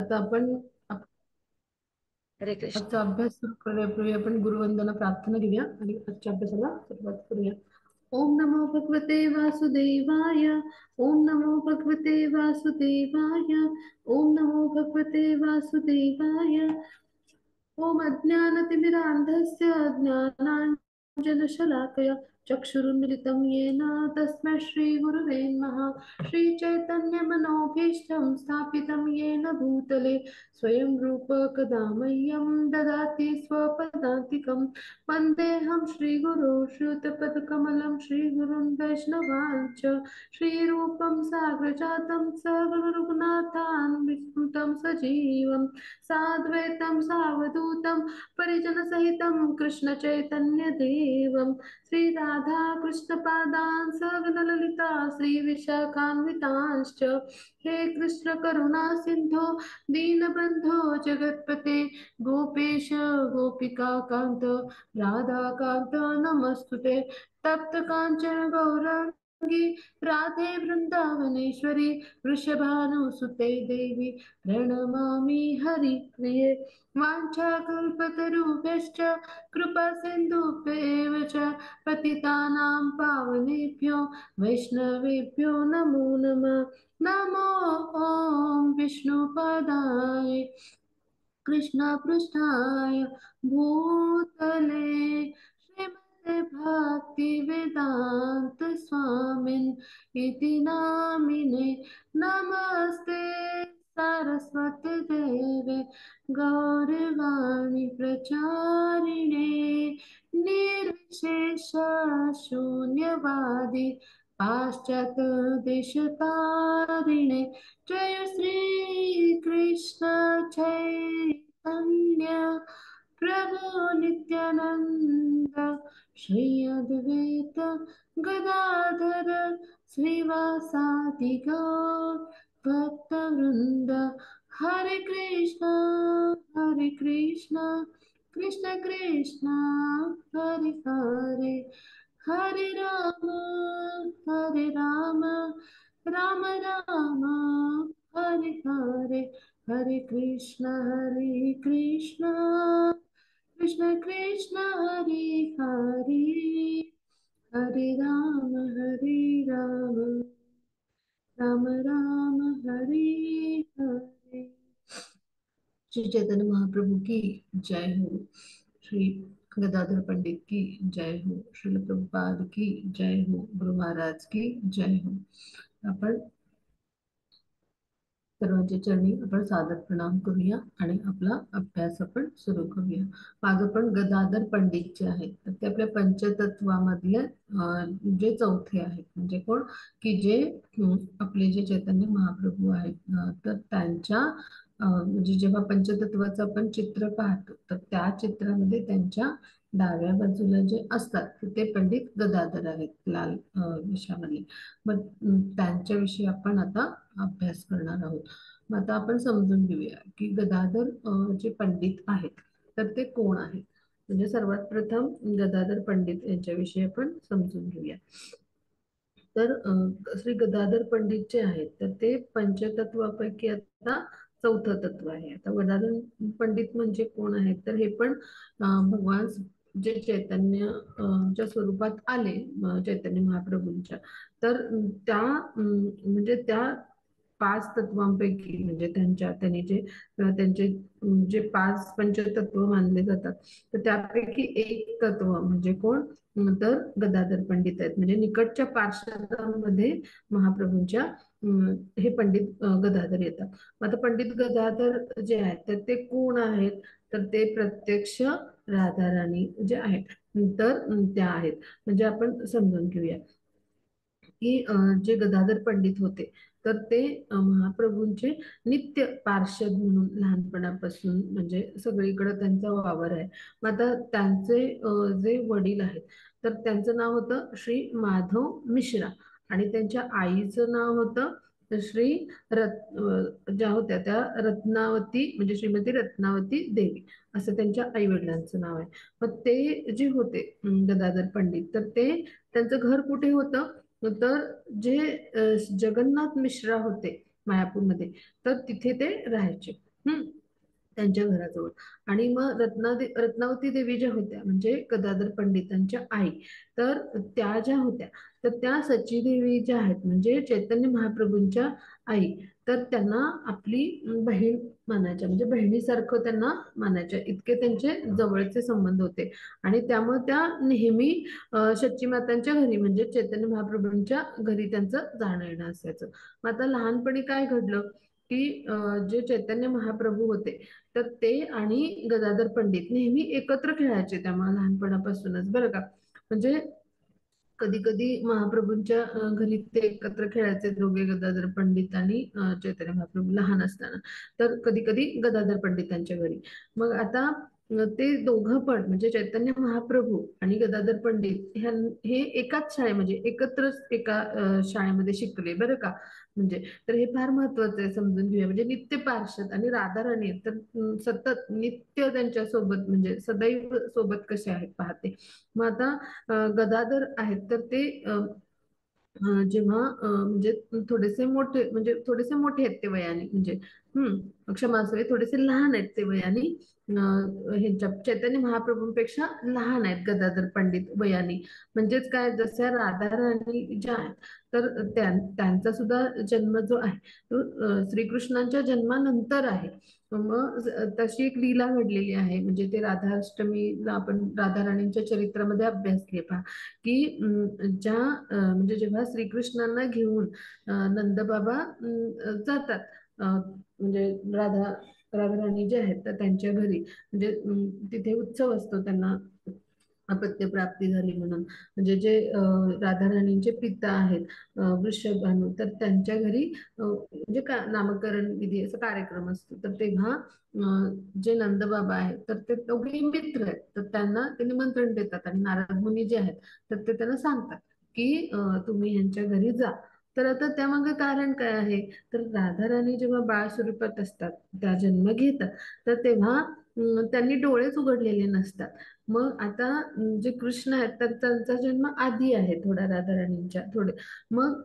आता हरे कृष्ण। आजचा अभ्यास सुरू करण्यापूर्वी आपण गुरुवंदना प्रार्थना घेऊया आणि आजच्या अभ्यासाला सुरुवात करूया. ओम नमो भगवते वासुदेवाय. ओम नमो भगवते वासुदेवाय. ओम नमो भगवते वासुदेवाय. ओम अज्ञानतिमिरान्धस्य ज्ञानाञ्जनशलाकया चक्षुरुन्मिलितं येन तस्मै श्रीगुरुवे नमः. श्रीचैतन्यमनोभीष्टं स्थापितं येन भूतले स्वयं रूप कदा मह्यं ददाति स्वपदान्तिकं. वन्देऽहं श्रीगुरो श्रुतपदकमलं श्रीगुरुं वैष्णवांश्च. श्रीरूपं साग्रजातं सगुरुनाथान् विस्मृतं सजीवम् साद्वैतं सावधूतं परिजनसहितं कृष्णचैतन्यदेवं श्रीराधा कृष्णपादान् सगणललिता श्रीविशाखान्वितांश्च. हे कृष्ण करुणा सिन्धो दीनबन्धो जगत्पते गोपेश गोपिकान्त राधाकान्त नमस्तुते. तप्त काञ्चन गौराङ्गी राधे वृन्दावनेश्वरी वृषभानुसुते देवी प्रणमामि हरिप्रिये. वाञ्छाकल्पतरुभ्यश्च कृपासिन्धुभ्येव च पतितानां पावनेभ्यो वैष्णवेभ्यो नमो नमः. नमो ॐ विष्णुपदाय कृष्णपृष्ठाय भूतले श्रीमते भक्तिवेदान्त स्वामिन् इति नामिने. नमस्ते सरस्वती देवे गौरवाणी प्रचारिणे निर्विशेष शून्यवादी पाश्चात्य देशतारिणे. जय श्री कृष्ण चैतन्य प्रभु नित्यानंद श्री अद्वैत गदाधर श्रीवासादि गौर भक्तवृंद. हरे कृष्ण कृष्ण कृष्ण हरे हरे हरे राम राम राम हरे हरे. हरे कृष्ण कृष्ण कृष्ण हरे हरे हरे राम राम राम हरे हरे. श्री चैतन्य महाप्रभु की जय हो. श्री गदाधर पंडित की जय हो. श्रील प्रभुपाद की जय हो. गुरु महाराज की जय हो. आपण सर्वांच्या चरणी आपण सादर प्रणाम करूया आणि आपला अभ्यास आपण सुरू करूया. माझं पण गदाधर पंडित जे आहेत तर ते आपल्या पंचतत्वामधले जे चौथे आहेत म्हणजे कोण की जे आपले जे चैतन्य महाप्रभू आहेत तर त्यांच्या म्हणजे जेव्हा पंचतत्वाचं आपण चित्र पाहतो तर त्या चित्रामध्ये त्यांच्या डाव्या बाजूला जे असतात ते पंडित गदाधर आहेत लाल विषयामध्ये. मग त्यांच्याविषयी आपण आता अभ्यास करणार आहोत. मग आता आपण समजून घेऊया की गदाधर जे पंडित आहेत तर ते कोण आहेत. म्हणजे सर्वात प्रथम गदाधर पंडित यांच्याविषयी आपण समजून घेऊया. तर श्री गदाधर पंडित जे आहेत तर ते पंचतत्वापैकी आता चौथं तत्व आहे. आता गदाधर पंडित म्हणजे कोण आहेत तर हे पण भगवान जे चैतन्य च्या स्वरूपात आले चैतन्य महाप्रभूंच्या तर त्या म्हणजे त्या पाच तत्वांपैकी म्हणजे त्यांनी जे त्यांचे जे पाच पंचतत्व मानले जातात तर त्यापैकी एक तत्व म्हणजे कोण तर गदाधर पंडित आहेत. म्हणजे निकटच्या पार्षदांमध्ये महाप्रभूंच्या हे पंडित गदाधर येतात. आता पंडित गदाधर जे आहेत तर ते कोण आहेत तर ते प्रत्यक्ष राधाराणी जे आहेत तर त्या आहेत. म्हणजे आपण समजून घेऊया की जे गदाधर पंडित होते तर ते महाप्रभूंचे नित्य पार्षद म्हणून लहानपणापासून म्हणजे सगळीकडे त्यांचा वावर आहे. मग आता त्यांचे जे वडील आहेत तर त्यांचं नाव होतं श्री माधव मिश्रा आणि त्यांच्या आईचं नाव होतं श्री ज्या होत्या त्या रत्नावती म्हणजे श्रीमती रत्नावती देवी असं त्यांच्या आई वडिलांचं नाव आहे. मग ते जे होते गदाधर पंडित तर ते त्यांचं घर कुठे होतं तर जे जगन्नाथ मिश्रा होते मायापूरमध्ये तर तिथे ते राहायचे. हम्म त्यांच्या घराजवळ. आणि मग रत्नावती देवी ज्या होत्या म्हणजे गदाधर पंडितांच्या आई, तर त्या ज्या होत्या, तर त्या सची देवी ज्या आहेत म्हणजे चैतन्य महाप्रभूंच्या आई, तर त्यांना आपली बहीण मानायच्या, म्हणजे बहिणीसारखं त्यांना मानायच्या, इतके त्यांचे जवळचे संबंध होते. आणि त्यामुळे त्या नेहमी शची मातांच्या घरी म्हणजे चैतन्य महाप्रभूंच्या घरी त्यांचं जाणं येणं असायचं. मग आता लहानपणी काय घडलं की जे चैतन्य महाप्रभू होते, तर ते आणि गदाधर पंडित नेहमी एकत्र खेळायचे, त्यामुळे लहानपणापासूनच बरं का. म्हणजे कधी कधी महाप्रभूंच्या घरी ते एकत्र खेळायचे दोघे, गदाधर पंडित आणि चैतन्य महाप्रभू लहान असताना. तर कधी कधी गदाधर पंडितांच्या घरी. मग आता ते दोघं पण म्हणजे चैतन्य महाप्रभू आणि गदाधर पंडित हे एकाच शाळे म्हणजे एकत्रच एका शाळेमध्ये शिकले बरं का. म्हणजे तर हे फार महत्वाचं आहे समजून घेऊया. म्हणजे नित्य पार्षद आणि राधा राणी आहेत, तर सतत नित्य त्यांच्या सोबत म्हणजे सदैव सोबत कसे आहेत पाहते. मग आता गदाधर आहेत तर ते जेव्हा म्हणजे थोडेसे मोठे म्हणजे थोडेसे मोठे आहेत ते वयाने, म्हणजे क्षमा असावी, थोडेसे लहान आहेत ते वयाने. ह्यांच्या चैतन्य महाप्रभूंपेक्षा लहान आहेत गदाधर पंडित वयाने. म्हणजेच काय, जसं राधा राणी ज्या आहेत, तर त्यांचा सुद्धा जन्म जो आहे तो श्रीकृष्णांच्या जन्मानंतर आहे. मग तशी एक लीला घडलेली आहे, म्हणजे ते राधाष्टमीला आपण राधा राणींच्या चरित्रामध्ये अभ्यासले पहा की ज्या म्हणजे जेव्हा श्रीकृष्णांना घेऊन नंदबाबा जातात म्हणजे राधाराणी जे आहेत तर त्यांच्या घरी, म्हणजे तिथे उत्सव असतो त्यांना अपत्य प्राप्ती झाली म्हणून. म्हणजे जे राधाराणींचे पिता आहेत वृषभानू, तर त्यांच्या घरी म्हणजे नामकरण विधी असा कार्यक्रम असतो. तर तेव्हा जे नंदबाबा आहेत तर ते दोघे मित्र आहेत, तर त्यांना ते निमंत्रण देतात आणि नारद मुनी जे आहेत तर ते त्यांना सांगतात की तुम्ही यांच्या घरी जा. तर आता त्यामागे कारण काय आहे, तर राधाराणी जेव्हा बाळ स्वरूपात असतात, त्या जन्म घेतात, तर तेव्हा त्यांनी डोळेच उघडलेले नसतात. मग आता जे कृष्ण आहेत तर त्यांचा जन्म आधी आहे थोडा राधाराणींच्या थोडे. मग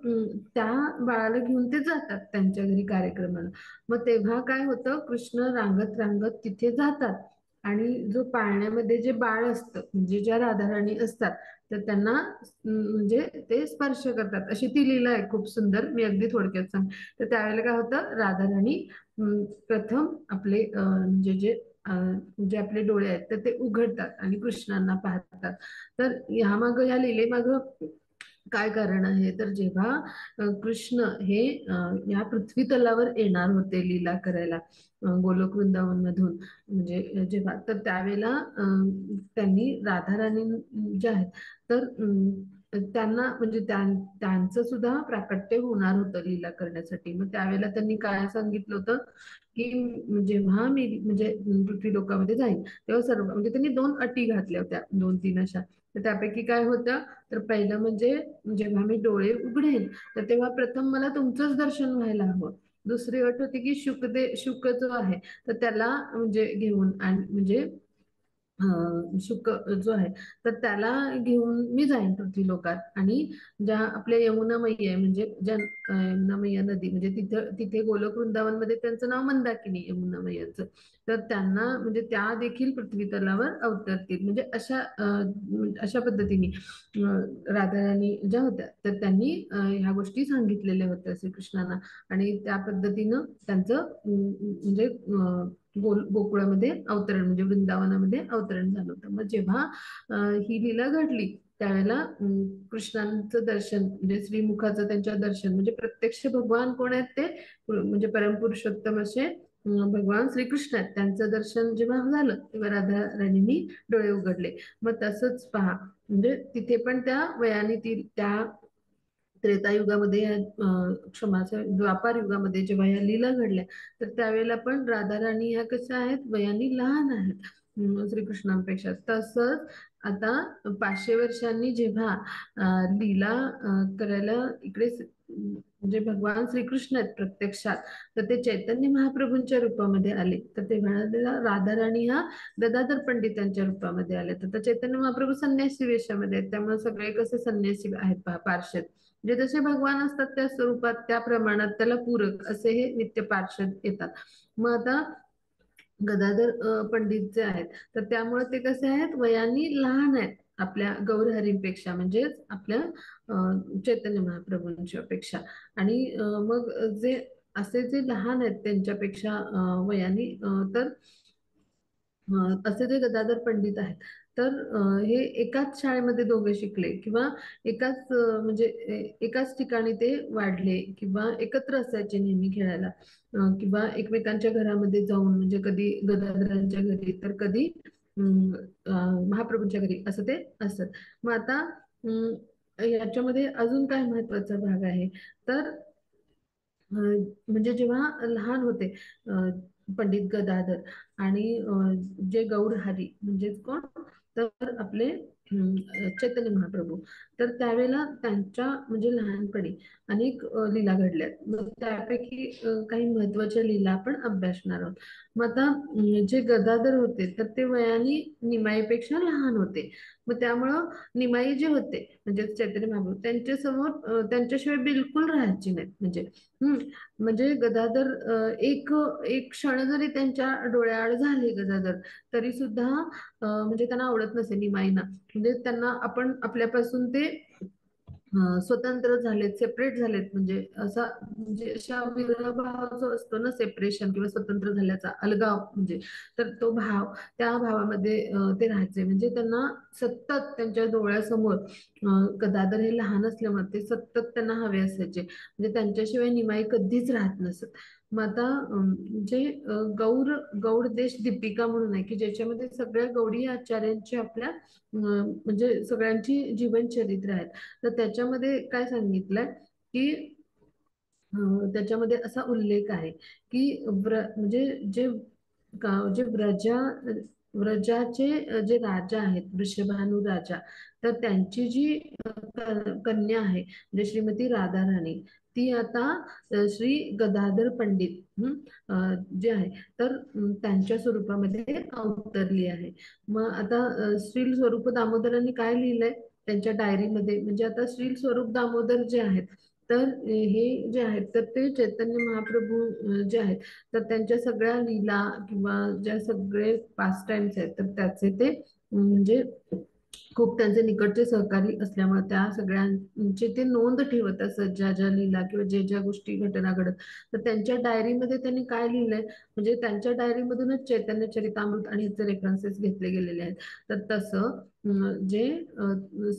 त्या बाळाला घेऊन ते जातात त्यांच्या घरी कार्यक्रमाला. मग तेव्हा काय होतं, कृष्ण रांगत रांगत तिथे जातात आणि जो पाळण्यामध्ये जे बाळ असतं म्हणजे ज्या राधाराणी असतात, तर त्यांना म्हणजे ते स्पर्श करतात. अशी ती लीला आहे खूप सुंदर, मी अगदी थोडक्यात सांग. तर त्यावेळेला काय होतं, राधाराणी प्रथम आपले म्हणजे जे आपले डोळे आहेत तर ते उघडतात आणि कृष्णांना पाहतात. तर या लीलेमाग काय कारण आहे, तर जेव्हा कृष्ण हे या पृथ्वी तलावर येणार होते लीला करायला गोलोक वृंदावन मधून, म्हणजे जेव्हा, तर त्यावेळेला त्यांनी राधाराणी ज्या आहेत तर त्यांना म्हणजे त्यांचं सुद्धा प्राकट्य होणार होतं लीला करण्यासाठी. मग त्यावेळेला त्यांनी काय सांगितलं होतं की जेव्हा मी म्हणजे पृथ्वी लोकामध्ये जाईल तेव्हा सर्व, म्हणजे त्यांनी दोन अटी घातल्या होत्या, दोन तीन अशा. तर त्यापैकी काय होतं, तर पहिलं म्हणजे जेव्हा मी डोळे उघडेन तर तेव्हा प्रथम मला तुमचंच दर्शन व्हायला हवं. दुसरी अट होती की शुक जो आहे तर त्याला म्हणजे घेऊन आणि म्हणजे शुक जो आहे तर त्याला घेऊन मी जाईन पृथ्वी लोकात. आणि ज्या आपल्या यमुना मैया आहे म्हणजे ज्या यमुना मैया नदी म्हणजे तिथे गोलोक वृंदावन मध्ये त्यांचं नाव मंदाकिनी यमुना मैयाचं, तर त्यांना म्हणजे त्या देखील पृथ्वी तलावर अवतरतील. म्हणजे अशा पद्धतीने राधाराणी ज्या होत्या तर त्यांनी ह्या गोष्टी सांगितलेल्या होत्या श्रीकृष्णांना. आणि त्या पद्धतीनं त्यांचं म्हणजे गोकुळामध्ये अवतरण म्हणजे वृंदावनामध्ये अवतरण झालं होतं. मग जेव्हा ही लीला घडली त्यावेळेला कृष्णांचं दर्शन म्हणजे श्रीमुखाचं त्यांच्या दर्शन म्हणजे प्रत्यक्ष भगवान कोण आहेत ते म्हणजे परमपुरुषोत्तम असे भगवान श्रीकृष्ण आहेत, त्यांचं दर्शन जेव्हा झालं तेव्हा राधा राणींनी डोळे उघडले. मग तसंच पहा म्हणजे तिथे पण त्या वयाने त्या त्रेतायुगामध्ये क्षमाच्या द्वापार युगामध्ये जेव्हा या लीला घडल्या तर त्यावेळेला पण राधा राणी ह्या कशा आहेत, वयाने लहान आहेत श्रीकृष्णांपेक्षा. तसंच आता 500 वर्षांनी जेव्हा लीला करायला इकडे म्हणजे भगवान श्रीकृष्ण आहेत प्रत्यक्षात, तर ते चैतन्य महाप्रभूंच्या रूपामध्ये आले. तर तेव्हा राधा राणी ह्या गदाधर पंडितांच्या रूपामध्ये आले. तर चैतन्य महाप्रभू संन्यासी वेशामध्ये आहेत, त्यामुळे सगळे कसे संन्यासी आहेत पार्षद, म्हणजे जसे भगवान असतात त्या स्वरूपात त्या प्रमाणात त्याला पूरक असे हे नित्य पार्षद येतात. मग आता गदाधर पंडित जे आहेत, तर त्यामुळे ते कसे आहेत, वयाने लहान आहेत आपल्या गौरहरींपेक्षा, म्हणजेच आपल्या चैतन्य महाप्रभूंच्या पेक्षा. आणि मग जे असे जे लहान आहेत त्यांच्यापेक्षा वयाने, तर असे जे गदाधर पंडित आहेत, तर हे एकाच शाळेमध्ये दोघे शिकले, किंवा एकाच म्हणजे एकाच ठिकाणी ते वाढले, किंवा एकत्र असायचे नेहमी खेळायला, किंवा एकमेकांच्या घरामध्ये जाऊन, म्हणजे कधी गदाधरांच्या घरी, तर कधी महाप्रभूंच्या घरी, असं ते असत. मग आता याच्यामध्ये अजून काय महत्वाचा भाग आहे, तर म्हणजे जेव्हा लहान होते पंडित गदाधर, आणि जे गौरहरी म्हणजे कोण, तर आपले चैतन्य महाप्रभू, तर त्यावेळेला त्यांच्या म्हणजे लहानपणी अनेक लीला घडल्यात. मग त्यापैकी काही महत्वाच्या लीला आपण अभ्यासणार आहोत. मग आता जे गदाधर होते, तर ते वयाने निमाईपेक्षा लहान होते. मग त्यामुळं निमाई जे होते म्हणजे चैतन्य महाप्रभू, त्यांच्यासमोर त्यांच्याशिवाय बिलकुल राहायची नाहीत. म्हणजे हम्म म्हणजे गदाधर एक एक क्षण जरी त्यांच्या डोळ्याआड झाले गदाधर, तरी सुद्धा म्हणजे त्यांना आवडत नसे निमाईना. म्हणजे त्यांना आपण आपल्यापासून ते स्वतंत्र झालेत, सेपरेट झालेत, म्हणजे असा, म्हणजे अशा विरहभाव जो असतो ना, सेपरेशन किंवा स्वतंत्र झाल्याचा अलगाव, म्हणजे तर तो भाव, त्या भावामध्ये ते राहायचे. म्हणजे त्यांना सतत त्यांच्या डोळ्यासमोर गदाधर हे लहान असल्यामुळे ते सतत त्यांना हवे असायचे, म्हणजे त्यांच्याशिवाय निमाई कधीच राहत नसत. मग आता जे गौर गौड देश दीपिका म्हणून आहे, की ज्याच्यामध्ये सगळ्या गौडी आचार्यांची आपल्या म्हणजे सगळ्यांची जीवनचरित्र आहेत. तर त्याच्यामध्ये काय सांगितलंय, की त्याच्यामध्ये असा उल्लेख आहे, की म्हणजे जे जे व्रजाचे जे राजा आहेत, वृषभानु राजा, तर त्यांची जी कन्या आहे, म्हणजे श्रीमती राधाराणी, ती आता श्री गदाधर पंडित जे आहे, तर त्यांच्या स्वरूपामध्ये अवतरली आहे. मग आता श्री स्वरूप दामोदरांनी काय लिहिलंय त्यांच्या डायरीमध्ये, म्हणजे आता श्री स्वरूप दामोदर जे आहेत, तर हे जे आहेत, तर ते चैतन्य महाप्रभू जे आहेत, तर त्यांच्या सगळ्या लीला किंवा ज्या सगळे पास टाइम्स आहेत, तर त्याचे ते म्हणजे खूप त्यांचे निकटचे सहकारी असल्यामुळे त्या सगळ्यांची ते नोंद ठेवत असत, ज्या ज्या लीला किंवा जे ज्या गोष्टी घटना घडत. तर त्यांच्या डायरीमध्ये त्यांनी काय लिहिलंय, म्हणजे त्यांच्या डायरीमधूनच चैतन्य चरितामृत आणि ह्याचे रेफरन्सेस घेतले गेलेले आहेत. तर तसं जे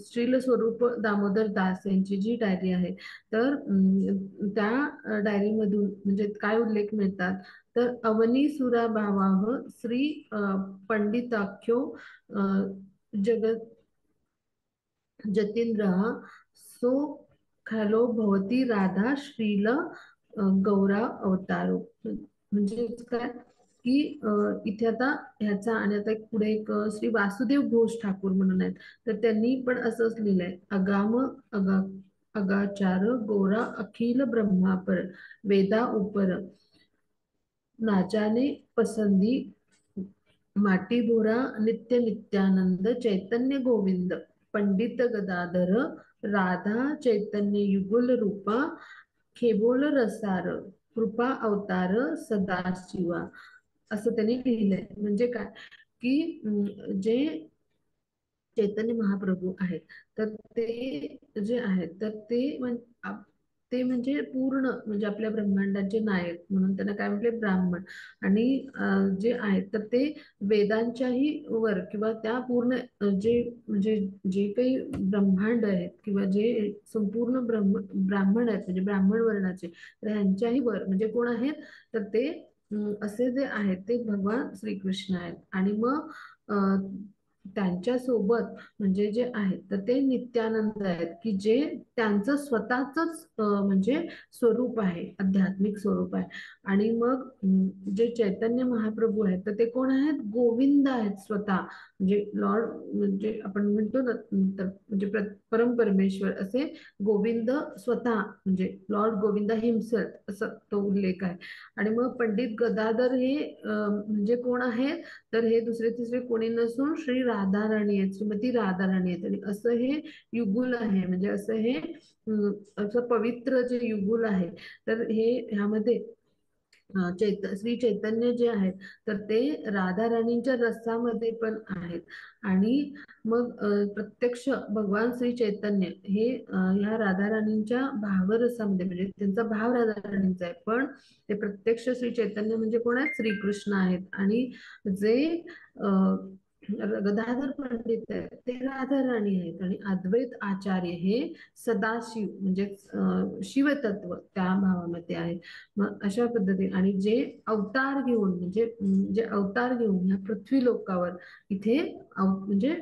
श्रील स्वरूप दामोदर दास यांची जी डायरी आहे, तर त्या डायरीमधून म्हणजे काय उल्लेख मिळतात, तर अवनी सुरा भावाह श्री पंडिताख्यो जगत जतींद्र सो खालो भवती राधा श्रील गौरा अवतारो. म्हणजे काय, की इथे आता ह्याचा, आणि आता एक पुढे एक श्री वासुदेव घोष ठाकूर म्हणून आहेत, तर त्यांनी पण असंच लिहिलंय, अगाम अगा अगाचार गोरा अखिल ब्रह्मापर वेदा उपर नाचाने पसंदी माटी भोरा नित्य नित्यानंद चैतन्य गोविंद पंडित गदाधर राधा चैतन्य युगुल रूपा खेबोल रसार कृपा अवतार सदाशिवा, असं त्यांनी लिहिलंय. म्हणजे काय, की जे चैतन्य महाप्रभू आहेत, तर ते जे आहेत, तर ते ते म्हणजे पूर्ण, म्हणजे आपल्या ब्रह्मांडाचे नायक म्हणून त्यांना काय म्हटले, ब्राह्मण. आणि जे आहेत, तर ते वेदांच्याही वर, किंवा त्या पूर्ण जे म्हणजे जे काही ब्रह्मांड आहेत, किंवा जे संपूर्ण ब्राह्मण आहेत, म्हणजे ब्राह्मण वर्णाचे, तर ह्यांच्याही वर म्हणजे कोण आहेत, तर ते असे जे आहेत, ते भगवान श्रीकृष्ण आहेत. आणि मग त्यांच्या सोबत म्हणजे जे आहेत, तर ते नित्यानंद आहेत, की जे त्यांचं स्वतःच म्हणजे स्वरूप आहे, आध्यात्मिक स्वरूप आहे. आणि मग जे चैतन्य महाप्रभू आहेत, तर ते कोण आहेत, गोविंद आहेत स्वतः, म्हणजे लॉर्ड, म्हणजे आपण म्हणतो ना, तर म्हणजे परम परमेश्वर असे गोविंद स्वतः, म्हणजे लॉर्ड गोविंद हिमसेल्फ, असं तो उल्लेख आहे. आणि मग पंडित गदाधर हे म्हणजे कोण आहेत, तर हे दुसरे तिसरे कोणी नसून श्री राधाराणी आहेत, श्रीमती राधाराणी आहेत. आणि असं हे युगुल आहे, म्हणजे असं हे असं पवित्र जे युगुल आहे, तर हे ह्यामध्ये श्री चैतन्य जे आहेत तर ते राधा राणींच्या रसामध्ये पण आहेत. आणि मग प्रत्यक्ष भगवान श्री चैतन्य हे ह्या राधा राणींच्या भावरसामध्ये म्हणजे त्यांचा भाव राधा राणींचा आहे, पण ते प्रत्यक्ष श्री चैतन्य म्हणजे कोण आहेत? श्रीकृष्ण आहेत. आणि जे गदाधर पंडित आहेत ते राधा राणी आहेत. आणि अद्वैत आचार्य हे सदाशिव म्हणजे शिवतत्व त्या भावामध्ये आहेत. मग अशा पद्धतीने आणि जे अवतार घेऊन म्हणजे जे अवतार घेऊन ह्या पृथ्वी लोकावर इथे म्हणजे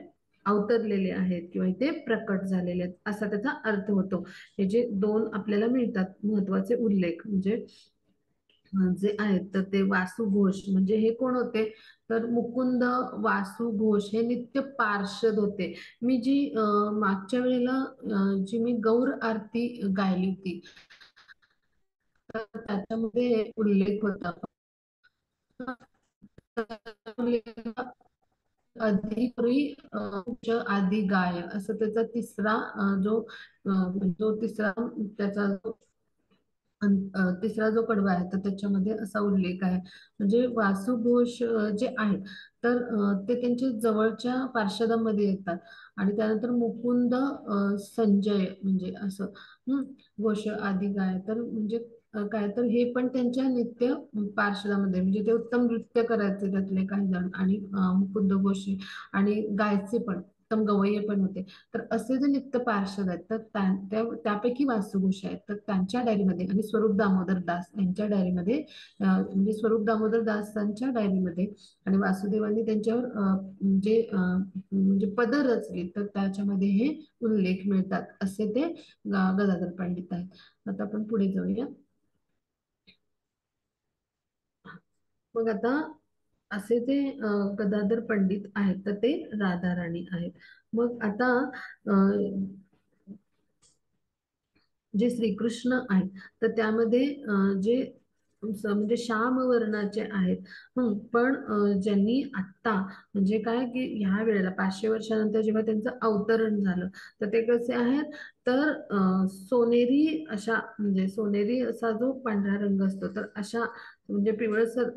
अवतरलेले आहेत किंवा इथे प्रकट झालेले आहेत असा त्याचा अर्थ होतो. हे जे दोन आपल्याला मिळतात महत्वाचे उल्लेख म्हणजे जे आहेत तर ते वासु घोष म्हणजे हे कोण होते? तर मुकुंद वासु घोष हे नित्य पार्षद होते. मी जी मागच्या वेळेला जी मी गौर आरती गायली होती तर त्याच्यामध्ये उल्लेख होता अधिकारी उच्च आदि गाय असं त्याचा तिसरा जो तिसरा त्याचा जो तिसरा जो कडवा आहे तर त्याच्यामध्ये असा उल्लेख आहे म्हणजे वासुघोष जे आहेत तर ते त्यांच्या जवळच्या पार्षदामध्ये येतात. आणि त्यानंतर मुकुंद संजय म्हणजे असं घोष आदि गाय तर म्हणजे काय तर हे पण त्यांच्या नित्य पार्षदामध्ये म्हणजे ते उत्तम नृत्य करायचे त्यातले काही जण. आणि मुकुंद घोषी आणि गायचे पण उत्तम गवय्ये पण होते. तर असे जे नित्य पार्षद आहेत तर त्यापैकी वासुघोष आहेत तर त्यांच्या डायरीमध्ये आणि स्वरूप दामोदर दास यांच्या डायरीमध्ये म्हणजे स्वरूप दामोदर दासांच्या डायरीमध्ये आणि वासुदेवांनी त्यांच्यावर म्हणजे पद रचली तर त्याच्यामध्ये हे उल्लेख मिळतात असे ते गदाधर पंडित आहेत. आता आपण पुढे जाऊया. मग आता असे जे गदाधर पंडित आहेत तर ते राधा राणी आहेत. मग आता जे श्रीकृष्ण आहेत तर त्यामध्ये जे म्हणजे श्याम वर्णाचे आहेत. पण ज्यांनी आत्ता म्हणजे काय की ह्या वेळेला 500 वर्षानंतर जेव्हा त्यांचं अवतरण झालं तर ते कसे आहेत? तर सोनेरी अशा म्हणजे सोनेरी असा जो पांढरा रंग असतो तर अशा म्हणजे पिवळसर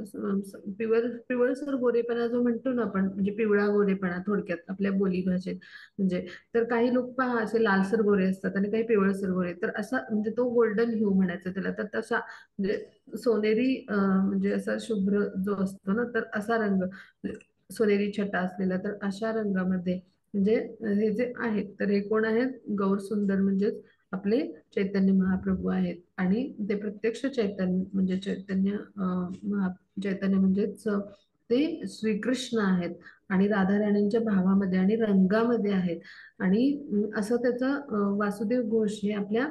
पिवळसर गोरेपणा जो म्हणतो ना आपण म्हणजे पिवळा गोरेपणा थोडक्यात आपल्या बोली भाषेत म्हणजे तर काही लोक पहा असे लालसर गोरे असतात आणि काही पिवळसर गोरे तर असा म्हणजे तो गोल्डन ह्यू म्हणायचा त्याला. तर तसा म्हणजे सोनेरी म्हणजे असा शुभ्र जो असतो ना तर असा रंग सोनेरी छटा असलेला तर अशा रंगामध्ये म्हणजे हे जे आहेत तर हे कोण आहेत? गौर सुंदर म्हणजेच आपले चैतन्य महाप्रभू आहेत. आणि ते प्रत्यक्ष चैतन्य म्हणजे चैतन्य चैतन्य म्हणजेच ते श्रीकृष्ण आहेत. आणि राधा राणींच्या भावामध्ये आणि रंगामध्ये आहेत. आणि असं त्याचा वासुदेव घोष हे आपल्या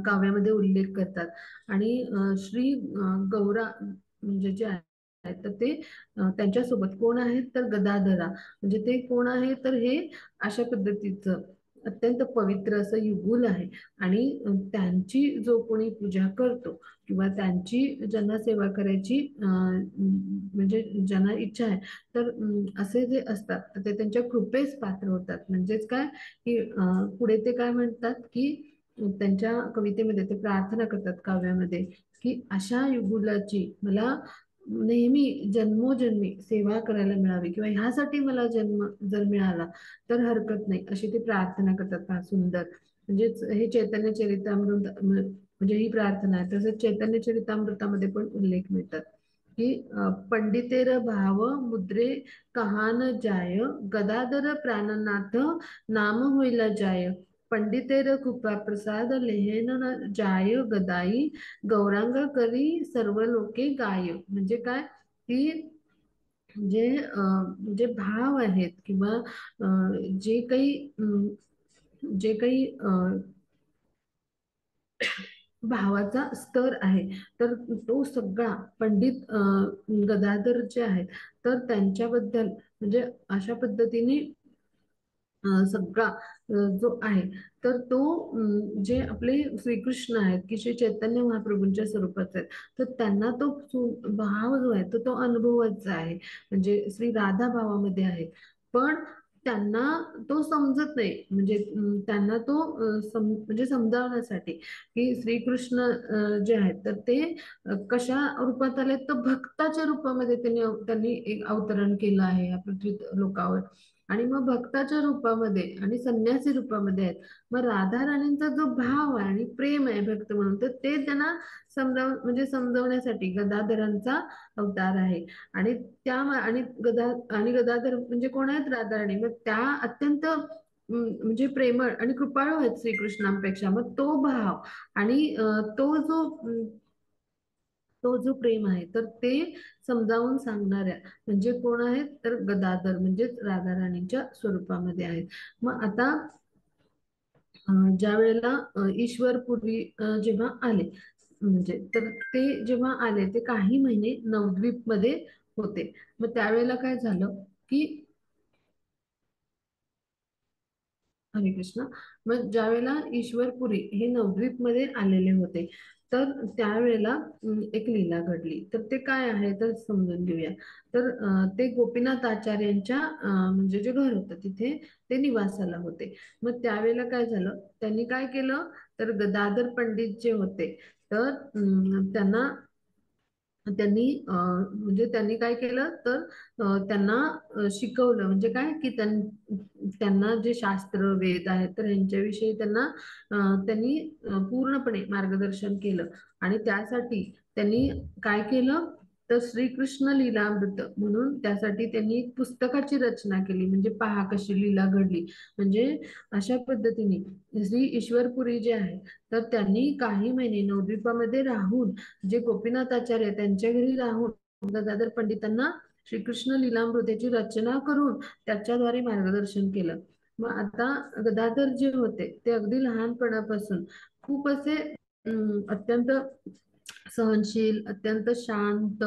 काव्यामध्ये उल्लेख करतात. आणि श्री गौरा म्हणजे जे आहेत तर ते त्यांच्यासोबत कोण आहेत? तर गदाधरा म्हणजे ते कोण आहे? तर हे अशा पद्धतीचं अत्यंत पवित्र असं युगुल आहे. आणि त्यांची जो कोणी पूजा करतो किंवा त्यांची ज्यांना सेवा करायची म्हणजे ज्यांना इच्छा आहे तर असे जे असतात तर ते त्यांच्या कृपेस पात्र होतात. म्हणजेच काय की पुढे ते काय म्हणतात की त्यांच्या कवितेमध्ये ते प्रार्थना करतात काव्यामध्ये की अशा युगुलाची मला नेहमी जन्मोजन्मी सेवा करायला मिळावी किंवा ह्यासाठी मला जन्म जर मिळाला तर हरकत नाही अशी ते प्रार्थना करतात. फार सुंदर म्हणजेच हे चैतन्य चरितामृत म्हणजे ही प्रार्थना आहे. तसंच चैतन्य चरितामृतामध्ये पण उल्लेख मिळतात की पंडितेर भाव मुद्रे कहान जाय गदाधर प्राणनाथ नाम होईला जाय पंडितेर कृपा प्रसाद लेहेन न जाय गदाई गौरांग करी सर्व लोके गाय. म्हणजे काय की जे भाव आहेत किंवा जे काही भावाचा स्तर आहे तर तो सगळा पंडित गदाधर जे आहेत तर त्यांच्याबद्दल म्हणजे अशा पद्धतीने सगळा जो आहे तर तो जे आपले श्रीकृष्ण आहेत की श्री चैतन्य महाप्रभूंच्या स्वरूपाचे आहेत तर त्यांना तो भाव जो आहे तो तो अनुभवायचा आहे म्हणजे श्री राधा भावामध्ये आहे. पण त्यांना तो समजत नाही, म्हणजे त्यांना तो म्हणजे समजावण्यासाठी की श्रीकृष्ण जे आहेत तर ते कशा रूपात आले, तर भक्ताच्या रूपामध्ये त्यांनी एक अवतरण केलं आहे या पृथ्वी लोकावर. आणि मग भक्ताच्या रूपामध्ये आणि संन्यासी रूपामध्ये आहेत. मग राधा राणींचा जो भाव आहे आणि प्रेम आहे भक्त म्हणून, तर ते त्यांना म्हणजे समजवण्यासाठी गदाधरांचा अवतार आहे. आणि आणि गदाधर म्हणजे कोण आहेत, राधाराणी. मग त्या अत्यंत म्हणजे प्रेमळ आणि कृपाळू आहेत श्रीकृष्णांपेक्षा. मग तो भाव आणि तो जो प्रेम आहे तर ते समजावून सांगणाऱ्या म्हणजे कोण आहेत, तर गदाधर म्हणजेच राधाराणीच्या स्वरूपामध्ये आहेत. मग आता ज्या वेळेला ईश्वरपुरी जेव्हा आले, म्हणजे तर ते जेव्हा आले ते काही महिने नवद्वीप मध्ये होते. मग त्यावेळेला काय झालं की, हरे कृष्ण, मग ज्या वेळेला ईश्वरपुरी हे नवद्वीप मध्ये आलेले होते, तर त्यावेळेला एक लीला घडली. तर ते काय आहे तर समजून घेऊया. तर ते गोपीनाथ आचार्यांच्या म्हणजे जे घर होतं तिथे ते निवासाला होते. मग त्यावेळेला काय झालं, त्यांनी काय केलं, तर गदाधर पंडित जे होते तर त्यांना त्यांनी म्हणजे त्यांनी काय केलं, तर त्यांना शिकवलं. म्हणजे काय की त्यांना जे शास्त्र वेद आहेत तर यांच्याविषयी त्यांनी पूर्णपणे मार्गदर्शन केलं. आणि त्यासाठी त्यांनी काय केलं, तर श्रीकृष्ण लीलामृत म्हणून त्यासाठी त्यांनी एक पुस्तकाची रचना केली. म्हणजे पहा कशी लीला घडली. म्हणजे अशा पद्धतीने श्री ईश्वरपुरी जे आहे तर त्यांनी काही महिने नवद्वीपामध्ये राहून, जे गोपीनाथाचार्य त्यांच्या घरी राहून गदाधर पंडितांना श्रीकृष्ण लीलामृतेची रचना करून त्याच्याद्वारे मार्गदर्शन केलं. मग आता गदाधर जे होते ते अगदी लहानपणापासून खूप असे अत्यंत सहनशील, अत्यंत शांत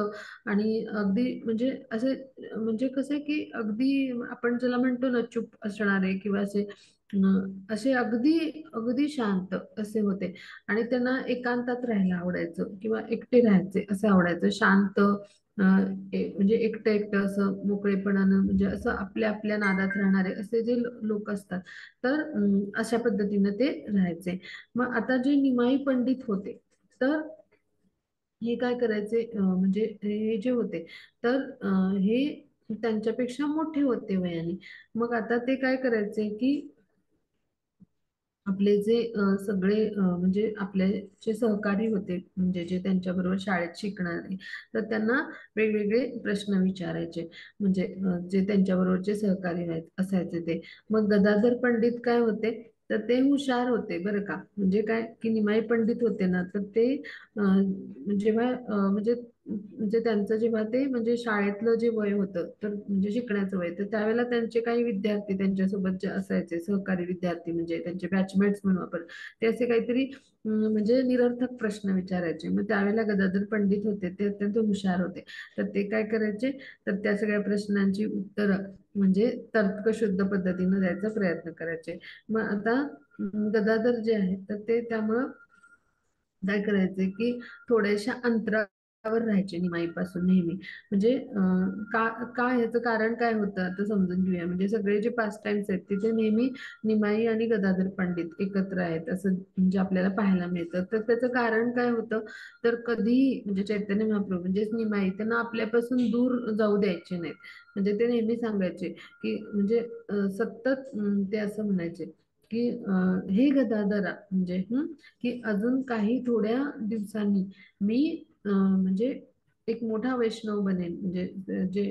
आणि अगदी म्हणजे असे, म्हणजे कसे की अगदी आपण ज्याला म्हणतो ना चूप असणारे किंवा असे अगदी अगदी शांत असे होते. आणि त्यांना एकांतात राहायला आवडायचं किंवा एकटे राहायचे असं आवडायचं. शांत म्हणजे एकटं एकटं असं मोकळेपणानं, म्हणजे असं आपल्या आपल्या नादात राहणारे असे जे लोक असतात, तर अशा पद्धतीनं ते राहायचे. मग आता जे निमाई पंडित होते तर हे काय करायचे, म्हणजे हे जे होते तर हे त्यांच्यापेक्षा मोठे होते वयाने. मग आता ते काय करायचे की, आपले जे सगळे म्हणजे आपले जे सहकारी होते, म्हणजे जे त्यांच्याबरोबर शाळेत शिकणारे, तर त्यांना वेगवेगळे प्रश्न विचारायचे. म्हणजे जे त्यांच्याबरोबरचे सहकारी आहेत असायचे ते. मग गदाधर पंडित काय होते, तर ते हुशार होते बरं का. म्हणजे काय की निमाई पंडित होते ना, तर ते जेव्हा म्हणजे त्यांचं जेव्हा ते म्हणजे शाळेतलं जे वय होतं तर म्हणजे शिकण्याचं वय, तर त्यावेळेला त्यांचे काही विद्यार्थी त्यांच्यासोबत जे असायचे सहकारी विद्यार्थी, म्हणजे त्यांचे बॅचमेट्स म्हणू आपण, ते असे काहीतरी म्हणजे निरर्थक प्रश्न विचारायचे. मग त्यावेळेला गदाधर पंडित होते ते अत्यंत हुशार होते. तर ते काय करायचे, तर त्या सगळ्या प्रश्नांची उत्तरं म्हणजे तर्कशुद्ध पद्धतीने द्यायचा प्रयत्न करायचे. मग आता गदाधर जे आहेत तर ते त्यामुळं काय करायचे की थोड्याशा अंतरावर राहायचे निमाईपासून नेहमी. म्हणजे का का ह्याचं कारण काय होतं आता समजून घेऊया. म्हणजे सगळे जे पास टाइम्स आहेत तिथे नेहमी निमाई आणि गदाधर पंडित एकत्र आहेत असं म्हणजे आपल्याला पाहायला मिळतं. तर त्याचं कारण काय होतं, तर कधी म्हणजे चैतन्य महाप्रभू म्हणजेच निमाई त्यांना आपल्यापासून दूर जाऊ द्यायचे नाहीत. म्हणजे ते नेहमी सांगायचे की, म्हणजे सतत ते असं म्हणायचे की हे गदाधरा, म्हणजे की अजून काही थोड्या दिवसांनी मी म्हणजे एक मोठा वैष्णव बनेन. म्हणजे जे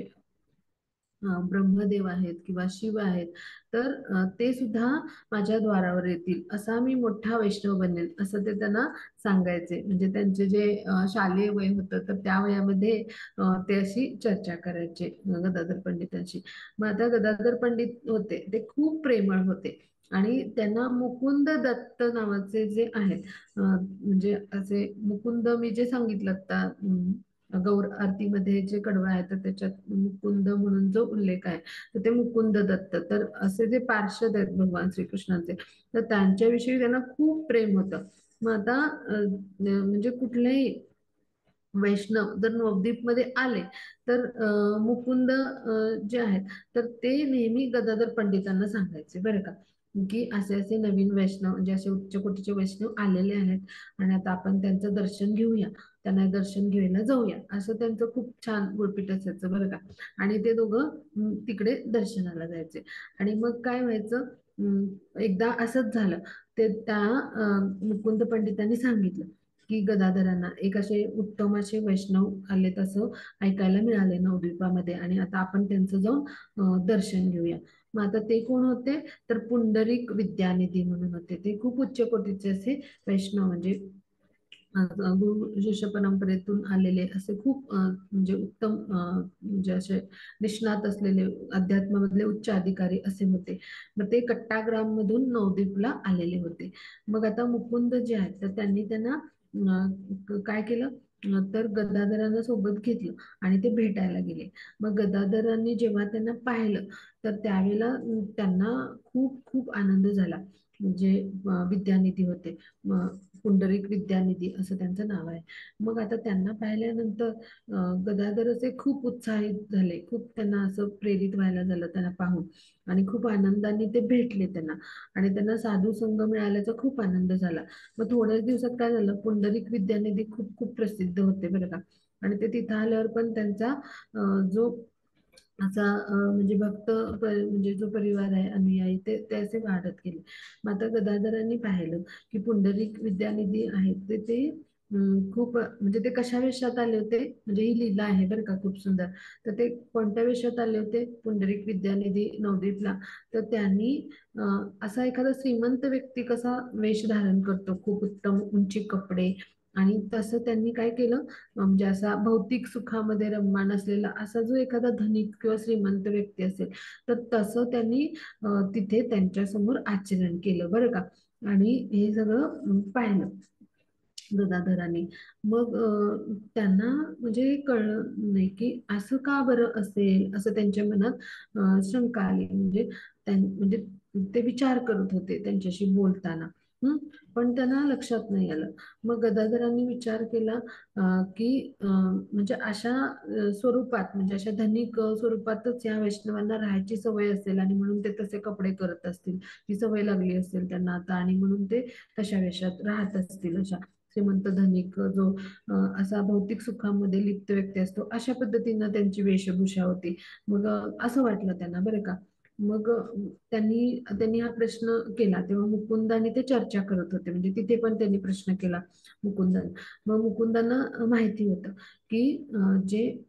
ब्रह्मदेव आहेत किंवा शिव आहेत तर ते सुद्धा माझ्या द्वारावर येतील, असा मी मोठा वैष्णव बनेन असं ते त्यांना सांगायचे. म्हणजे त्यांचे जे शालेय वय होतं तर त्या वयामध्ये ते अशी चर्चा करायचे गदाधर पंडितांशी. मग आता गदाधर पंडित होते ते खूप प्रेमळ होते. आणि त्यांना मुकुंद दत्त नावाचे जे आहेत म्हणजे असे मुकुंद, मी जे सांगितलं आता गौर आरतीमध्ये जे कडवं आहे तर त्याच्यात मुकुंद म्हणून जो उल्लेख आहे, तर ते मुकुंद दत्त, तर असे जे पार्षद आहेत भगवान श्रीकृष्णांचे, तर त्यांच्याविषयी त्यांना खूप प्रेम होतं. मग आता म्हणजे कुठल्याही वैष्णव जर नवद्वीप मध्ये आले तर मुकुंद जे आहेत तर ते नेहमी गदाधर पंडितांना सांगायचे बरं का, की असे असे नवीन वैष्णव म्हणजे असे उच्च कोटीचे वैष्णव आलेले आहेत आणि आता आपण त्यांचं दर्शन घेऊया, त्यांना दर्शन घ्यायला जाऊया, असं त्यांचं खूप छान गुळपीट असायचं बरं का. आणि ते दोघं तिकडे दर्शनाला जायचे. आणि मग काय व्हायचं, एकदा असंच झालं, ते त्या मुकुंद पंडितांनी सांगितलं की गदाधरांना एक असे उत्तम असे वैष्णव आलेत असं ऐकायला मिळाले नवद्वीपामध्ये, आणि आता आपण त्यांचं जाऊन दर्शन घेऊया. मग आता ते कोण होते, तर पुंडलिक विद्यानिधी म्हणून होते. ते खूप उच्च कोटीचे असे वैष्णव, म्हणजे गुरु शिष्य परंपरेतून आलेले असे खूप म्हणजे उत्तम म्हणजे असे निष्णात असलेले अध्यात्मामधले उच्च अधिकारी असे होते. मग ते कट्टाग्राम मधून नवद्वीपला आलेले होते. मग आता मुकुंद जे आहेत तर त्यांनी त्यांना काय केलं, तर गदाधरांना सोबत घेतलं आणि ते भेटायला गेले. मग गदाधरांनी जेव्हा त्यांना पाहिलं तर त्यावेळेला त्यांना खूप खूप आनंद झाला. म्हणजे विद्यानिधी होते, पुंडरीक विद्यानिधी असं त्यांचं नाव आहे. मग आता त्यांना पाहिल्यानंतर गदाधर असे खूप उत्साहित झाले, खूप त्यांना असं प्रेरित व्हायला झालं त्यांना पाहून, आणि खूप आनंदाने ते भेटले त्यांना, आणि त्यांना साधू संघ मिळाल्याचा खूप आनंद झाला. मग थोड्याच दिवसात काय झालं, पुंडरीक विद्यानिधी खूप खूप प्रसिद्ध होते बरं का. आणि ते तिथं आल्यावर पण त्यांचा जो असा म्हणजे म्हणजे जो परिवार आहे अनुयायी ते असे वाढत गेले. मग आता गदाधरांनी पाहिलं की पुंडलिक विद्यानिधी आहेत ते खूप म्हणजे ते कशा वेशात आले होते, म्हणजे ही लीला आहे बरं का खूप सुंदर. तर ते कोणत्या वेशात आले होते पुंडलिक विद्यानिधी नवद्वीपला, तर त्यांनी असा एखादा श्रीमंत व्यक्ती कसा वेश धारण करतो, खूप उत्तम उंची कपडे, आणि तसं त्यांनी काय केलं, म्हणजे असा भौतिक सुखामध्ये रममाण असलेला असा जो एखादा धनिक किंवा श्रीमंत व्यक्ती असेल तर तसं त्यांनी तिथे त्यांच्या समोर आचरण केलं बरं का. आणि हे सगळं पाहिलं गदाधरांनी. मग त्यांना म्हणजे कळलं नाही की असं का बरं असेल, असं त्यांच्या मनात शंका आली. म्हणजे म्हणजे ते विचार करत होते त्यांच्याशी बोलताना. हम्म पण त्यांना लक्षात नाही आलं. मग गदाधरांनी विचार केला की म्हणजे अशा स्वरूपात, म्हणजे अशा धनिक स्वरूपातच या वैष्णवांना राहायची सवय असेल आणि म्हणून ते तसे कपडे करत असतील, ती सवय लागली असेल त्यांना आता, आणि म्हणून ते तशा वेशात राहत असतील. अशा श्रीमंत धनिक जो असा भौतिक सुखामध्ये लिप्त व्यक्ती असतो अशा पद्धतीनं त्यांची वेशभूषा होती. मग असं वाटलं त्यांना बरं का. मग त्यांनी त्यांनी हा प्रश्न केला तेव्हा मुकुंदाने ते चर्चा करत होते, म्हणजे तिथे पण त्यांनी प्रश्न केला मुकुंदाने. मग मुकुंदांना माहिती होतं की जे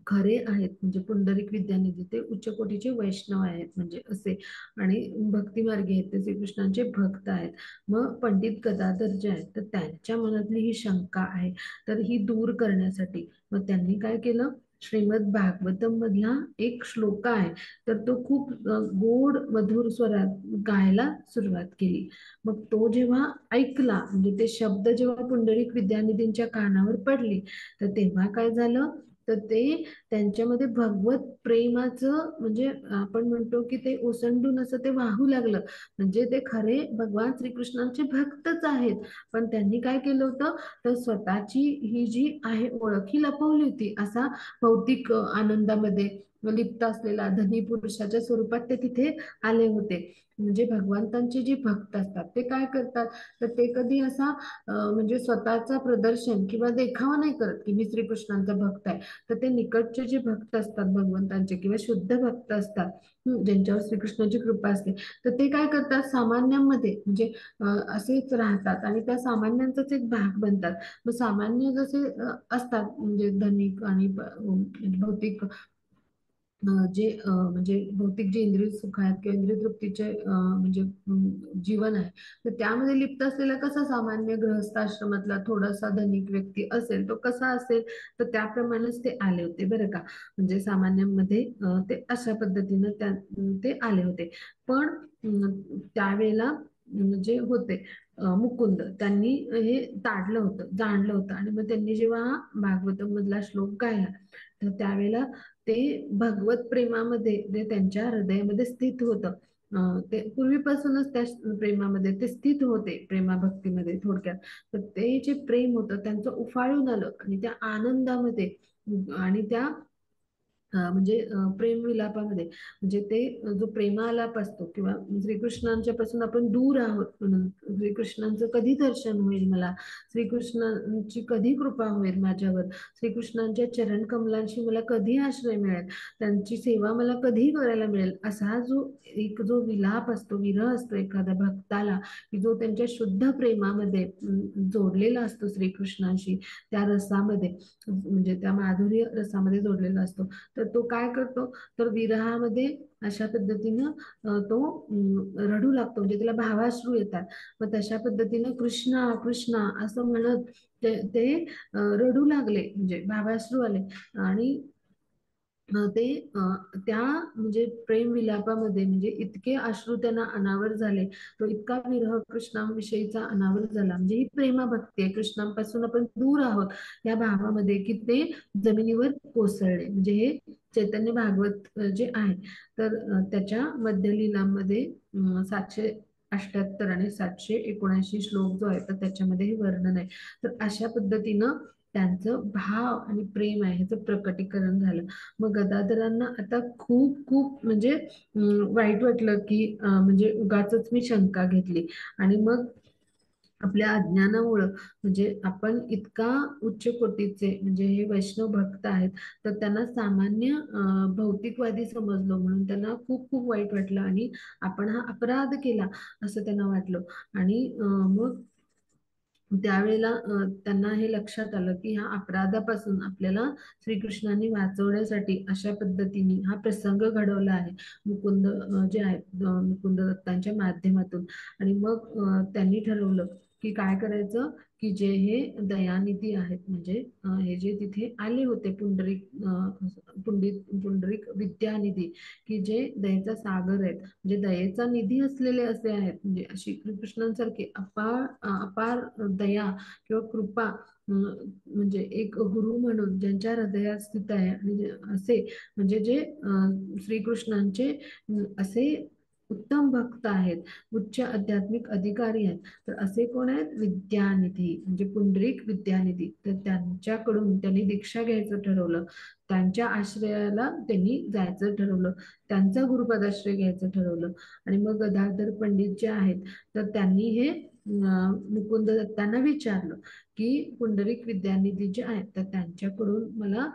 खरे आहेत म्हणजे पुंडलिक विद्यानिधी ते उच्च कोटीचे वैष्णव आहेत म्हणजे असे, आणि भक्ती मार्गी आहेत, ते श्रीकृष्णांचे भक्त आहेत. मग पंडित गदाधर जे आहेत तर त्यांच्या मनातली ही शंका आहे तर ही दूर करण्यासाठी मग त्यांनी काय केलं, श्रीमद भागवतम मधला एक श्लोक आहे तर तो खूप गोड मधुर स्वरात गायला सुरुवात केली. मग तो जेव्हा ऐकला, म्हणजे ते शब्द जेव्हा पुंडलिक विद्यानिधींच्या कानावर पडले तर तेव्हा काय झालं, तर ते त्यांच्यामध्ये भगवत प्रेमाचं म्हणजे आपण म्हणतो की ते ओसंडून असं ते वाहू लागलं. म्हणजे ते खरे भगवान श्रीकृष्णांचे भक्तच आहेत, पण त्यांनी काय केलं होतं, तर स्वतःची ही जी आहे ओळख ही लपवली होती. असा भौतिक आनंदामध्ये लिप्त असलेला धनी पुरुषाच्या स्वरूपात ते तिथे आले होते. म्हणजे भगवंतांचे जे भक्त असतात ते काय करतात, तर ते कधी असा म्हणजे स्वतःचा प्रदर्शन किंवा देखावा नाही करत की मी श्रीकृष्णांचा भक्त आहे. तर ते निकटचे जे भक्त असतात भगवंतांचे किंवा शुद्ध भक्त असतात, ज्यांच्यावर श्रीकृष्णाची कृपा असते, तर ते काय करतात सामान्यांमध्ये म्हणजे असेच राहतात आणि त्या सामान्यांचाच एक भाग बनतात. मग सामान्य जसे असतात म्हणजे धनिक आणि भौतिक जे म्हणजे भौतिक जे इंद्रिय सुख आहेत किंवा इंद्रिय तृप्तीचे म्हणजे जीवन आहे, तर त्यामध्ये लिप्त असलेला कसा सामान्य गृहस्थ आश्रमातला थोडासा धनिक व्यक्ती असेल तो कसा असेल, तर त्याप्रमाणेच ते आले होते बरं का. म्हणजे सामान्यांमध्ये ते अशा पद्धतीनं ते आले होते. पण त्यावेळेला जे होते मुकुंद त्यांनी हे ताडलं होतं, जाणलं होतं, आणि मग त्यांनी जेव्हा हा भागवतम मधला श्लोक गायला तर त्यावेळेला ते भगवत प्रेमामध्ये जे त्यांच्या हृदयामध्ये स्थित होतं ते पूर्वीपासूनच त्या प्रेमामध्ये ते स्थित होते, प्रेमाभक्तीमध्ये थोडक्यात. तर ते जे प्रेम होतं त्यांचं उफाळून आलं आणि त्या आनंदामध्ये आणि त्या म्हणजे प्रेम विलापामध्ये म्हणजे ते जो प्रेमालाप असतो किंवा श्रीकृष्णांच्या पासून आपण दूर आहोत म्हणून श्रीकृष्णांचं कधी दर्शन होईल मला, श्रीकृष्णांची कधी कृपा होईल माझ्यावर, श्रीकृष्णांच्या चरण कमलांशी मला कधी आश्रय मिळेल, त्यांची सेवा मला कधी करायला मिळेल, असा जो विलाप असतो, विरह असतो एखाद्या भक्ताला, की जो त्यांच्या शुद्ध प्रेमामध्ये जोडलेला असतो श्रीकृष्णांशी, त्या रसामध्ये म्हणजे त्या माधुर्य रसामध्ये जोडलेला असतो. तर तो काय करतो, तर विरहामध्ये अशा पद्धतीनं तो रडू लागतो, म्हणजे त्याला भावाश्रू येतात. मग तशा पद्धतीनं कृष्णा कृष्णा असं म्हणत ते रडू लागले, म्हणजे भावाश्रू आले. आणि ते त्या म्हणजे प्रेम विलापामध्ये म्हणजे इतके अश्रू त्यांना अनावर झाले, तो इतका विरह कृष्णाविषयीचा अनावर झाला, म्हणजे ही प्रेमभक्ती आहे, कृष्णांपासून आपण दूर आहोत या भावामध्ये, की ते जमिनीवर कोसळले. म्हणजे हे चैतन्य भागवत जे आहे, तर त्याच्या मध्यलीलामध्ये 778 आणि 779 श्लोक जो आहे, तर त्याच्यामध्ये हे वर्णन आहे. तर अशा पद्धतीनं त्यांचं भाव आणि प्रेम आहे ह्याचं प्रकटीकरण झालं. मग गदाधरांना आता खूप खूप म्हणजे वाईट वाटलं, की म्हणजे उगाचच मी शंका घेतली. आणि मग आपल्या अज्ञानामुळं म्हणजे आपण इतका उच्च कोटीचे म्हणजे हे वैष्णव भक्त आहेत, तर त्यांना सामान्य भौतिकवादी समजलो म्हणून त्यांना खूप खूप वाईट वाटलं आणि आपण हा अपराध केला असं त्यांना वाटलं. आणि मग त्यावेळेला त्यांना हे लक्षात आलं, की ह्या अपराधापासून आपल्याला श्रीकृष्णांनी वाचवण्यासाठी अशा पद्धतीने हा प्रसंग घडवला आहे, मुकुंद जे आहेत मुकुंद दत्तांच्या माध्यमातून. आणि मग त्यांनी ठरवलं की काय करायचं, की जे हे दयानिधी आहेत, म्हणजे हे जे तिथे आले होते पुंडरीक पुंडरीक विद्यानिधी, की जे दयेचा सागर आहेत, म्हणजे दयेचा निधी असलेले असे आहेत, म्हणजे श्रीकृष्णांसारखे अपार अपार दया किंवा कृपा म्हणजे एक गुरु म्हणून ज्यांच्या हृदयात स्थित आहे, आणि असे म्हणजे जे श्रीकृष्णांचे असे उत्तम भक्त आहेत, उच्च आध्यात्मिक अधिकारी आहेत. तर असे कोण आहेत, विद्यानिधी म्हणजे पुंडरीक विद्यानिधी. तर त्यांच्याकडून त्यांनी दीक्षा घ्यायचं ठरवलं, त्यांच्या आश्रयाला त्यांनी जायचं ठरवलं, त्यांचा गुरुपदाश्रय घ्यायचं ठरवलं. आणि मग गदाधर पंडित जे आहेत, तर त्यांनी हे मुकुंद दत्तांना विचारलं, की पुंडरीक विद्यानिधी जे आहेत, तर त्यांच्याकडून मला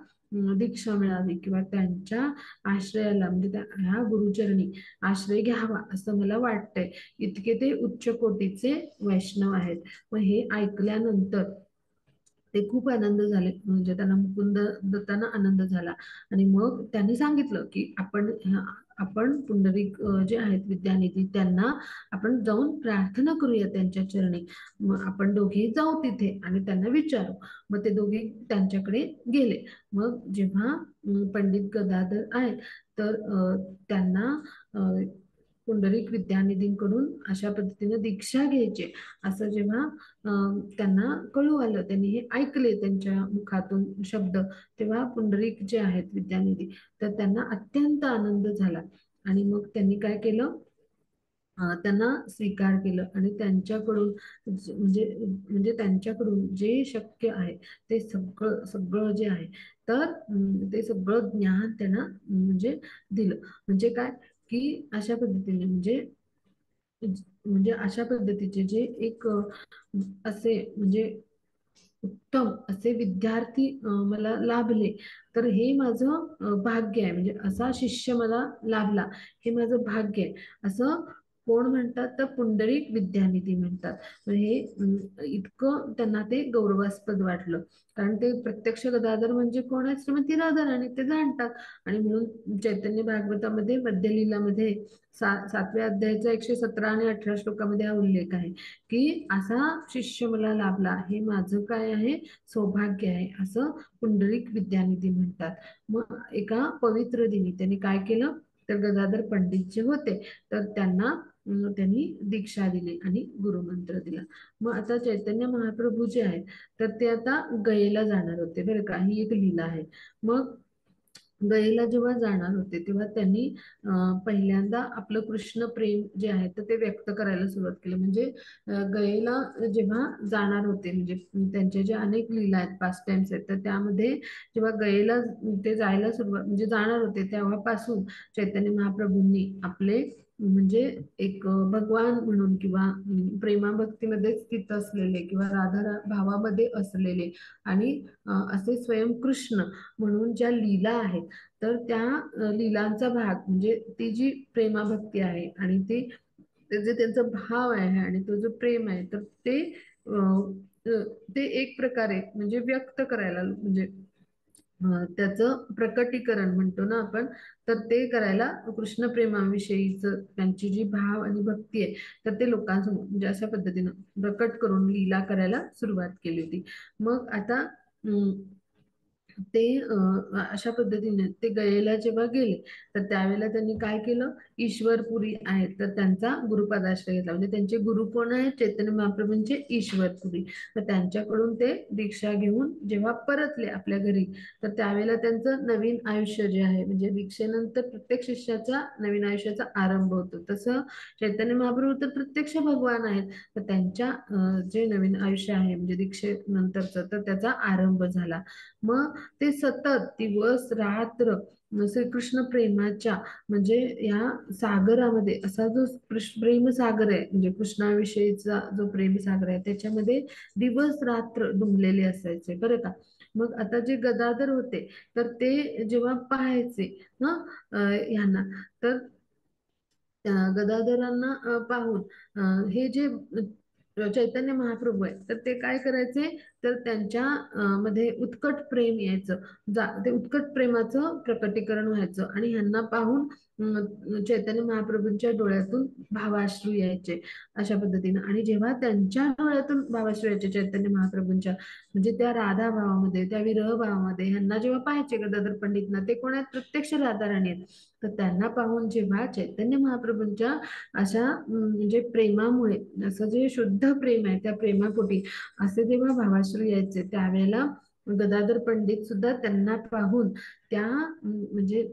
दीक्षा मिळावी किंवा त्यांच्या आश्रयाला म्हणजे ह्या गुरुचरणी आश्रय घ्यावा असं मला वाटतंय, इतके ते उच्च कोटीचे वैष्णव आहेत. मग हे ऐकल्यानंतर ते खूप आनंद झाले, म्हणजे त्यांना मुकुंद दत्ताना आनंद झाला. आणि मग त्यांनी सांगितलं, की आपण पुंडरीक जे आहेत विद्यानिधी, त्यांना आपण जाऊन प्रार्थना करूया त्यांच्या चरणी. मग आपण दोघेही जाऊ तिथे आणि त्यांना विचारू. मग ते दोघे त्यांच्याकडे गेले. मग जेव्हा पंडित गदाधर आहेत, तर त्यांना पुंडरीक विद्यानिधींकडून अशा पद्धतीने दीक्षा घ्यायची असं जेव्हा त्यांना कळू आलं, त्यांनी हे ऐकले त्यांच्या मुखातून शब्द, तेव्हा पुंडरीक जे आहेत विद्यानिधी, तर त्यांना अत्यंत आनंद झाला. आणि मग त्यांनी काय केलं, त्यांना स्वीकार केलं आणि त्यांच्याकडून म्हणजे म्हणजे त्यांच्याकडून जे शक्य आहे ते सगळं सगळं जे आहे, तर ते सगळं ज्ञान त्यांना म्हणजे दिलं. म्हणजे काय, की अशा पद्धतीने म्हणजे अशा पद्धतीचे जे एक असे म्हणजे उत्तम असे विद्यार्थी मला लाभले, तर हे माझं भाग्य आहे, म्हणजे असा शिष्य मला लाभला हे माझं भाग्य आहे असं कोण म्हणतात, तर पुंडरीक विद्यानिधी म्हणतात. तर हे इतकं त्यांना ते गौरवास्पद वाटलं, कारण ते प्रत्यक्ष गदाधर म्हणजे कोण आहे, श्रीमती राधाराणी ते जाणतात. आणि म्हणून चैतन्य भागवतामध्ये मध्यलीलामध्ये 7व्या अध्यायाचा 117 आणि 18 श्लोकामध्ये हा उल्लेख आहे, की असा शिष्य मला लाभला हे माझं काय आहे, सौभाग्य आहे असं पुंडरीक विद्यानिधी म्हणतात. मग एका पवित्र दिनी त्यांनी काय केलं, तर गदाधर पंडित जे होते, तर त्यांना त्यांनी दीक्षा दिली आणि गुरुमंत्र दिला. मग आता चैतन्य महाप्रभू जे आहेत, तर ते आता गयेला जाणार होते बरं का, ही एक लीला आहे. मग गयेला जेव्हा जाणार होते तेव्हा त्यांनी पहिल्यांदा आपलं कृष्ण प्रेम जे आहे तर ते व्यक्त करायला सुरुवात केली. म्हणजे गयेला जेव्हा जाणार होते, म्हणजे त्यांचे जे अनेक लीला आहेत, पास्ट टाइम्स आहेत, तर त्यामध्ये जेव्हा गयेला ते जायला सुरुवात म्हणजे जाणार होते तेव्हापासून चैतन्य महाप्रभूंनी आपले म्हणजे एक भगवान म्हणून किंवा प्रेमाभक्तीमध्ये स्थित असलेले किंवा भावामध्ये असलेले आणि असे स्वयं कृष्ण म्हणून ज्या लीला आहेत, तर त्या लीलांचा भाग म्हणजे ती जी प्रेमाभक्ती आहे आणि ते जे त्यांचा भाव आहे आणि तो जो प्रेम आहे, तर ते एक प्रकारे म्हणजे व्यक्त करायला म्हणजे त्याचं प्रकटीकरण म्हणतो ना आपण, तर ते करायला कृष्ण प्रेमाविषयीच त्यांची जी भाव आणि भक्ती आहे, तर ते लोकांसमोर म्हणजे अशा पद्धतीनं प्रकट करून लीला करायला सुरुवात केली होती. मग आता ते अशा पद्धतीने ते गयेला जेव्हा गेले, तर त्यावेळेला त्यांनी काय केलं, ईश्वरपुरी आहेत तर त्यांचा गुरुपदाश्रय घेतला. म्हणजे त्यांचे गुरु कोण आहेत, चैतन्य महाप्रभूंचे ईश्वरपुरी. तर त्यांच्याकडून ते दीक्षा घेऊन जेव्हा परतले आपल्या घरी, तर त्यावेळेला त्यांचं नवीन आयुष्य जे आहे, म्हणजे दीक्षेनंतर प्रत्येक शिष्याचा नवीन आयुष्याचा आरंभ होतो, तसं चैतन्य महाप्रभू तर प्रत्यक्ष भगवान आहेत. तर त्यांच्या जे नवीन आयुष्य आहे म्हणजे दीक्षेनंतरचं, तर त्याचा आरंभ झाला. मग ते सतत दिवस रात्र श्रीकृष्ण प्रेमाच्या म्हणजे या सागरामध्ये, असा जो प्रेम सागर आहे म्हणजे कृष्णाविषयीचा जो प्रेम सागर आहे, त्याच्यामध्ये दिवस रात्र डुंबलेले असायचे बरं का. मग आता जे गदाधर होते, तर ते जेव्हा पाहायचे ना ह्यांना, तर गदाधरांना पाहून हे जे चैतन्य महाप्रभू आहे, तर ते काय करायचे, तर त्यांच्या मध्ये उत्कट प्रेम यायचं, ते उत्कट प्रेमाचं प्रकटीकरण व्हायचं आणि ह्यांना पाहून चैतन्य महाप्रभूंच्या डोळ्यातून भावाश्रू यायचे अशा पद्धतीनं. आणि जेव्हा त्यांच्या डोळ्यातून भावाश्रू यायचे चैतन्य महाप्रभूंच्या, म्हणजे त्या राधा भावामध्ये, त्या विरह भावामध्ये ह्यांना जेव्हा पाहायचे गदाधर पंडितना, ते कोण आहेत, प्रत्यक्ष राधाराणी आहेत. तर त्यांना पाहून जेव्हा चैतन्य महाप्रभूंच्या अशा म्हणजे प्रेमामुळे, असं जे शुद्ध प्रेम आहे त्या प्रेमापोटी असे जेव्हा भावाश्रू यायचे, त्यावेळेला गदाधर पंडित सुद्धा त्यांना पाहून त्या म्हणजे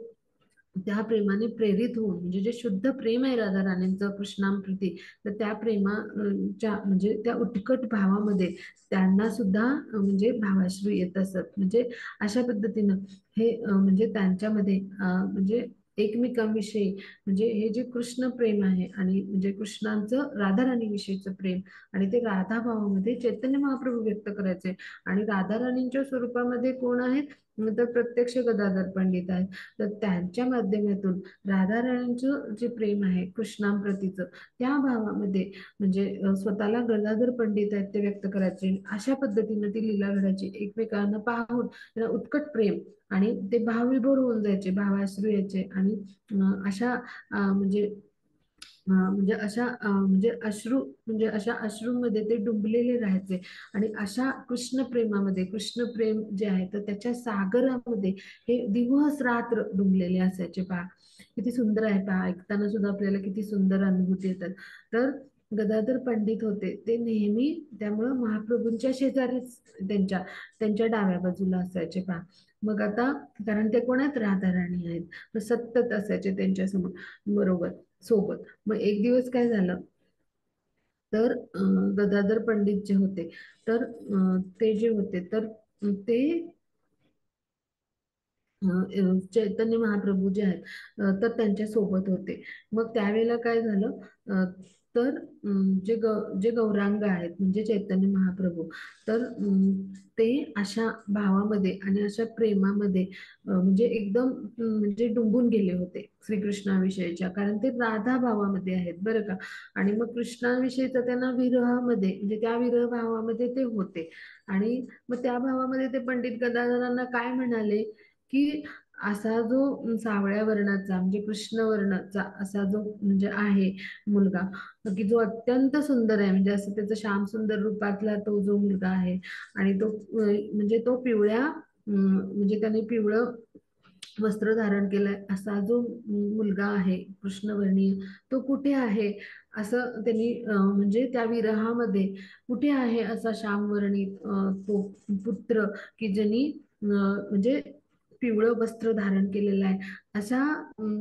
त्या प्रेमाने प्रेरित होऊन, म्हणजे जे शुद्ध प्रेम आहे राधा राणींचं कृष्णांप्रती, तर त्या प्रेमाच्या म्हणजे त्या उत्कट भावामध्ये त्यांना सुद्धा म्हणजे भावाश्रू येत असत. म्हणजे अशा पद्धतीनं हे म्हणजे त्यांच्यामध्ये म्हणजे एकमेकांविषयी म्हणजे हे जे कृष्ण प्रेम आहे आणि म्हणजे कृष्णांचं राधा राणी विषयीचं प्रेम, आणि ते राधा भावामध्ये चैतन्य महाप्रभू व्यक्त करायचे. आणि राधा राणींच्या स्वरूपामध्ये कोण आहेत, तर प्रत्यक्ष गदाधर पंडित आहेत. तर त्यांच्या माध्यमातून राधा राणींचं जे प्रेम आहे कृष्णांप्रतीचं, त्या भावामध्ये म्हणजे स्वतःला गदाधर पंडित आहेत ते व्यक्त करायचे. अशा पद्धतीनं ती लीला घडायची, एकमेकांना पाहून त्यांना उत्कट प्रेम आणि ते भावविभोर होऊन जायचे, भावाश्रू यायचे. आणि अशा म्हणजे म्हणजे अशा म्हणजे अशा अश्रूमध्ये ते डुंबलेले राहायचे. आणि अशा कृष्ण प्रेमामध्ये, कृष्ण प्रेम जे आहे तर त्याच्या सागरामध्ये हे दिवस रात्र डुंबलेले असायचे. पहा किती सुंदर आहे, पहा ऐकताना सुद्धा आपल्याला किती सुंदर अनुभूती येतात. तर गदाधर पंडित होते ते नेहमी त्यामुळं महाप्रभूंच्या शेजारीच, त्यांच्या त्यांच्या डाव्या बाजूला असायचे. पहा मग आता, कारण ते कोण आहेत, राधा राणी आहेत, तर सतत असायचे त्यांच्या समोर बरोबर सोबत. मग एक दिवस काय झालं, तर गदाधर पंडित जे होते, तर ते जे होते, तर ते चैतन्य महाप्रभू जे आहेत तर त्यांच्या सोबत होते. मग त्यावेळेला काय झालं, तर जे गौरांग आहेत म्हणजे चैतन्य महाप्रभू, तर ते अशा भावामध्ये आणि अशा प्रेमामध्ये म्हणजे एकदम म्हणजे डुंबून गेले होते श्रीकृष्णाविषयीच्या, कारण ते राधा भावामध्ये आहेत बरं का. आणि मग कृष्णाविषयीचा त्यांना विरहामध्ये म्हणजे त्या विरह भावामध्ये ते होते. आणि मग त्या भावामध्ये ते पंडित गदाधरांना काय म्हणाले, की असा जो सावळ्या वर्णाचा म्हणजे कृष्ण वर्णाचा असा जो म्हणजे आहे मुलगा, की जो अत्यंत सुंदर आहे, म्हणजे असं त्याचं श्याम सुंदर रूपातला तो जो मुलगा आहे, आणि तो म्हणजे तो पिवळ्या म्हणजे त्याने पिवळं वस्त्र धारण केलंय असा जो मुलगा आहे कृष्णवर्णीय, तो कुठे आहे, असं त्यांनी म्हणजे त्या विरहामध्ये कुठे आहे असा श्यामवर्णी तो पुत्र, की ज्यांनी म्हणजे पिवळं वस्त्र धारण केलेलं आहे, अशा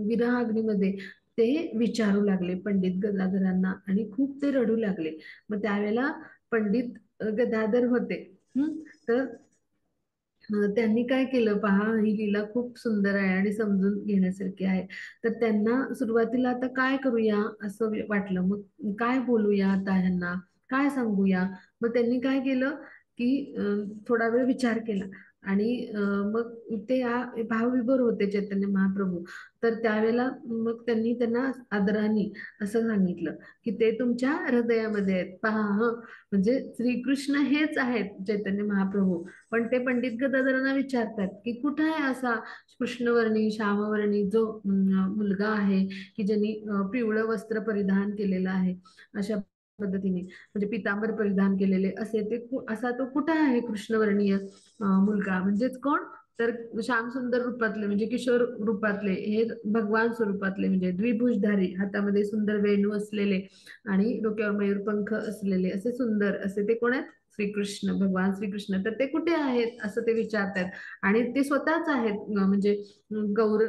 विरहाग्नीमध्ये ते विचारू लागले पंडित गदाधरांना आणि खूप ते रडू लागले. मग त्यावेळेला पंडित गदाधर होते. तर त्यांनी काय केलं पहा, ही लीला खूप सुंदर आहे आणि समजून घेण्यासारखी आहे. तर त्यांना सुरुवातीला आता काय करूया असं वाटलं. मग काय बोलूया आता ह्यांना, काय सांगूया. मग त्यांनी काय केलं की थोडा वेळ विचार केला आणि मग ते भावविभोर होते चैतन्य महाप्रभू. तर त्यावेळेला मग त्यांनी त्यांना आदराने असं सांगितलं की ते तुमच्या हृदयामध्ये आहेत पहा. म्हणजे श्रीकृष्ण हेच आहेत चैतन्य महाप्रभू. पण ते पंडित गदाधरांना विचारतात की कुठं आहे असा कृष्णवर्णी श्यामवर्णी जो मुलगा आहे की ज्यांनी पिवळं वस्त्र परिधान केलेलं आहे अशा पद्धतीने, म्हणजे पितांबर परिधान केलेले असे ते असा तो कुठं आहे कृष्णवर्णीय मुलगा, म्हणजेच कोण, तर श्यामसुंदर रूपातले म्हणजे किशोर रूपातले हे भगवान स्वरूपातले म्हणजे द्विभुजधारी, हातामध्ये सुंदर वेणू असलेले आणि डोक्यावर मयूरपंख असलेले असे सुंदर असे ते कोण आहेत, श्रीकृष्ण, भगवान श्रीकृष्ण. तर ते कुठे आहेत असं ते विचारतात. आणि ते स्वतःच आहेत म्हणजे गौर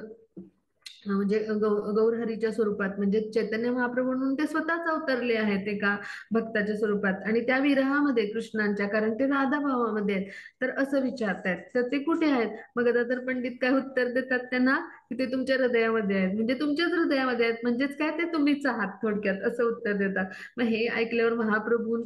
म्हणजे गौरहरीच्या स्वरूपात, म्हणजे चैतन्य महाप्रभू म्हणून ते स्वतःच अवतरले आहेत एका भक्ताच्या स्वरूपात आणि त्या विरहामध्ये कृष्णांच्या, कारण ते राधा भावामध्ये आहेत. तर असं विचारतायत, तर ते कुठे आहेत. मग गदाधर पंडित काय उत्तर देतात त्यांना की ते तुमच्या हृदयामध्ये आहेत, म्हणजे तुमच्याच हृदयामध्ये आहेत, म्हणजेच काय ते तुम्हीच आहात थोडक्यात असं उत्तर देतात. मग हे ऐकल्यावर महाप्रभू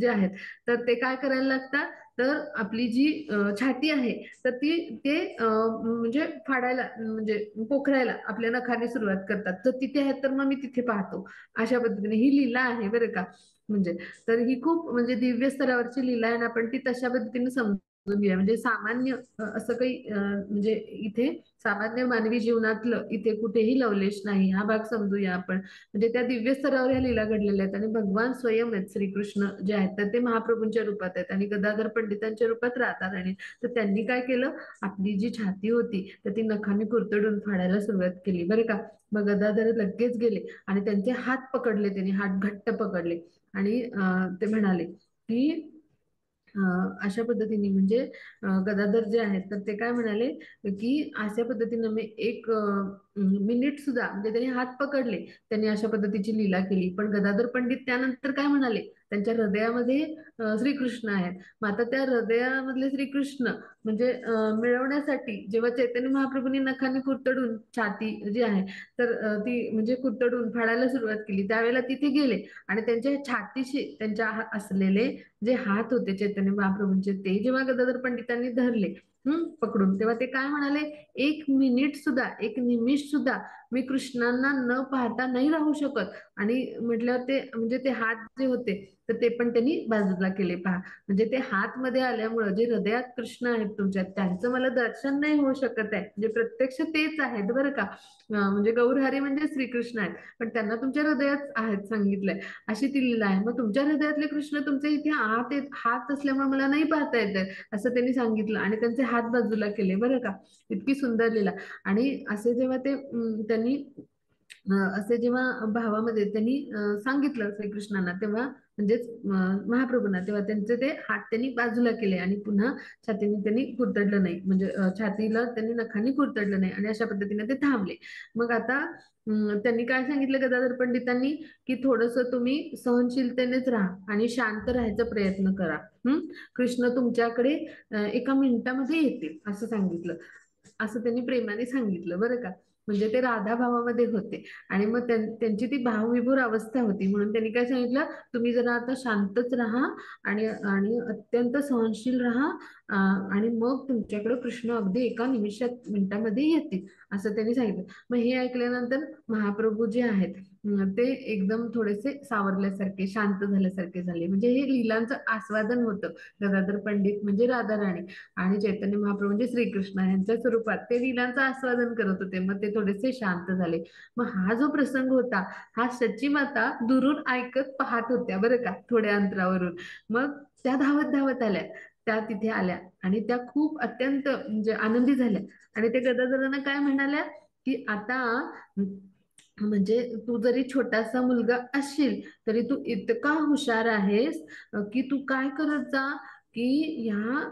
जे आहेत तर ते काय करायला लागतात, तर आपली जी छाती आहे तर ते म्हणजे फाडायला म्हणजे पोखरायला आपल्या नखाने सुरुवात करतात. तर तिथे आहेत तर मग मी तिथे पाहतो, अशा पद्धतीने ही लीला आहे बरं का. म्हणजे तर ही खूप म्हणजे दिव्य स्तरावरची लीला आहे ना, आपण ती तशा पद्धतीने समजून घेऊया. म्हणजे सामान्य असं काही म्हणजे इथे सामान्य मानवी जीवनातलं इथे कुठेही लवलेश नाही, हा भाग समजूया आपण. म्हणजे त्या दिव्य स्तरावर ह्या लीला घडलेल्या आहेत आणि भगवान स्वयं आहेत श्रीकृष्ण जे आहेत तर ते महाप्रभूंच्या रूपात आहेत आणि गदाधर पंडितांच्या रूपात राहतात. आणि तर त्यांनी काय केलं, आपली जी छाती होती तर ती नखाने कुरतडून फाडायला सुरुवात केली बरं का. मग गदाधर लगेच गेले आणि त्यांचे हात पकडले, त्यांनी हात घट्ट पकडले आणि ते म्हणाले की अशा पद्धतीने म्हणजे गदाधर जे आहेत तर ते काय म्हणाले की अशा पद्धतीने मी एक मिनिट सुद्धा, म्हणजे त्यांनी हात पकडले, त्यांनी अशा पद्धतीची लीला केली. पण गदाधर पंडित त्यानंतर काय म्हणाले, त्यांच्या हृदयामध्ये श्रीकृष्ण आहेत. मग आता त्या हृदयामधले श्रीकृष्ण म्हणजे मिळवण्यासाठी जेव्हा चैतन्य महाप्रभूंनी नखाने कुरतडून छाती जी आहे तर ती म्हणजे कुरतडून फाडायला सुरुवात केली, त्यावेळेला तिथे गेले आणि त्यांच्या छातीशी त्यांच्या असलेले जे हात होते चैतन्य महाप्रभूंचे ते जेव्हा गदाधर पंडितांनी धरले पकडून, तेव्हा ते काय म्हणाले, एक मिनिट सुद्धा, एक निमिष सुद्धा मी कृष्णांना न पाहता नाही राहू शकत. आणि म्हटल्यावर ते म्हणजे ते हात जे होते तर ते पण त्यांनी बाजूला केले पहा. म्हणजे ते हात मध्ये आल्यामुळं जे हृदयात कृष्ण आहेत तुमच्या त्यांचं मला दर्शन नाही होऊ शकत आहे, म्हणजे प्रत्यक्ष तेच आहेत बरं का. म्हणजे गौरहरी म्हणजे श्रीकृष्ण आहेत पण त्यांना तुमच्या हृदयात आहेत सांगितलंय, अशी ती लीला आहे. मग तुमच्या हृदयातले कृष्ण तुमचे इथे आत आहेत, हात असल्यामुळे मला नाही पाहता येत आहे असं त्यांनी सांगितलं आणि त्यांचे हात बाजूला केले बरं का. इतकी सुंदर लीला. आणि असे जेव्हा ते त्यांनी असे जेव्हा भावामध्ये त्यांनी सांगितलं श्रीकृष्णांना तेव्हा म्हणजेच महाप्रभूंना, तेव्हा त्यांचे ते हात त्यांनी बाजूला केले आणि पुन्हा छातीने त्यांनी कुरतडलं नाही, म्हणजे छातीला त्यांनी नखांनी कुरतडलं नाही आणि अशा पद्धतीने ते थांबले. मग आता त्यांनी काय सांगितलं गदाधर पंडितांनी की थोडस तुम्ही सहनशीलतेनेच राहा आणि शांत राहायचा प्रयत्न करा. कृष्ण तुमच्याकडे एका मिनिटामध्ये येतील असं सांगितलं. असं त्यांनी प्रेमाने सांगितलं बरं का. म्हणजे ते राधा भावामध्ये होते आणि मग त्यांची ती भावविभोर अवस्था होती, म्हणून त्यांनी काय सांगितलं, तुम्ही जरा आता शांतच राहा आणि आणि अत्यंत सहनशील राहा आणि मग तुमच्याकडे कृष्ण अगदी एका निमिषात मिनिटामध्ये येतील असं त्यांनी सांगितलं. मग हे ऐकल्यानंतर महाप्रभू जे आहेत ते एकदम थोडेसे सावरल्यासारखे शांत झाल्यासारखे झाले. म्हणजे हे लीलांचं आस्वादन होतं. गदाधर पंडित म्हणजे राधा राणी आणि चैतन्य महाप्रभू म्हणजे श्रीकृष्ण यांच्या स्वरूपात ते लीलांचं आस्वादन करत होते. मग ते थोडेसे शांत झाले. मग हा जो प्रसंग होता हा सची माता दुरून ऐकत पाहत होत्या बरं का, थोड्या अंतरावरून. मग त्या धावत धावत आल्या, त्या तिथे आल्या आणि त्या खूप अत्यंत म्हणजे आनंदी झाल्या आणि ते गदाधरांना काय म्हणाल्या की आता म्हणजे तू जरी छोटासा मुलगा असशील तरी तू इतका हुशार आहेस की तू काय करत जा की ह्या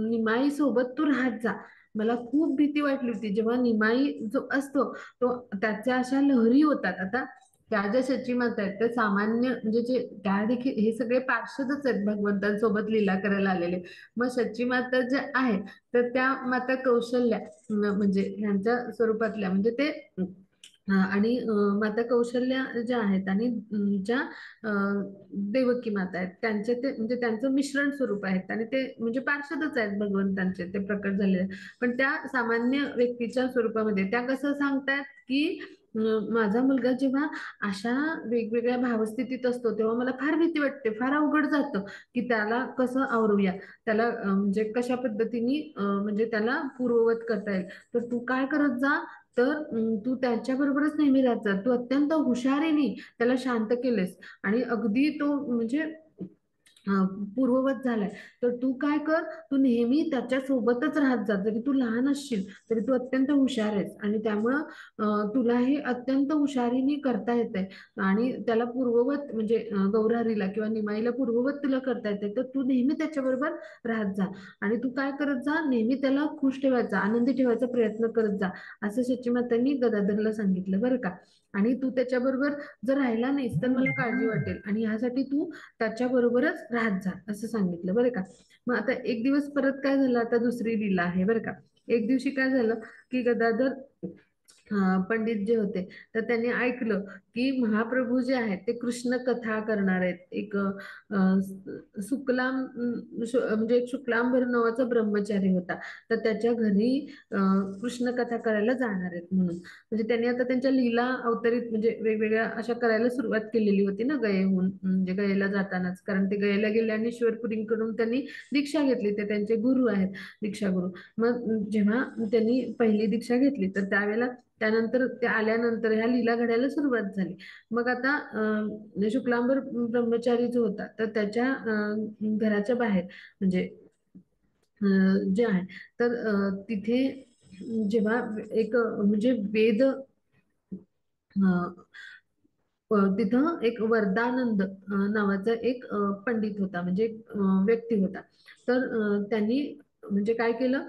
निमाई सोबत तू राहत जा. मला खूप भीती वाटली होती. जेव्हा निमाई जो असतो तो त्याच्या अशा लहरी होतात. आता त्या ज्या शची माता आहेत त्या सामान्य म्हणजे जे त्या देखील हे सगळे पार्षदच आहेत भगवंतांसोबत लीला करायला आलेले. मग शची माता ज्या आहेत तर त्या माता कौशल्या म्हणजे ह्यांच्या स्वरूपातल्या म्हणजे ते आणि माता कौशल्या ज्या आहेत आणि ज्या देवकी माता आहेत त्यांचे ते म्हणजे त्यांचं मिश्रण स्वरूप आहेत आणि ते म्हणजे पार्षदच आहेत भगवंतांचे ते प्रकट झालेले. पण त्या सामान्य व्यक्तीच्या स्वरूपामध्ये त्या कसं सांगतायत की माझा मुलगा जेव्हा अशा वेगवेगळ्या भावस्थितीत असतो तेव्हा मला फार भीती वाटते, फार अवघड जातं की त्याला कसं आवरूया, त्याला म्हणजे कशा पद्धतीने म्हणजे त्याला पूर्ववत करता येईल. तर तू काय करत जा, तर तू त्याच्याबरोबरच नेहमी राहत जा. तू अत्यंत हुशारीने त्याला शांत केलेस आणि अगदी तो म्हणजे पूर्ववत झालाय. तर तू काय कर, तू नेहमी त्याच्या सोबतच राहत जा. जरी तू लहान असशील तरी तू अत्यंत हुशार आहेस आणि त्यामुळं तुला हे अत्यंत हुशारीने करता येतंय आणि त्याला पूर्ववत म्हणजे गौरारीला किंवा निमाईला पूर्ववत तुला करता येते. तर तू नेहमी त्याच्याबरोबर राहत जा आणि तू काय करत जा, नेहमी त्याला खुश ठेवायचा, आनंदी ठेवायचा प्रयत्न करत जा, असं शचीमातांनी गदाधरला सांगितलं बरं का. आणि तू त्याच्याबरोबर जर राहिला नाहीस तर मला काळजी वाटेल आणि ह्यासाठी तू त्याच्याबरोबरच राहत जा असं सांगितलं बरं का. मग आता एक दिवस परत काय झालं, आता दुसरी लीला आहे बरं का. एक दिवशी काय झालं की गदाधर पंडित जे होते तर त्यांनी ऐकलं की महाप्रभू जे आहेत ते कृष्ण कथा करणार आहेत. एक शुक्लाम म्हणजे एक शुक्लांबर नावाचा ब्रह्मचारी होता. तर त्याच्या घरी कृष्ण कथा करायला जाणार आहेत म्हणून म्हणजे त्यांनी आता त्यांच्या लीला अवतरित म्हणजे वेगवेगळ्या अशा करायला सुरुवात केलेली होती ना गयेहून, म्हणजे गयेला जातानाच, कारण ते गयेला गेले आणि ईश्वरपुरींकडून त्यांनी दीक्षा घेतली. ते त्यांचे गुरु आहेत, दीक्षा गुरु. मग जेव्हा त्यांनी पहिली दीक्षा घेतली तर त्यावेळेला त्यानंतर ते आल्यानंतर ह्या लीला घडायला सुरुवात झाली. मग आता शुक्लांबर ब्रह्मचारी जो होता तर त्याच्या घराच्या बाहेर म्हणजे जे आहे तर तिथे जेव्हा एक म्हणजे वेद तिथं एक वरदानंद नावाचा एक पंडित होता म्हणजे एक व्यक्ती होता. तर त्यांनी म्हणजे काय केलं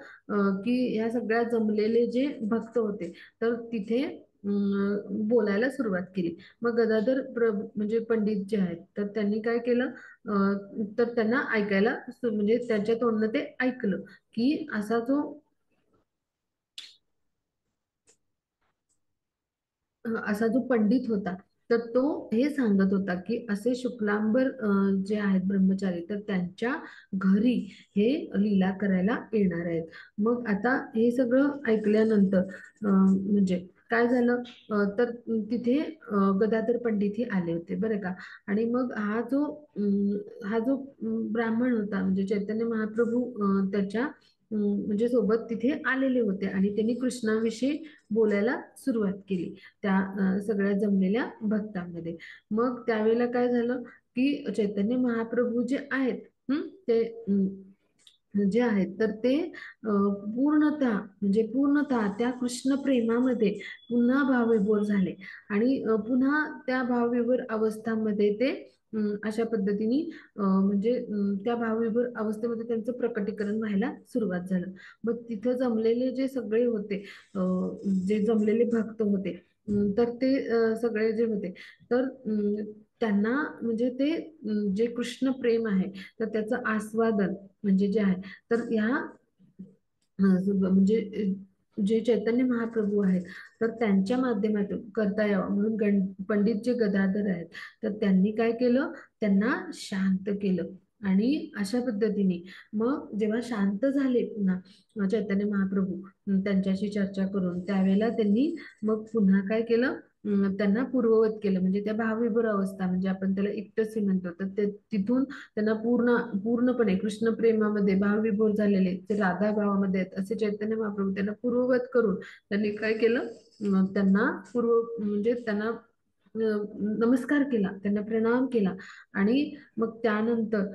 की ह्या सगळ्या जमलेले जे भक्त होते तर तिथे बोलायला सुरुवात केली. मग गदाधर म्हणजे पंडित जे आहेत तर त्यांनी काय केलं तर त्यांना ऐकायला म्हणजे त्यांच्या तोंडनं ते ऐकलं की असा जो असा जो पंडित होता तर तो हे सांगत होता की असे शुक्लांबर जे आहेत ब्रह्मचारी तर त्यांच्या घरी हे लीला करायला येणार आहेत. मग आता हे सगळं ऐकल्यानंतर म्हणजे काय झालं तर तिथे गदाधर पंडित हे आले होते बरं का. आणि मग हा जो ब्राह्मण होता म्हणजे चैतन्य महाप्रभू त्याच्या म्हणजे सोबत तिथे आलेले होते आणि त्यांनी कृष्णाविषयी बोलायला सुरुवात केली त्या सगळ्या जमलेल्या भक्तांमध्ये. मग त्यावेळेला काय झालं की चैतन्य महाप्रभू जे आहेत ते जे आहेत तर ते पूर्णतः म्हणजे पूर्णतः त्या कृष्ण प्रेमामध्ये पुन्हा भावविभोर झाले आणि पुन्हा त्या भावविभोर अवस्थांमध्ये ते अशा पद्धतीने म्हणजे त्या भावविभोर अवस्थेमध्ये त्यांचं प्रकटीकरण व्हायला सुरुवात झालं. मग तिथं जमलेले जे सगळे होते जे जमलेले भक्त होते तर ते सगळे जे होते तर त्यांना म्हणजे ते जे कृष्ण प्रेम आहे तर त्याचं आस्वादन म्हणजे जे आहे तर ह्या म्हणजे जे चैतन्य महाप्रभू आहेत तर त्यांच्या माध्यमातून करता यावं म्हणून पंडित जे गदाधर आहेत तर त्यांनी काय केलं, त्यांना शांत केलं. आणि अशा पद्धतीने मग जेव्हा शांत झाले पुन्हा चैतन्य महाप्रभू त्यांच्याशी चर्चा करून त्यावेळेला त्यांनी मग पुन्हा काय केलं त्यांना पूर्ववत केलं म्हणजे त्या भावविभोर अवस्था म्हणजे आपण त्याला इक्तसी म्हणतो तर ते तिथून त्यांना पूर्णपणे कृष्ण प्रेमामध्ये भावविभोर झालेले ते राधा भावामध्ये आहेत असे चैतन्य महाप्रभू त्यांना पूर्ववत करून त्यांनी काय केलं त्यांना म्हणजे त्यांना नमस्कार केला, त्यांना प्रणाम केला. आणि मग त्यानंतर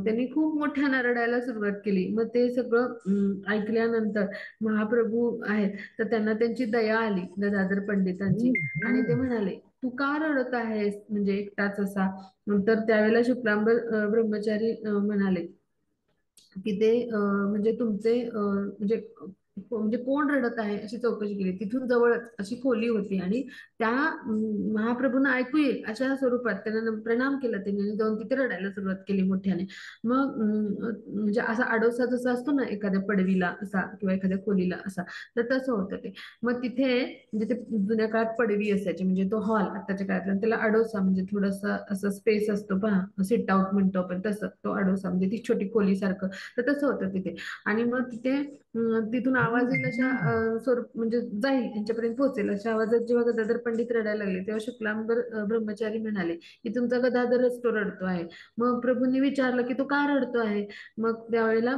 त्यांनी खूप मोठ्यानं रडायला सुरुवात केली. मग ते सगळं ऐकल्यानंतर महाप्रभू आहेत तर त्यांना त्यांची दया आली गदाधर पंडितांची आणि ते म्हणाले तू का रडत आहेस म्हणजे एकटाच असा. तर त्यावेळेला शुक्लांबर ब्रह्मचारी म्हणाले की ते म्हणजे तुमचे म्हणजे म्हणजे कोण रडत आहे अशी चौकशी केली. तिथून जवळच अशी खोली होती आणि त्या महाप्रभूंना ऐकू येईल अशा स्वरूपात त्यांना प्रणाम केला त्यांनी आणि जाऊन तिथे रडायला सुरुवात केली मोठ्याने. मग म्हणजे असा आडोसा जसा असतो ना एखाद्या पडवीला असा किंवा एखाद्या खोलीला असा, तर तसं होतं ते. मग तिथे म्हणजे ते जुन्या काळात पडवी असायची म्हणजे तो हॉल आताच्या काळात, आणि त्याला आडोसा म्हणजे थोडस असं स्पेस असतो पहा, सिट आउट म्हणतो आपण तसं, तो आडोसा म्हणजे ती छोटी खोली सारखं. तर तसं होतं तिथे. आणि मग तिथे तिथून आवाज येईल अशा स्वरूप म्हणजे जाईल यांच्यापर्यंत पोहोचेल अशा आवाजात जेव्हा गदाधर पंडित रडायला लागले तेव्हा शुक्लांबर ब्रह्मचारी म्हणाले की तुमचा गदाधरच तो रडतो आहे. मग प्रभूंनी विचारलं की तो का रडतो आहे. मग त्यावेळेला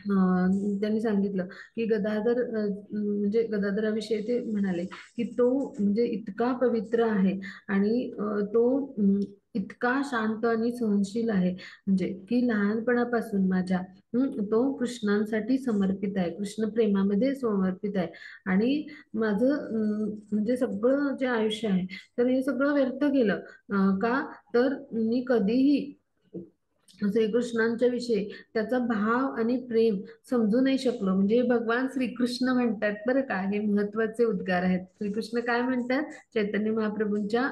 त्यांनी सांगितलं की गदाधर म्हणजे गदाधराविषयी ते म्हणाले की तो म्हणजे इतका पवित्र आहे आणि तो इतका शांत आणि सहनशील आहे म्हणजे की लहानपणापासून माझ्या तो कृष्णांसाठी समर्पित आहे, कृष्ण प्रेमामध्ये समर्पित आहे. आणि माझं म्हणजे सगळं जे आयुष्य आहे तर हे सगळं व्यर्थ केलं का, तर मी कधीही श्रीकृष्णांच्या विषयी त्याचा भाव आणि प्रेम समजू नाही शकलो. म्हणजे भगवान श्रीकृष्ण म्हणतात बरं का, हे महत्वाचे उद्गार आहेत. श्रीकृष्ण काय म्हणतात चैतन्य महाप्रभूंच्या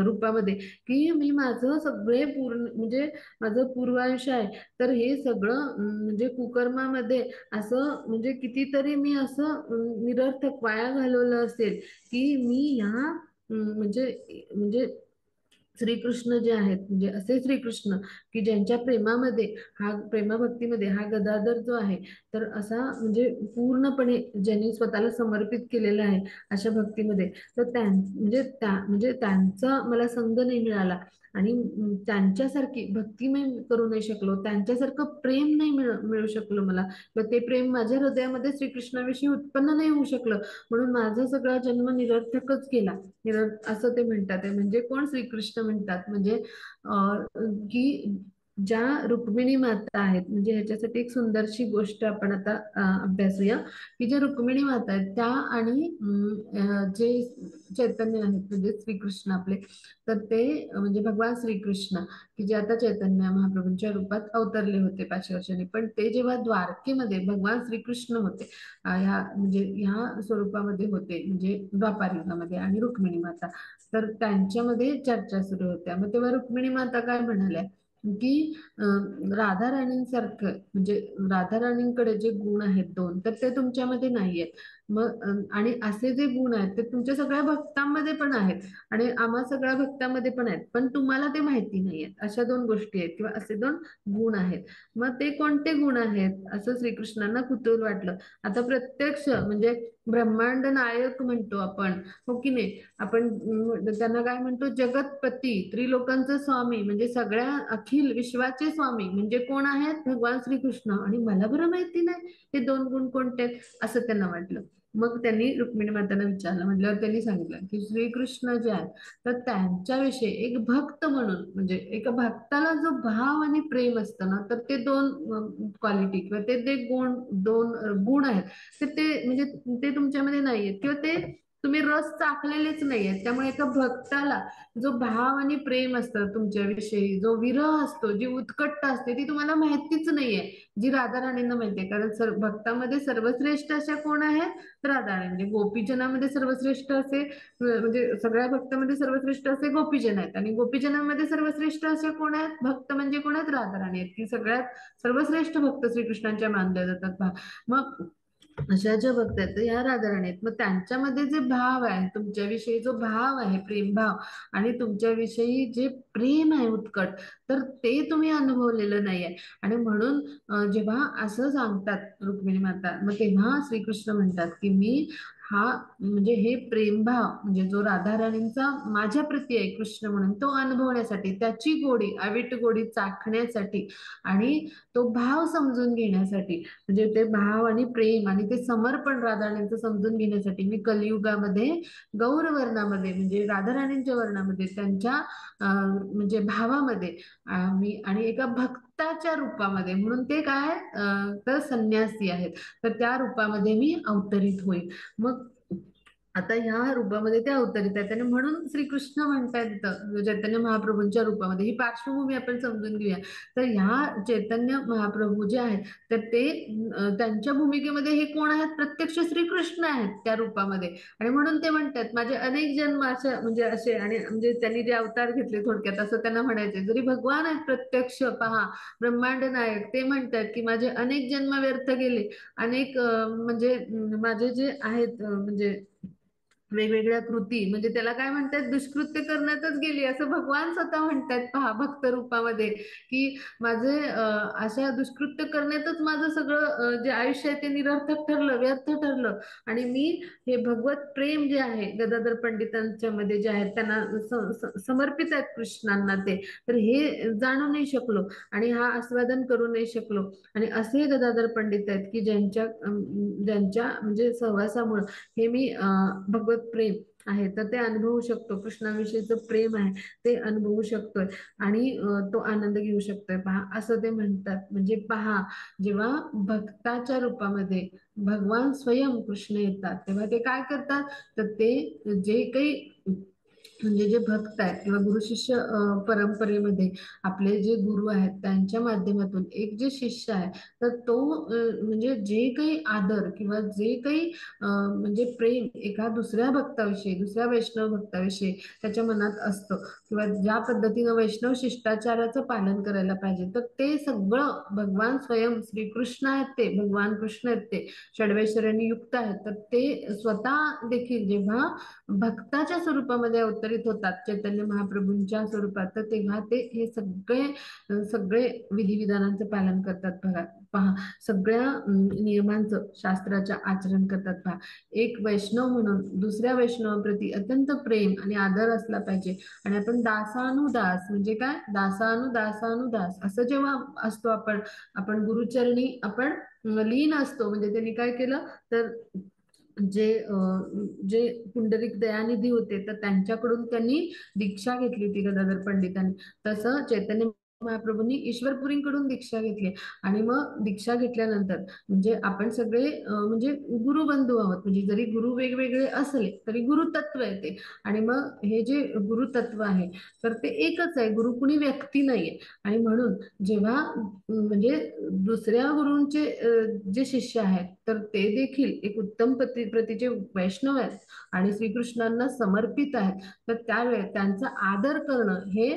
रूपामध्ये की मी माझं सगळे पूर्ण म्हणजे माझं पूर्व आयुष्य आहे तर हे सगळं म्हणजे कुकर्मामध्ये असं म्हणजे कितीतरी मी असं निरर्थक वाया घालवलं असेल की मी ह्या म्हणजे म्हणजे श्रीकृष्ण जे आहेत म्हणजे असे श्रीकृष्ण की ज्यांच्या प्रेमामध्ये हा प्रेमभक्तीमध्ये हा गदाधर जो आहे तर असा म्हणजे पूर्णपणे ज्यांनी स्वतःला समर्पित केलेलं आहे अशा भक्तीमध्ये, तर म्हणजे त्यांचा मला संग नाही मिळाला आणि त्यांच्यासारखी भक्ती मी करू नाही शकलो, त्यांच्यासारखं प्रेम नाही मिळू शकलो मला, तर ते प्रेम माझ्या हृदयामध्ये श्रीकृष्णाविषयी उत्पन्न नाही होऊ शकलं. म्हणून माझा सगळा जन्म निरर्थकच गेला. असं ते म्हणतात आहे. म्हणजे कोण श्रीकृष्ण म्हणतात म्हणजे की ज्या रुक्मिणी माता आहेत म्हणजे ह्याच्यासाठी एक सुंदरशी गोष्ट आपण आता अभ्यासूया की ज्या रुक्मिणी माता आहेत त्या आणि जे चैतन्य आहेत म्हणजे श्रीकृष्ण आपले, तर ते म्हणजे भगवान श्रीकृष्ण की जे आता चैतन्य महाप्रभूंच्या रूपात अवतरले होते 500 वर्षांनी, पण ते जेव्हा द्वारकेमध्ये भगवान श्रीकृष्ण होते ह्या म्हणजे ह्या स्वरूपामध्ये होते म्हणजे द्वापार युगामध्ये आणि रुक्मिणी माता, तर त्यांच्यामध्ये चर्चा सुरू होत्या. मग तेव्हा रुक्मिणी माता काय म्हणाल्या की राधा राणींसारखं म्हणजे राधा राणींकडे जे गुण आहेत दोन तर ते तुमच्यामध्ये नाही आहेत. मग आणि असे जे गुण आहेत ते तुमच्या सगळ्या भक्तांमध्ये पण आहेत आणि आम्हा सगळ्या भक्तांमध्ये पण आहेत, पण तुम्हाला ते माहिती नाही आहेत. अशा दोन गोष्टी आहेत किंवा असे दोन गुण आहेत. मग ते कोणते गुण आहेत असं श्रीकृष्णांना कुतूहल वाटलं. आता प्रत्यक्ष म्हणजे ब्रह्मांड नायक म्हणतो आपण, हो की नाही, आपण त्यांना काय म्हणतो, जगतपती त्रिलोकांचे स्वामी म्हणजे सगळ्या अखिल विश्वाचे स्वामी म्हणजे कोण आहेत, भगवान श्रीकृष्ण. आणि मला बरं माहिती नाही हे दोन गुण कोणते आहेत असं त्यांना वाटलं. मग त्यांनी रुक्मिणी मातांना विचारलं, म्हटल्यावर त्यांनी सांगितलं की श्रीकृष्ण जे आहेत तर त्यांच्याविषयी एक भक्त म्हणून म्हणजे एका भक्ताला जो भाव आणि प्रेम असतं ना तर ते दोन क्वालिटी किंवा ते ते दोन गुण आहेत ते म्हणजे ते तुमच्यामध्ये नाहीयेत किंवा ते तुम्ही रस चाखलेलेच नाहीयेत. त्यामुळे एका भक्ताला जो भाव आणि प्रेम असतं तुमच्याविषयी, जो विरह असतो, जी उत्कटता असते ती तुम्हाला माहितीच नाहीये, जी राधा राणींना माहितीये. कारण भक्तामध्ये सर्वश्रेष्ठ अशा कोण आहेत, तर राधा राणी. म्हणजे गोपीजनामध्ये सर्वश्रेष्ठ असे म्हणजे सगळ्या भक्तामध्ये सर्वश्रेष्ठ असे गोपीजन आहेत आणि गोपीजनांमध्ये सर्वश्रेष्ठ असे कोण आहेत, भक्त म्हणजे कोण आहेत, राधा राणी आहेत. की सगळ्यात सर्वश्रेष्ठ भक्त श्रीकृष्णांच्या मानल्या जातात. मग अशा ज्या भक्त आहेत ह्या राधाराणी आहेत. मग त्यांच्यामध्ये जे भाव आहे तुमच्याविषयी, जो भाव आहे प्रेमभाव आणि तुमच्याविषयी जे प्रेम आहे उत्कट, तर ते तुम्ही अनुभवलेलं नाहीये. आणि म्हणून जेव्हा असं सांगतात रुक्मिणी माता मग तेव्हा श्रीकृष्ण म्हणतात की मी हा म्हणजे हे प्रेमभाव म्हणजे जो राधा राणींचा माझ्या प्रती आहे कृष्ण म्हणून तो अनुभवण्यासाठी, त्याची गोडी अवीट गोडी चाखण्यासाठी आणि तो भाव समजून घेण्यासाठी म्हणजे ते भाव आणि प्रेम आणि ते समर्पण राधाराणींचं समजून घेण्यासाठी मी कलियुगामध्ये गौर वर्णामध्ये म्हणजे राधाराणींच्या वर्णामध्ये त्यांच्या म्हणजे भावामध्ये मी आणि एका भक्ताच्या रूपामध्ये म्हणून ते काय तर संन्यासी आहेत तर त्या रूपामध्ये मी अवतरित होईल. मग आता ह्या रूपामध्ये ते अवतरित आहेत आणि म्हणून श्रीकृष्ण म्हणतायत इथं चैतन्य महाप्रभूंच्या रूपामध्ये. ही पार्श्वभूमी आपण समजून घेऊया. तर ह्या चैतन्य महाप्रभू जे आहेत तर ते त्यांच्या भूमिकेमध्ये हे कोण आहेत? प्रत्यक्ष श्रीकृष्ण आहेत त्या रूपामध्ये. आणि म्हणून ते म्हणतात माझे अनेक जन्म असे म्हणजे असे, आणि म्हणजे त्यांनी जे अवतार घेतले थोडक्यात असं त्यांना म्हणायचे. जरी भगवान आहेत प्रत्यक्ष पहा ब्रह्मांड नायक, ते म्हणतात की माझे अनेक जन्म व्यर्थ गेले, अनेक म्हणजे माझे जे आहेत म्हणजे वेगवेगळ्या कृती, म्हणजे त्याला काय म्हणतात दुष्कृत्य करण्यातच गेली असं भगवान स्वतः म्हणतात पहा भक्त रूपामध्ये, की माझे अशा दुष्कृत्य करण्यातच माझं सगळं जे आयुष्य आहे ते निरर्थक ठरलं, व्यर्थ ठरलं. आणि मी हे भगवत प्रेम जे आहे गदाधर पंडितांच्या मध्ये जे आहे त्यांना समर्पित आहेत कृष्णांना ते, तर हे जाणू नाही शकलो आणि हा आस्वादन करू नाही शकलो. आणि असे गदाधर पंडित आहेत की ज्यांच्या म्हणजे सहवासामुळे हे मी भगवत प्रेम आहे तर ते अनुभवू शकतो, कृष्णाविषयीचं प्रेम आहे ते अनुभवू शकतोय आणि तो आनंद घेऊ शकतोय पहा असं ते म्हणतात. म्हणजे पहा जेव्हा भक्ताच्या रूपामध्ये भगवान स्वयं कृष्ण येतात तेव्हा ते काय करतात, तर ते जे काही म्हणजे जे भक्त आहेत किंवा गुरु शिष्य परंपरेमध्ये आपले जे गुरु आहेत त्यांच्या माध्यमातून एक जे शिष्य आहे तर तो म्हणजे जे काही आदर किंवा जे काही म्हणजे प्रेम एका दुसऱ्या भक्ताविषयी, दुसऱ्या वैष्णव भक्ताविषयी त्याच्या मनात असतं किंवा ज्या पद्धतीनं वैष्णव शिष्टाचाराचं पालन करायला पाहिजे, तर ते सगळं भगवान स्वयं श्रीकृष्ण आहेत, ते भगवान कृष्ण आहेत, ते षड्वैश्वर्याने युक्त आहेत, तर ते स्वतः देखील जेव्हा भक्ताच्या स्वरूपामध्ये अवतरित होतात चैतन्य महाप्रभूंच्या स्वरूपात, तर तेव्हा ते हे सगळे सगळे विधिविधानांचं पालन करतात बघा पहा, सगळ्या नियमांचं शास्त्राच्या आचरण करतात पहा. एक वैष्णव म्हणून दुसऱ्या वैष्णवाप्रती अत्यंत प्रेम आणि आदर असला पाहिजे. आणि आपण दासानुदास म्हणजे काय, दासानुदास असं जेव्हा असतो आपण आपण गुरुचरणी आपण लीन असतो, म्हणजे त्यांनी काय केलं तर जे जे पुंडलिक दयानिधी होते तर त्यांच्याकडून त्यांनी दीक्षा घेतली होती गदाधर पंडितांनी. तसं चैतन्य महाप्रभूंनी ईश्वरपुरींकडून दीक्षा घेतली. आणि मग दीक्षा घेतल्यानंतर म्हणजे आपण सगळे म्हणजे गुरुबंधू आहोत, म्हणजे जरी गुरु वेगवेगळे असले तरी गुरुतत्व आहे ते. आणि मग हे जे गुरुतत्व आहे तर ते एकच आहे, गुरु कुणी व्यक्ती नाहीये. आणि म्हणून जेव्हा म्हणजे दुसऱ्या गुरूंचे जे शिष्य आहेत तर ते देखील एक उत्तम प्रतीचे वैष्णव आहेत आणि श्रीकृष्णांना समर्पित आहेत, तर त्यावेळेस त्यांचा आदर करणं हे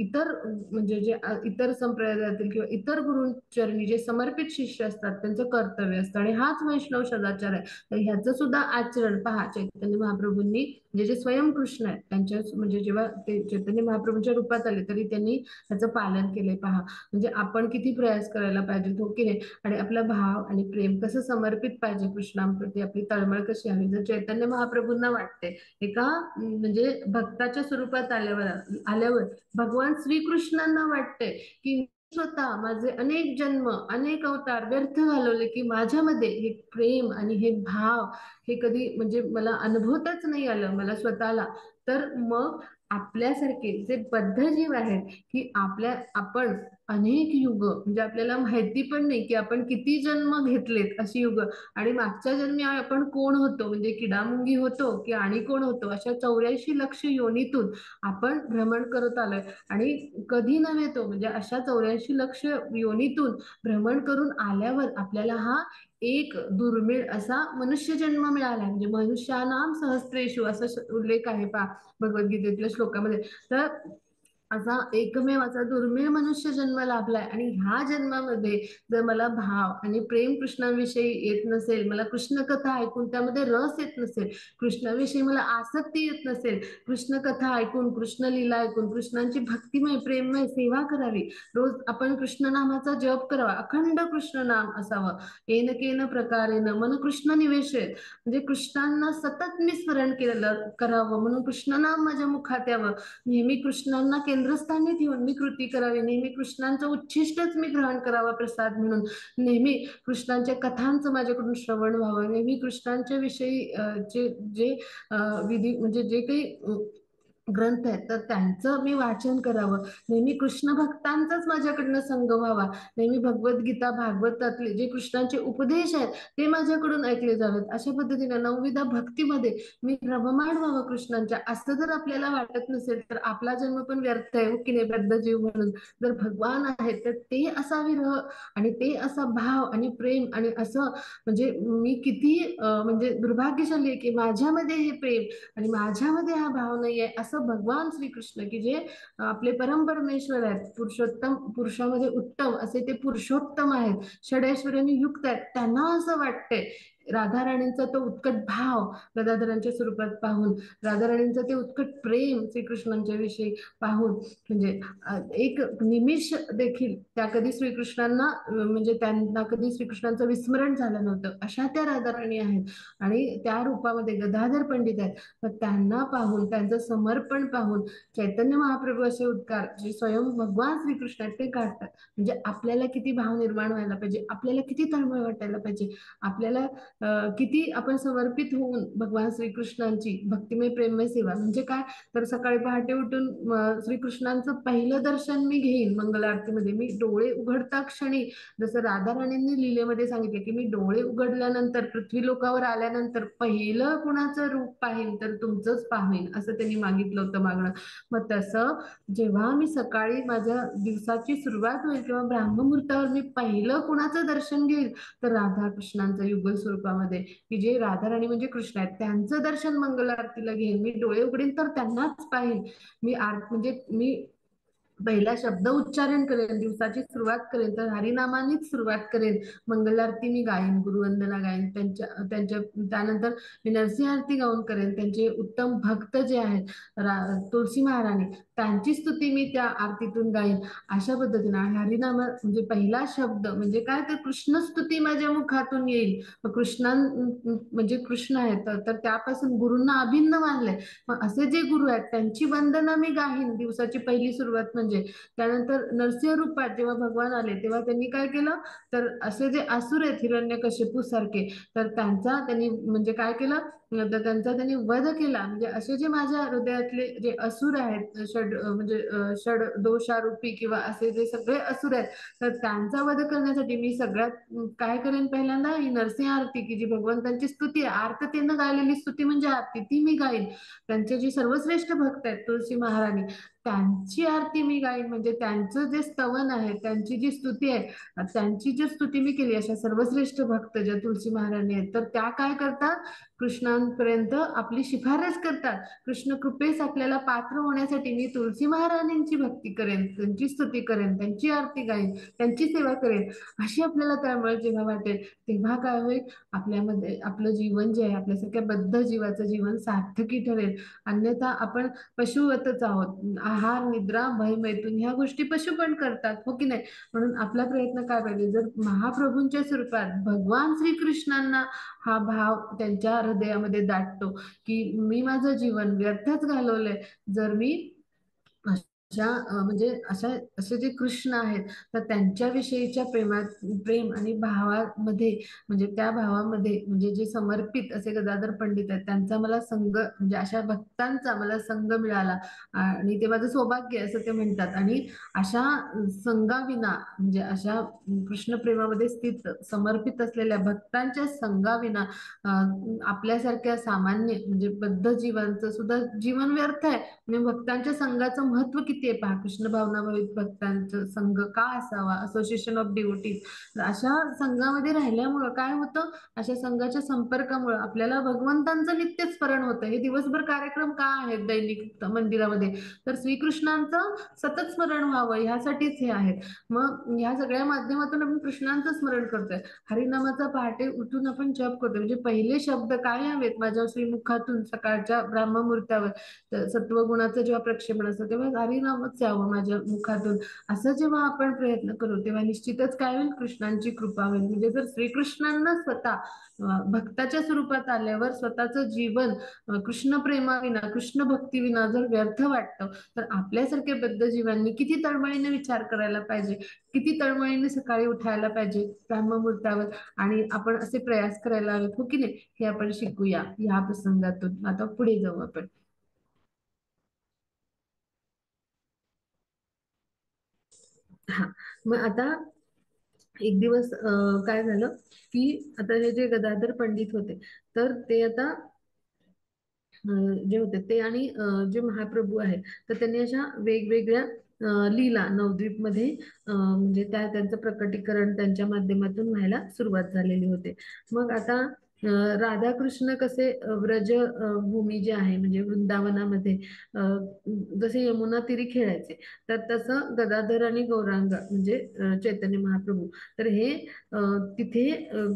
इतर म्हणजे जे इतर संप्रदायातील किंवा इतर गुरुचरणी जे समर्पित शिष्य असतात त्यांचं कर्तव्य असतं आणि हाच वैष्णव सदाचार आहे. तर ह्याचं सुद्धा आचरण पहा चैतन्य महाप्रभूंनी जे स्वयं कृष्ण आहेत त्यांच्या म्हणजे जेव्हा ते चैतन्य महाप्रभूंच्या रूपात आले तरी त्यांनी त्याचं पालन केले पहा. म्हणजे आपण किती प्रयास करायला पाहिजे हो की नाही, आणि आपला भाव आणि प्रेम कसं समर्पित पाहिजे कृष्णांप्रती, आपली तळमळ कशी हवी. जर चैतन्य महाप्रभूंना वाटते एका म्हणजे भक्ताच्या स्वरूपात आल्यावर भगवान श्रीकृष्णांना वाटते की स्वतः माझे अनेक जन्म अनेक अवतार व्यर्थ घालवले की माझ्यामध्ये हे प्रेम आणि हे भाव हे कधी म्हणजे मला अनुभवताच नाही आलं मला स्वतःला. तर मग आपल्यासारखे जे बद्ध जीव आहेत की आपण अनेक युग म्हणजे आपल्याला माहिती पण नाही की आपण किती जन्म घेतलेत अशी युग, आणि मागच्या जन्मी आपण कोण होतो म्हणजे किडामुंगी होतो की आणि कोण होतो, अशा 84 लक्ष योनीतून आपण भ्रमण करत आलोय. आणि कधी नव्हे तो म्हणजे अशा 84 लक्ष योनीतून भ्रमण करून आल्यावर आपल्याला हा एक दुर्मिळ असा मनुष्य जन्म मिळाला, म्हणजे मनुष्यानाम सहस्त्रेषु असा उल्लेख आहे पहा भगवद्गीतेतल्या श्लोकामध्ये. तर असा एकमेव असा दुर्मिळ मनुष्य जन्म लाभलाय आणि ह्या जन्मामध्ये जर मला भाव आणि प्रेम कृष्णाविषयी येत नसेल, मला कृष्ण कथा ऐकून त्यामध्ये रस येत नसेल, कृष्णाविषयी मला आसक्ती येत नसेल, कृष्ण कथा ऐकून कृष्ण लीला ऐकून कृष्णांची भक्तिमय प्रेममय सेवा करावी, रोज आपण कृष्ण नामाचा जप करावा, अखंड कृष्ण नाम असावं, येन केन प्रकारेन मन कृष्ण निवेशेत, म्हणजे कृष्णांना सतत मी स्मरण केलं करावं म्हणून कृष्ण नाम माझ्या मुखात यावं, नेहमी कृष्णांना केंद्रस्थानी ठेवून मी कृती करावी, नेहमी कृष्णांचं उच्छिष्टच मी ग्रहण करावा प्रसाद म्हणून, नेहमी कृष्णांच्या कथांचं माझ्याकडून श्रवण व्हावं, नेहमी कृष्णांच्या विषयी जे जे विधी म्हणजे जे काही ग्रंथ आहेत तर त्यांचं मी वाचन करावं, नेहमी कृष्ण भक्तांचाच माझ्याकडनं संग व्हावा, नेहमी भगवद्गीता भागवतातले जे कृष्णांचे उपदेश आहेत ते माझ्याकडून ऐकले जावेत. अशा पद्धतीने नवविधा भक्तीमध्ये मी रममाण व्हावं कृष्णांच्या, असं जर आपल्याला वाटत नसेल तर आपला जन्म पण व्यर्थ आहे, हो की नाही, बद्ध जीव म्हणून. जर भगवान आहेत तर ते असा विरह आणि ते असा भाव आणि प्रेम आणि असं, म्हणजे मी किती म्हणजे दुर्भाग्यशाली आहे की माझ्यामध्ये हे प्रेम आणि माझ्यामध्ये हा भाव नाहीये, असं भगवान श्रीकृष्ण की जे आपले परमपरमेश्वर आहेत, पुरुषोत्तम, पुरुषामध्ये उत्तम असे ते पुरुषोत्तम आहेत, षडैश्वर्याने युक्त आहेत, त्यांना असं वाटतंय. राधाराणींचा तो उत्कट भाव गदाधरांच्या स्वरूपात पाहून, राधाराणींचं ते उत्कट प्रेम श्रीकृष्णांच्या विषयी पाहून, म्हणजे एक निमिष देखील त्या कधी श्रीकृष्णांना म्हणजे त्यांना कधी श्रीकृष्णांचं विस्मरण झालं नव्हतं, अशा त्या राधाराणी आहेत. आणि त्या रूपामध्ये गदाधर पंडित आहेत. तर त्यांना पाहून, त्यांचं समर्पण पाहून चैतन्य महाप्रभू असे उद्गार जे स्वयं भगवान श्रीकृष्ण आहेत ते काढतात. म्हणजे आपल्याला किती भाव निर्माण व्हायला पाहिजे, आपल्याला किती तळमळ वाटायला पाहिजे, आपल्याला किती आपण समर्पित होऊन भगवान श्रीकृष्णांची भक्तिमय प्रेममय सेवा, म्हणजे काय, तर सकाळी पहाटे उठून श्रीकृष्णांचं पहिलं दर्शन मी घेईन मंगल आरतीमध्ये, मी डोळे उघडता क्षणी, जसं राधाराणींनी लीलेमध्ये सांगितले की मी डोळे उघडल्यानंतर पृथ्वी लोकावर आल्यानंतर पहिलं कुणाचं रूप पाहिन तर तुमचंच पाहीन, असं त्यांनी मागितलं होतं मागणं. मग तसं जेव्हा मी सकाळी माझ्या दिवसाची सुरुवात होईल किंवा ब्राह्ममुहूर्तावर मी पहिलं कुणाचं दर्शन घेईल तर राधाकृष्णांचं युगल स्वरूपामध्ये, की जे राधाराणी म्हणजे कृष्ण आहेत त्यांचं दर्शन मंगल आरतीला घेईन, मी डोळे उघडीन तर त्यांनाच पाहिन. मी म्हणजे मी पहिला शब्द उच्चारण करेन, दिवसाची सुरुवात करेन तर हरिनामानेच सुरुवात करेन, मंगलारती मी गाईन, गुरुवंदना गाईन, त्यांच्या त्यांच्या त्यानंतर मी नरसिंह आरती गाऊन करेन, त्यांचे उत्तम भक्त जे आहेत तुळशी महाराणी, त्यांची स्तुती मी त्या आरतीतून गाईन. अशा पद्धतीने हरिनामा म्हणजे पहिला शब्द म्हणजे काय, तर कृष्ण स्तुती माझ्या मुखातून येईल. कृष्णां म्हणजे कृष्ण आहेत तर त्यापासून गुरूंना अभिन्न मानलंय, मग असे जे गुरु आहेत त्यांची वंदना मी गाईन, दिवसाची पहिली सुरुवात म्हणजे. त्यानंतर नरसिंह रूपात जेव्हा भगवान आले तेव्हा त्यांनी काय केलं, तर असे जे असुर आहेत हिरण्यकशिपू सारखे, तर त्यांचा त्यांनी म्हणजे काय केलं, तर त्यांचा त्यांनी वध केला. म्हणजे असे जे माझ्या हृदयातले जे असुर आहेत, म्हणजे षड दोषारूपी किंवा असे जे सगळे असुर आहेत, तर त्यांचा वध करण्यासाठी मी सगळ्यात काय करेन, पहिल्यांदा ही नरसिंह आरती की जी भगवंतांची स्तुती आहे, आर्ततेनं गायलेली स्तुती म्हणजे आरती, ती मी गाईन. त्यांचे जे सर्वश्रेष्ठ भक्त आहेत तुळशी महाराणी, त्यांची आरती मी गाईन, म्हणजे त्यांचं जे स्तवन आहे, त्यांची जी स्तुती आहे, त्यांची जी स्तुती मी केली, अशा सर्वश्रेष्ठ भक्त ज्या तुळशी महाराणी आहेत तर त्या काय करतात, कृष्णांपर्यंत आपली शिफारस करतात. कृष्ण कृपेस आपल्याला पात्र होण्यासाठी मी तुळशी महाराणींची भक्ती करेन, त्यांची स्तुती करेन, त्यांची आरती गाईन, त्यांची सेवा करेन. अशी आपल्याला तळमळ जेव्हा वाटेल तेव्हा काय होईल, आपल्यामध्ये आपलं जीवन जे आहे, आपल्यासारख्या बद्ध जीवाचं जीवन सार्थकी ठरेल. अन्यथा आपण पशुवतच आहोत. आहार, निद्रा, भय, मैथून ह्या गोष्टी पशु पण करतात, हो की नाही. म्हणून आपला प्रयत्न काय पाहिजे, जर महाप्रभूंच्या स्वरूपात भगवान श्रीकृष्णांना हा भाव त्यांच्या हृदयामध्ये दाटतो की मी माझं जीवन व्यर्थच घालवलंय, जर मी अशा म्हणजे अशा असे जे कृष्ण आहेत तर त्यांच्याविषयीच्या प्रेम आणि भावामध्ये, म्हणजे त्या भावामध्ये म्हणजे जे समर्पित असे गदाधर पंडित आहेत त्यांचा मला संग, म्हणजे अशा भक्तांचा मला संग मिळाला आणि ते माझं सौभाग्य आहे असं ते म्हणतात. आणि अशा संगाविना, म्हणजे अशा कृष्ण प्रेमामध्ये स्थित समर्पित असलेल्या भक्तांच्या संगाविना आपल्यासारख्या सामान्य म्हणजे बद्ध जीवांचं सुद्धा जीवन व्यर्थ आहे. आणि भक्तांच्या संघाचं महत्व किती आहे पहा, कृष्ण भावना भावित भक्तांचं संघ का असावा, असोसिएशन ऑफ डिवोटीज. अशा संघामध्ये राहिल्यामुळं काय होतं, अशा संघाच्या संपर्कामुळे आपल्याला भगवंतांचं नित्य स्मरण होतं. हे दिवसभर कार्यक्रम का आहेत दैनिक मंदिरामध्ये, तर श्रीकृष्णांचं सतत स्मरण व्हावं ह्यासाठीच हे आहेत. मग ह्या सगळ्या माध्यमातून आपण कृष्णांचं स्मरण करतोय, हरिनामाचा पहाटे उठून आपण जप करतोय, म्हणजे पहिले शब्द काय यावेत माझ्या श्रीमुखातून सकाळच्या ब्राह्ममुहूर्तावर, सत्वगुणाचं जेव्हा प्रक्षेपण असतं तेव्हा हरिनामच यावं माझ्या मुखातून, असं जेव्हा आपण प्रयत्न करू तेव्हा निश्चितच काय होईल, कृष्णांची कृपा होईल. म्हणजे जर श्रीकृष्णांना स्वतः भक्ताच्या स्वरूपात आल्यावर स्वतःचं जीवन कृष्ण प्रेमाविना, कृष्ण भक्तीविना जर व्यर्थ वाटतं, तर आपल्यासारख्या बद्ध जीवांनी किती तळमळीने विचार करायला पाहिजे, किती तळमळीने सकाळी उठायला पाहिजे ब्राह्ममुहूर्तावर, आणि आपण असे प्रयास करायला हवेत, हो की नाही, हे आपण शिकूया या प्रसंगातून. आता पुढे जाऊ आपण. हा, मग आता एक दिवस काय झालं की आता हे जे गदाधर पंडित होते, तर ते आता जे होते ते आणि जे महाप्रभू आहेत, तर त्यांनी अशा वेगवेगळ्या लीला नवद्वीपमध्ये म्हणजे त्यांचं प्रकटीकरण त्यांच्या माध्यमातून व्हायला सुरुवात झालेली होते. मग आता राधाकृष्ण कसे व्रज भूमी जे आहे म्हणजे वृंदावनामध्ये अ, जसे यमुना तीरी खेळायचे, तर तसं गदाधर आणि गौरांग म्हणजे चैतन्य महाप्रभू, तर हे अ, तिथे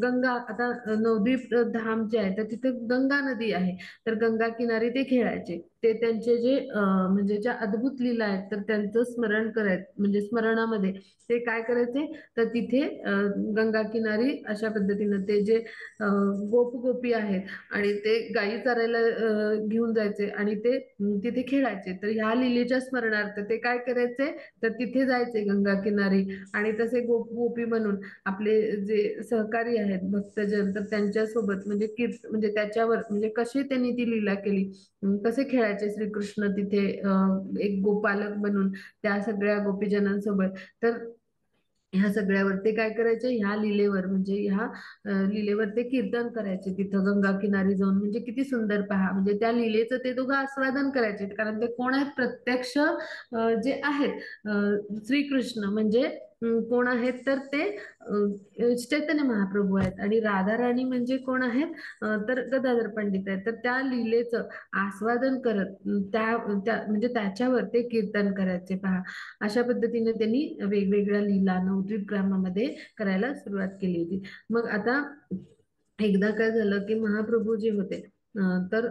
गंगा आता नवद्वीप धाम जे आहे तर तिथे गंगा नदी आहे, तर गंगा किनारी ते खेळायचे. ते त्यांचे जे म्हणजे ज्या अद्भुत लीला आहेत तर त्यांचं स्मरण करायचं, म्हणजे स्मरणामध्ये ते काय करायचे, तर तिथे गंगा किनारी अशा पद्धतीनं ते जे गोप गोपी आहेत आणि ते गायी चरायला घेऊन जायचे आणि ते तिथे खेळायचे. तर ह्या लीलेच्या स्मरणार्थ ते काय करायचे, तर तिथे जायचे गंगा किनारी आणि तसे गोप गोपी म्हणून आपले जे सहकारी आहेत भक्तजन, तर त्यांच्यासोबत म्हणजे म्हणजे त्याच्यावर म्हणजे कशी त्यांनी ती लीला केली, कसे खेळायचे श्रीकृष्ण तिथे एक गोपालक बनून त्या सगळ्या गोपीजनांसोबत. तर ह्या सगळ्यावर ते काय करायचे, ह्या लीलेवर म्हणजे ह्या लीलेवर ते कीर्तन करायचे तिथं गंगा किनारी जाऊन. म्हणजे किती सुंदर पहा, म्हणजे त्या लीलेचं ते दोघं आस्वादन करायचे, कारण ते कोण आहेत, प्रत्यक्ष जे आहेत श्रीकृष्ण म्हणजे कोण आहेत, तर ते चैतन्य महाप्रभू आहेत आणि राधा राणी म्हणजे कोण आहेत, तर गदाधर पंडित आहेत. तर त्या लीलेचं आस्वादन करत म्हणजे त्याच्यावर ते कीर्तन करायचे पहा. अशा पद्धतीने त्यांनी वेगवेगळ्या लीला नवद्वीप ग्रामामध्ये करायला सुरुवात केली होती. मग आता एकदा काय झालं की महाप्रभू जे होते तर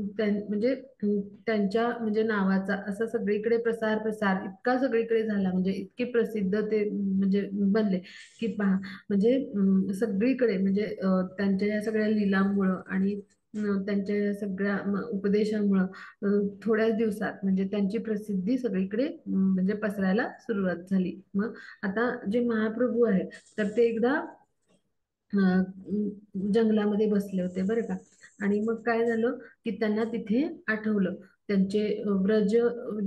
म्हणजे त्यांच्या म्हणजे नावाचा असा सगळीकडे प्रसार प्रसार इतका सगळीकडे झाला, म्हणजे इतके प्रसिद्ध ते म्हणजे बनले की पहा, म्हणजे सगळीकडे म्हणजे त्यांच्या या सगळ्या लीलामुळं आणि त्यांच्या या सगळ्या उपदेशामुळं थोड्याच दिवसात म्हणजे त्यांची प्रसिद्धी सगळीकडे म्हणजे पसरायला सुरुवात झाली. मग आता जे महाप्रभू आहेत, तर ते एकदा जंगलामध्ये बसले होते बरं का. आणि मग काय झालं की त्यांना तिथे आठवलं त्यांचे व्रज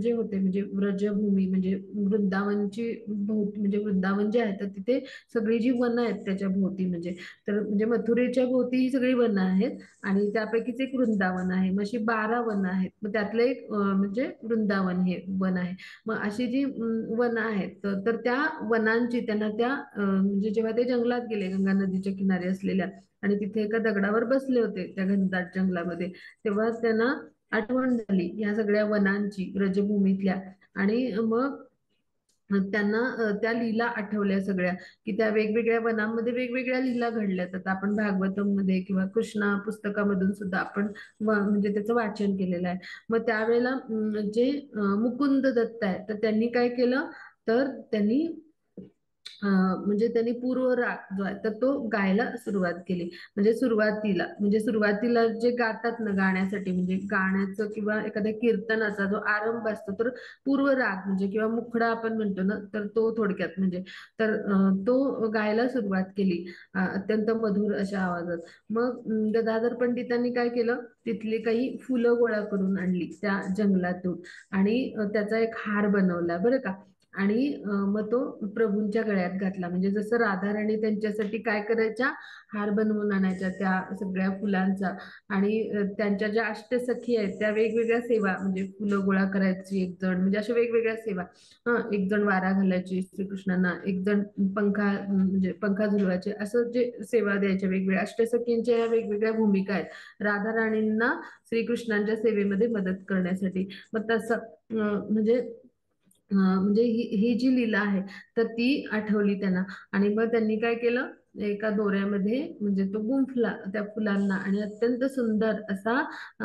जे होते, म्हणजे व्रजभूमी म्हणजे वृंदावनची भोवती, म्हणजे वृंदावन जे आहे तर तिथे सगळी जी वनं आहेत त्याच्या भोवती, म्हणजे तर म्हणजे मथुरेच्या भोवती ही सगळी वनं आहेत आणि त्यापैकीच एक वृंदावन आहे. मग अशी 12 वनं आहेत, मग त्यातलं एक म्हणजे वृंदावन हे वन आहे. मग अशी जी वनं आहेत, तर त्या वनांची त्यांना त्या म्हणजे जेव्हा ते जंगलात गेले गंगा नदीच्या किनारी असलेल्या आणि तिथे एका दगडावर बसले होते त्या घनदाट जंगलामध्ये, तेव्हा त्यांना आठवण झाली या सगळ्या वनांची व्रजभूमीतल्या. आणि मग त्यांना त्या लीला आठवल्या सगळ्या, की त्या वेगवेगळ्या वनांमध्ये वेगवेगळ्या लीला घडल्यात. आता आपण भागवतम मध्ये किंवा कृष्णा पुस्तकामधून सुद्धा आपण म्हणजे त्याचं वाचन केलेलं आहे. मग त्यावेळेला जे मुकुंद दत्त आहे, तर त्यांनी काय केलं, तर त्यांनी म्हणजे त्यांनी पूर्व राग जो आहे तर तो गायला सुरुवात केली. म्हणजे सुरुवातीला जे गातात ना गाण्यासाठी, म्हणजे गाण्याचं किंवा एखाद्या कीर्तनाचा जो आरंभ असतो, तर पूर्व राग म्हणजे किंवा मुखडा आपण म्हणतो ना, तर तो थोडक्यात म्हणजे, तर तो गायला सुरुवात केली अत्यंत मधुर अशा आवाजात. मग गदाधर पंडितांनी काय केलं, तिथली काही फुलं गोळा करून आणली त्या जंगलातून आणि त्याचा एक हार बनवला बरं का. आणि मग तो प्रभूंच्या गळ्यात घातला. म्हणजे जसं राधा राणी त्यांच्यासाठी काय करायच्या, हार बनवून आणायच्या त्या सगळ्या फुलांचा. आणि त्यांच्या ज्या अष्टसखी आहेत त्या वेगवेगळ्या सेवा, म्हणजे फुलं गोळा करायची एक जण, म्हणजे अशा वेगवेगळ्या सेवा. एक जण वारा घालायची श्रीकृष्णांना, एक जण पंखा म्हणजे पंखा झुलवायचे, असं जे सेवा द्यायच्या वेगवेगळ्या अष्टसखींच्या या वेगवेगळ्या भूमिका आहेत राधा राणींना श्रीकृष्णांच्या सेवेमध्ये मदत करण्यासाठी. मग तसं म्हणजे म्हणजे ही जी लीला आहे तर ती आठवली त्यांना. आणि मग त्यांनी काय केलं, एका दोऱ्यामध्ये म्हणजे तो गुंफला त्या फुलांना आणि अत्यंत सुंदर असा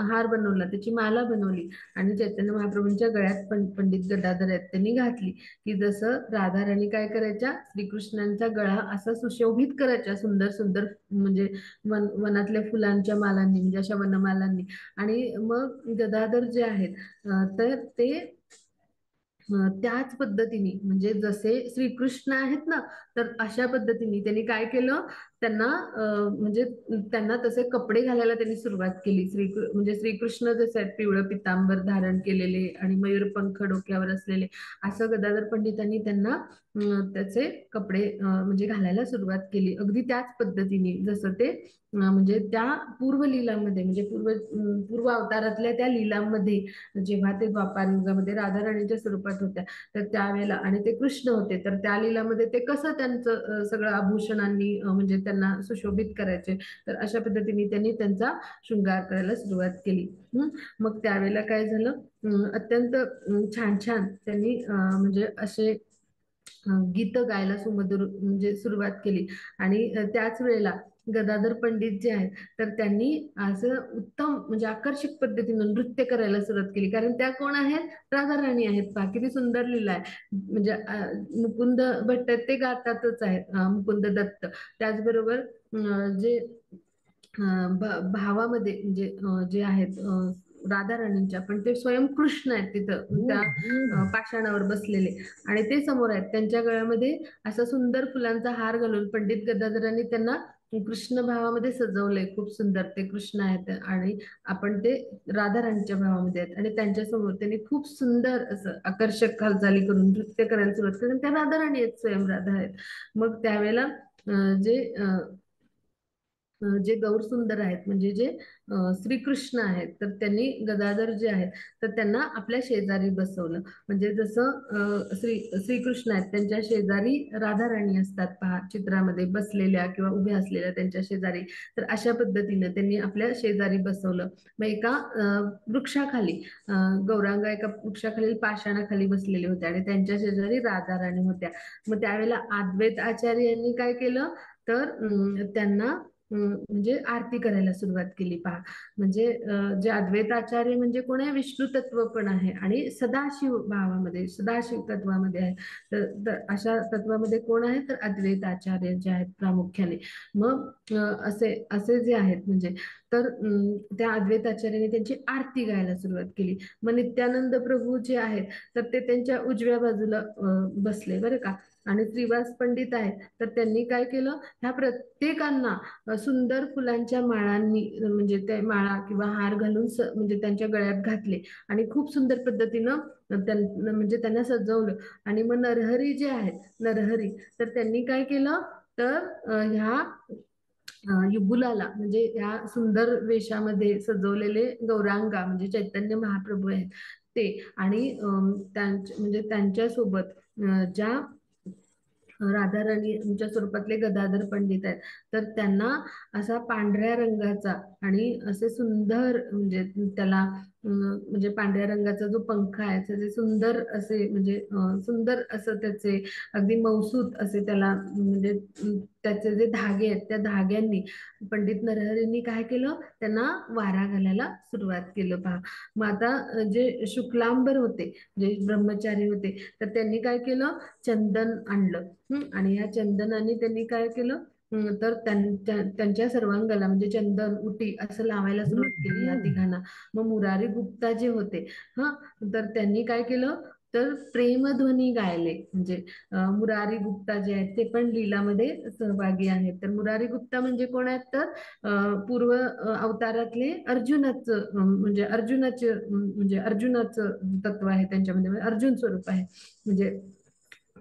हार बनवला, त्याची माला बनवली आणि चैतन्य महाप्रभूंच्या गळ्यात पंडित गदाधर आहेत त्यांनी घातली. की जसं राधा राणी काय करायच्या, श्रीकृष्णांचा गळा असा सुशोभित करायच्या सुंदर सुंदर म्हणजे वनातल्या फुलांच्या मालांनी, म्हणजे अशा वनमालांनी. आणि मग गदाधर जे आहेत तर ते त्याच पद्धतीने म्हणजे जसे श्रीकृष्ण आहेत ना, तर अशा पद्धतीने त्यांनी काय केलं, त्यांना म्हणजे त्यांना तसे कपडे घालायला त्यांनी सुरुवात केली. म्हणजे श्रीकृष्ण जसे आहेत पिवळं पितांबर धारण केलेले आणि मयूरपंख डोक्यावर असलेले, असं गदाधर पंडितांनी त्यांना त्याचे कपडे म्हणजे घालायला सुरुवात केली. अगदी त्याच पद्धतीने जसं ते म्हणजे त्या पूर्व लीलामध्ये म्हणजे पूर्व अवतारातल्या त्या लीलांमध्ये जेव्हा ते द्वापार युगामध्ये राधाराणीच्या स्वरूपात होत्या, तर त्यावेळेला आणि ते कृष्ण होते, तर त्या लीलामध्ये ते कसं त्यांचं सगळं आभूषणांनी म्हणजे त्यांना सुशोभित करायचे, तर अशा पद्धतीने त्यांनी त्यांचा शृंगार करायला सुरुवात केली. मग त्यावेळेला काय झालं, अत्यंत छान छान त्यांनी म्हणजे असे गीत गायला सुमधुर म्हणजे सुरुवात केली. आणि त्याच वेळेला गदाधर पंडित जे आहेत, तर त्यांनी असं उत्तम म्हणजे आकर्षक पद्धतीनं नृत्य करायला सुरुवात केली. कारण त्या कोण आहेत? राधा राणी आहेत. पहा किती सुंदर लीला आहे. म्हणजे मुकुंद भट्ट ते गातातच आहेत, मुकुंद दत्त. त्याचबरोबर जे भावामध्ये म्हणजे जे आहेत राधा राणींच्या, पण ते स्वयं कृष्ण आहेत तिथं त्या पाषाणावर बसलेले, आणि ते समोर आहेत. त्यांच्या गळ्यामध्ये असा सुंदर फुलांचा हार घालून पंडित गदाधरांनी त्यांना कृष्ण भावामध्ये सजवलंय. खूप सुंदर ते कृष्ण आहेत आणि आपण ते राधा राणीच्या भावामध्ये आहेत, आणि त्यांच्या समोर त्यांनी खूप सुंदर असं आकर्षक हालचाली करून नृत्य करायला सुरुवात केली. त्या राधा राणी आहेत, स्वयं राधा आहेत. मग त्यावेळेला जे जे गौर सुंदर आहेत म्हणजे जे श्रीकृष्ण आहेत, तर त्यांनी गदाधर जे आहेत, तर त्यांना आपल्या शेजारी बसवलं. म्हणजे जसं श्रीकृष्ण आहेत त्यांच्या शेजारी राधा राणी असतात पहा चित्रामध्ये बसलेल्या किंवा उभ्या असलेल्या त्यांच्या शेजारी, तर अशा पद्धतीनं त्यांनी आपल्या शेजारी बसवलं. मग एका वृक्षाखाली गौरांगा एका वृक्षाखाली पाषाणाखाली बसलेले होते आणि त्यांच्या शेजारी राधा राणी होत्या. मग त्यावेळेला अद्वैत आचार्य यांनी काय केलं, तर त्यांना म्हणजे आरती करायला सुरुवात केली पहा. म्हणजे जे अद्वैत आचार्य म्हणजे कोण आहे? विष्णू तत्व पण आहे आणि सदाशिव भावामध्ये सदाशिव तत्वामध्ये आहे. तर अशा तत्वामध्ये कोण आहे? तर अद्वैत आचार्य जे आहेत प्रामुख्याने. मग असे असे जे आहेत म्हणजे, तर त्या अद्वैत आचार्याने त्यांची आरती गायला सुरुवात केली. मग नित्यानंद प्रभू जे आहेत, तर ते त्यांच्या उजव्या बाजूला बसले बरं का. आणि श्रीवास पंडित आहेत, तर त्यांनी काय केलं, ह्या प्रत्येकांना सुंदर फुलांच्या माळांनी म्हणजे ते माळा किंवा हार घालून म्हणजे त्यांच्या गळ्यात घातले आणि खूप सुंदर पद्धतीनं म्हणजे त्यांना सजवलं. आणि मग नरहरी जे आहेत, नरहरी, तर त्यांनी काय केलं, तर ह्या युगुलाला म्हणजे ह्या सुंदर वेशामध्ये सजवलेले गौरांगा म्हणजे चैतन्य महाप्रभू आहेत ते, आणि म्हणजे त्यांच्या सोबत ज्या राधाराणीच्या स्वरूपातले गदाधर पंडित आहेत, तर त्यांना असा पांढऱ्या रंगाचा आणि असे सुंदर म्हणजे त्याला म्हणजे पांढऱ्या रंगाचा जो पंख आहे त्याचे सुंदर असे म्हणजे सुंदर असं त्याचे अगदी मौसूत असे त्याला म्हणजे त्याचे जे धागे आहेत त्या धाग्यांनी पंडित नरहरींनी काय केलं, त्यांना वारा घालायला सुरुवात केलं पहा. मग आता जे शुक्लांबर होते, जे ब्रह्मचारी होते, तर त्यांनी काय केलं, चंदन आणलं. आणि या चंदनाने त्यांनी काय केलं, तर त्यांच्या सर्वांगाला म्हणजे चंदन उटी असं लावायला सुरुवात केली या तिघांना. मग मुरारी गुप्ता जे होते, हा, तर त्यांनी काय केलं, तर प्रेमध्वनी गायले. म्हणजे मुरारी गुप्ता जे आहेत ते पण लीलामध्ये सहभागी आहेत. तर मुरारी गुप्ता म्हणजे कोण आहेत, तर पूर्व अवतारातले अर्जुनाचं म्हणजे अर्जुनाचं तत्व आहे त्यांच्यामध्ये, म्हणजे अर्जुन स्वरूप आहे. म्हणजे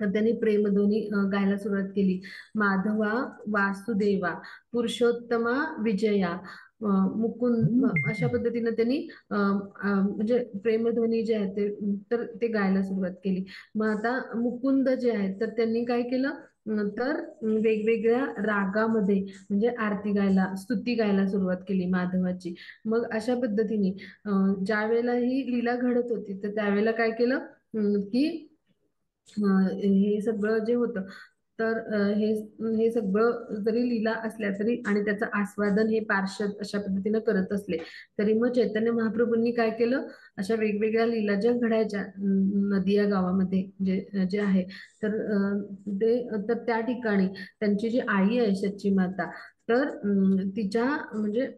तर त्यांनी प्रेमध्वनी गायला सुरुवात केली. माधवा वासुदेवा पुरुषोत्तमा विजया मुकुंद, अशा पद्धतीने त्यांनी म्हणजे प्रेमध्वनी जे आहे ते तर ते गायला सुरुवात केली. मग आता मुकुंद जे आहेत, तर त्यांनी काय केलं, तर वेगवेगळ्या रागामध्ये म्हणजे आरती गायला स्तुती गायला सुरुवात केली माधवाची. मग अशा पद्धतीने ज्या वेळेला ही लीला घडत होती, तर त्यावेळेला काय केलं, की हे सगळं जे होतं, तर हे हे सगळं जरी लीला असल्या तरी आणि त्याचं आस्वादन हे पार्षद अशा पद्धतीनं करत असले, तरी मग चैतन्य महाप्रभूंनी काय केलं, अशा वेगवेगळ्या लीला ज्या घडायच्या नदिया गावामध्ये जे जे आहे, तर ते तर त्या ठिकाणी त्यांची जी आई आहे सच्ची माता, तर तिच्या म्हणजे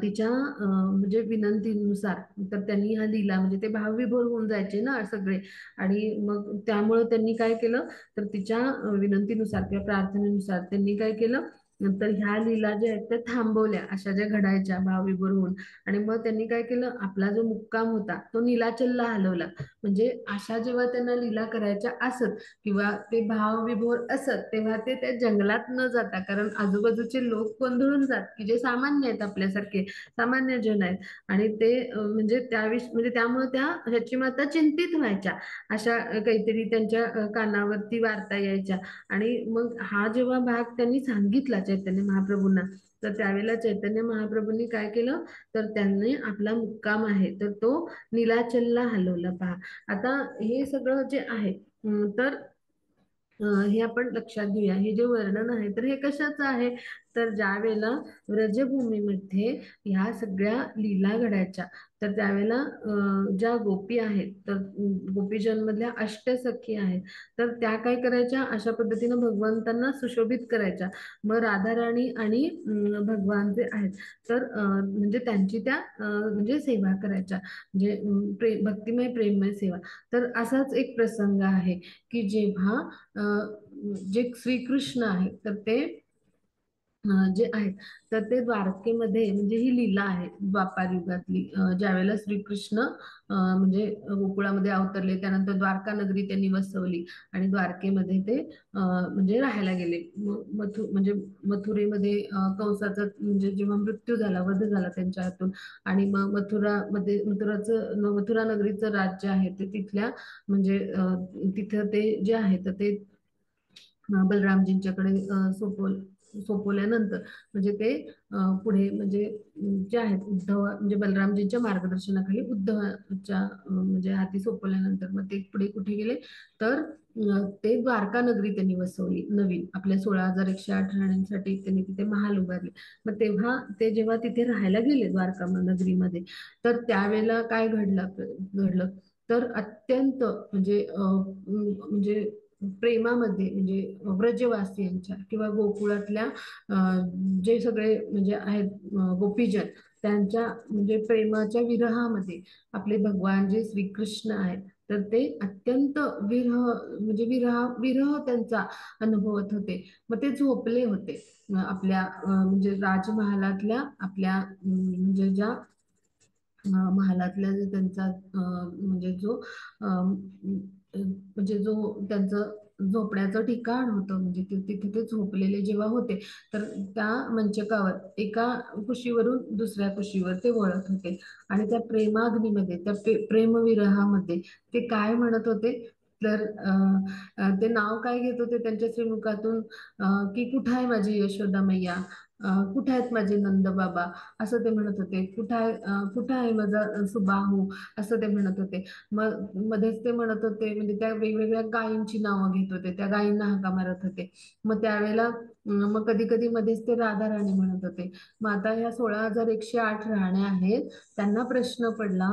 तिच्या म्हणजे विनंतीनुसार तर त्यांनी हा लिहिला, म्हणजे ते भावविभोर होऊन जायचे ना सगळे. आणि मग त्यामुळं त्यांनी काय केलं, तर तिच्या विनंतीनुसार किंवा प्रार्थनेनुसार त्यांनी काय केलं, नंतर ह्या लीला ज्या आहेत त्या थांबवल्या, अशा ज्या घडायच्या भावविभोर होऊन. आणि मग त्यांनी काय केलं, आपला जो मुक्काम होता तो नीलाचलला हलवला. म्हणजे अशा जेव्हा त्यांना लीला करायच्या असत किंवा ते भावविभोर असत, तेव्हा ते त्या जंगलात न जाता, कारण आजूबाजूचे लोक गोंधळून जात की जे सामान्य आहेत, आपल्यासारखे सामान्य जन आहेत. आणि ते म्हणजे म्हणजे त्यामुळे त्या ह्याची माता चिंतित व्हायच्या. अशा काहीतरी त्यांच्या कानावरती वार्ता यायच्या. आणि मग हा जेव्हा भाग त्यांनी सांगितला चैतन्य महाप्रभूंना, तर त्यावेळेला चैतन्य महाप्रभूंनी काय केलं, तर त्यांनी आपला मुक्काम आहे तर तो नीलाचलला हलवला. पहा आता हे सगळं जे आहे, तर हे आपण लक्षात घेऊया. हे जे वर्णन आहे तर हे कशाचं आहे, तर ज्या वेळेला व्रजभूमीमध्ये ह्या सगळ्या लीला घडायच्या, तर त्यावेळेला ज्या गोपी आहेत, तर गोपीजन मधल्या अष्टसखी आहेत, तर त्या काय करायच्या, अशा पद्धतीनं भगवंतांना सुशोभित करायच्या. मग राधा राणी आणि भगवान जे आहेत, तर म्हणजे त्यांची त्या म्हणजे सेवा करायच्या, म्हणजे भक्तिमय प्रेममय सेवा. तर असाच एक प्रसंग आहे की जेव्हा जे श्रीकृष्ण आहे तर ते जे आहेत, तर ते द्वारकेमध्ये, म्हणजे ही लीला आहे द्वापार युगातली, ज्या वेळेला श्रीकृष्ण म्हणजे गोकुळामध्ये अवतरले, त्यानंतर द्वारका नगरी त्यांनी वसवली आणि द्वारकेमध्ये ते म्हणजे राहायला गेले. म्हणजे मथुरेमध्ये कंसाचा म्हणजे जेव्हा मृत्यू झाला, वध झाला त्यांच्या हातून, आणि मग मथुरा नगरीचं राज्य आहे ते तिथल्या म्हणजे तिथं ते जे आहे तर ते बलरामजींच्याकडे सोपवल्यानंतर, म्हणजे ते पुढे म्हणजे जे आहेत उद्धव, म्हणजे बलरामजींच्या मार्गदर्शनाखाली उद्धवाच्या म्हणजे हाती सोपवल्यानंतर मग ते पुढे कुठे गेले, तर ते द्वारका नगरी त्यांनी वसवली नवीन. आपल्या 16,108 राण्यांसाठी त्यांनी तिथे महाल उभारले. मग तेव्हा ते जेव्हा तिथे राहायला गेले द्वारका नगरीमध्ये, तर त्यावेळेला काय घडलं, तर अत्यंत म्हणजे म्हणजे प्रेमामध्ये, म्हणजे व्रजवासियांच्या किंवा गोकुळातल्या जे सगळे म्हणजे आहेत गोपीजन, त्यांच्या म्हणजे प्रेमाच्या विरहामध्ये आपले भगवान जे श्रीकृष्ण आहेत, तर ते अत्यंत विरह, म्हणजे विरह त्यांचा अनुभवत होते. मग ते झोपले होते आपल्या म्हणजे राजमहालातल्या आपल्या म्हणजे ज्या महालातल्या जे त्यांचा म्हणजे जो म्हणजे जो त्यांचं झोपण्याचं ठिकाण होतं, म्हणजे तिथे ते झोपलेले जेव्हा होते, तर त्या मंचकावर एका कुशीवरून दुसऱ्या कुशीवर ते वळत होते. आणि त्या प्रेमाग्नीमध्ये, त्या प्रेमविरहामध्ये ते काय म्हणत होते, तर ते नाव काय घेत होते त्यांच्या श्रीमुखातून, की कुठं आहे माझी यशोदा मैया, कुठे आहेत माझे नंद बाबा, असं ते म्हणत होते. कुठं आहे माझा सुबाहू, असं ते म्हणत होते. मग मध्येच ते म्हणत होते, म्हणजे त्या वेगवेगळ्या गायींची नावं घेत होते, त्या गायींना हाका मारत होते. मग त्यावेळेला मग कधी कधी मध्येच ते राधा राणी म्हणत होते. मग आता ह्या 16,108 राण्या आहेत, त्यांना प्रश्न पडला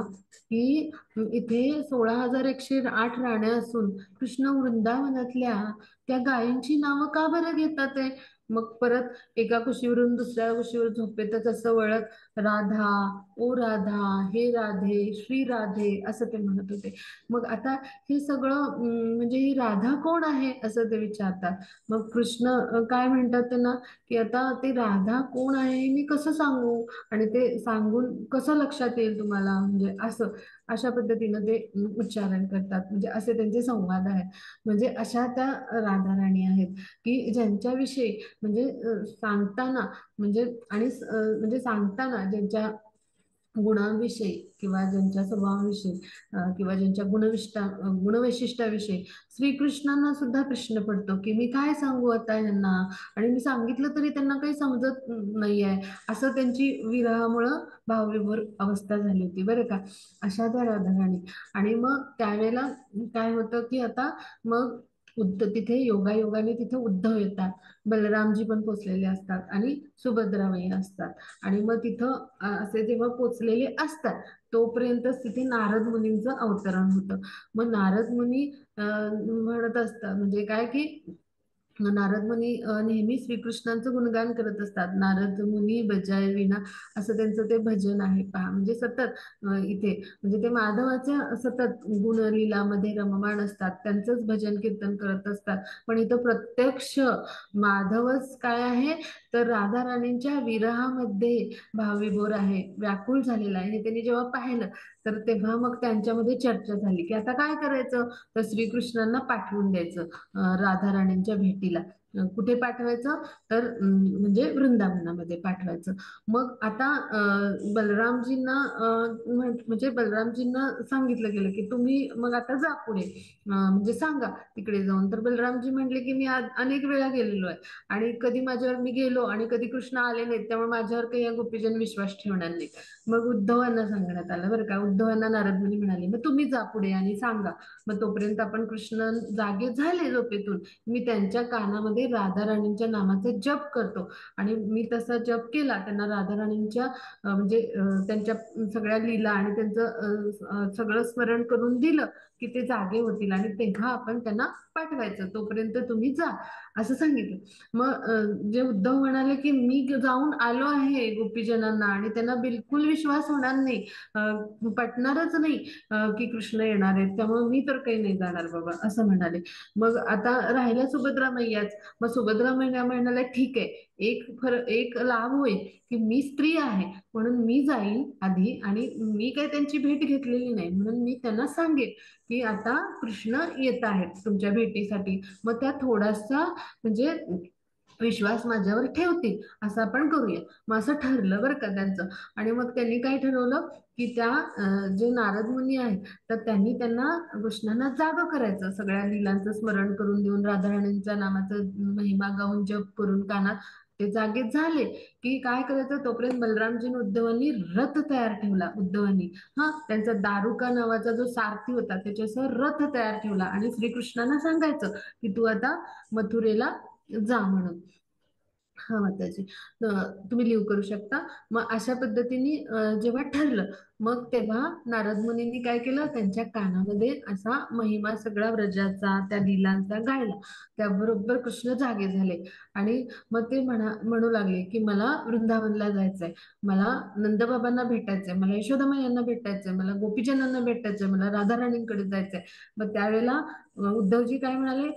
की इथे 16,108 राण्या असून कृष्ण वृंदावनातल्या त्या गायींची नावं का बरं घेतात आहे. मग परत एका कुशीवरून दुसऱ्या कुशीवर झोपेतच असं वळत राधा, ओ राधा, हे राधे, श्री राधे, असं ते म्हणत होते. मग आता हे सगळं म्हणजे ही राधा कोण आहे असं ते विचारतात. मग कृष्ण काय म्हणतात त्यांना, की आता ते राधा कोण आहे हे मी कसं सांगू, आणि ते सांगून कसं लक्षात येईल तुम्हाला, म्हणजे असं अशा पद्धतीनं ते उच्चारण करतात. म्हणजे असे त्यांचे संवाद आहेत. म्हणजे अशा त्या राधा राणी आहेत की ज्यांच्याविषयी म्हणजे सांगताना, म्हणजे आणि म्हणजे सांगताना ज्यांच्या गुणांविषयी किंवा ज्यांच्या स्वभावाविषयी किंवा ज्यांच्या गुणवैशिष्ट्याविषयी श्रीकृष्णांना सुद्धा प्रश्न पडतो की मी काय सांगू आता यांना, आणि मी सांगितलं तरी त्यांना काही समजत नाहीये, असं त्यांची विरहामुळं भावविभोर अवस्था झाली होती बरं का. अशा त्या राधाराणी. आणि मग त्यावेळेला काय होतं की आता मग तिथे योगायोगाने तिथे उद्धव येतात, बलरामजी पण पोचलेले असतात आणि सुभद्रामाई असतात. आणि मग तिथं असे जेव्हा पोचलेले असतात, तोपर्यंतच तिथे नारद मुनींचं अवतरण होतं. मग नारद मुनी म्हणत असतात म्हणजे काय की नारद मुनी नेहमी श्रीकृष्णांचं गुणगान करत असतात. नारद मुनी बजाय विना असं त्यांचं ते भजन आहे पहा. म्हणजे सतत इथे म्हणजे ते माधवाच्या सतत गुणलीलामध्ये रममाण असतात, त्यांचंच भजन कीर्तन करत असतात. पण इथं प्रत्यक्ष माधवच काय आहे, तर राधा राणींच्या विरहामध्ये भावविभोर आहे, व्याकुळ झालेला आहे. हे त्यांनी जेव्हा पाहिलं तर तेव्हा मग त्यांच्यामध्ये चर्चा झाली की आता काय करायचं. तर श्रीकृष्णांना पाठवून द्यायचं राधा राणींच्या भेटीला. कुठे पाठवायचं, तर म्हणजे वृंदावनामध्ये पाठवायचं. मग आता बलरामजींना म्हणजे बलरामजींना सांगितलं गेलं की तुम्ही मग आता जा पुढे, म्हणजे सांगा तिकडे जाऊन. तर बलरामजी म्हटले की मी आज अनेक वेळा गेलेलो आहे आणि कधी माझ्यावर मी गेलो आणि कधी कृष्ण आले नाहीत, त्यामुळे माझ्यावर काही या गोपीजन विश्वास ठेवणार नाही. मग उद्धवांना सांगण्यात आलं बरं का. उद्धवांना नारद मुनी म्हणाले मग तुम्ही जा पुढे आणि सांगा. मग तोपर्यंत आपण कृष्ण जागे झाले झोपेतून, मी त्यांच्या कानामध्ये राधा राणींच्या नामाचा जप करतो. आणि मी तसा जप केला, त्यांना राधा राणींच्या म्हणजे त्यांच्या सगळ्या लीला आणि त्यांचं सगळं स्मरण करून दिलं की ते जागे होतील आणि तेव्हा आपण त्यांना पाठवायचं, तोपर्यंत तुम्ही जा असं सांगितलं. मग जे उद्धव म्हणाले की मी जाऊन आलो आहे गोपीजनांना आणि त्यांना बिलकुल विश्वास होणार नाही, पटणारच नाही की कृष्ण येणार आहेत, त्यामुळे मी तर काही नाही जाणार बाबा असं म्हणाले. मग आता राहिल्या सुभद्रा मैयाच. मग सुभद्रा मैया म्हणाल्या ठीक आहे, एक लाभ होईल की मी स्त्री आहे म्हणून मी जाईन आधी आणि मी काही त्यांची भेट घेतलेली नाही, म्हणून मी त्यांना सांगेन की आता कृष्ण येत आहेत तुमच्या भेटीसाठी. मग त्या थोडासा म्हणजे विश्वास माझ्यावर ठेवतील असं आपण करूया. मग असं ठरलं बरं का त्यांचं. आणि मग त्यांनी काय ठरवलं की त्या जे नारद मुनी आहेत तर त्यांनी त्यांना कृष्णांना जाग करायचं, सगळ्या लीलांचं स्मरण करून देऊन राधाराणींच्या नामाचं महिमा गाऊन जप करून कानात. ते जागे झाले की काय करायचं, तोपर्यंत बलरामजीने उद्धवांनी रथ तयार ठेवला. उद्धवांनी त्यांचा दारुका नावाचा जो सारथी होता त्याच्यासह रथ तयार ठेवला आणि श्रीकृष्णांना सांगायचं की तू आता मथुरेला जा म्हणून. हा माताजी, तुम्ही लिव करू शकता. मग अशा पद्धतीने जेव्हा ठरलं मग तेव्हा नारद मुनींनी काय केलं, त्यांच्या कानामध्ये असा महिमा सगळा व्रजाचा त्या लीलांचा गायला. त्याबरोबर कृष्ण जागे झाले आणि मग ते म्हणू लागले की मला वृंदावनला जायचंय, मला नंदबाबांना भेटायचंय, मला यशोदामाई भेटायचंय, मला गोपीजनांना भेटायचंय, मला राधा राणींकडे जायचंय. मग त्यावेळेला उद्धवजी काय म्हणाले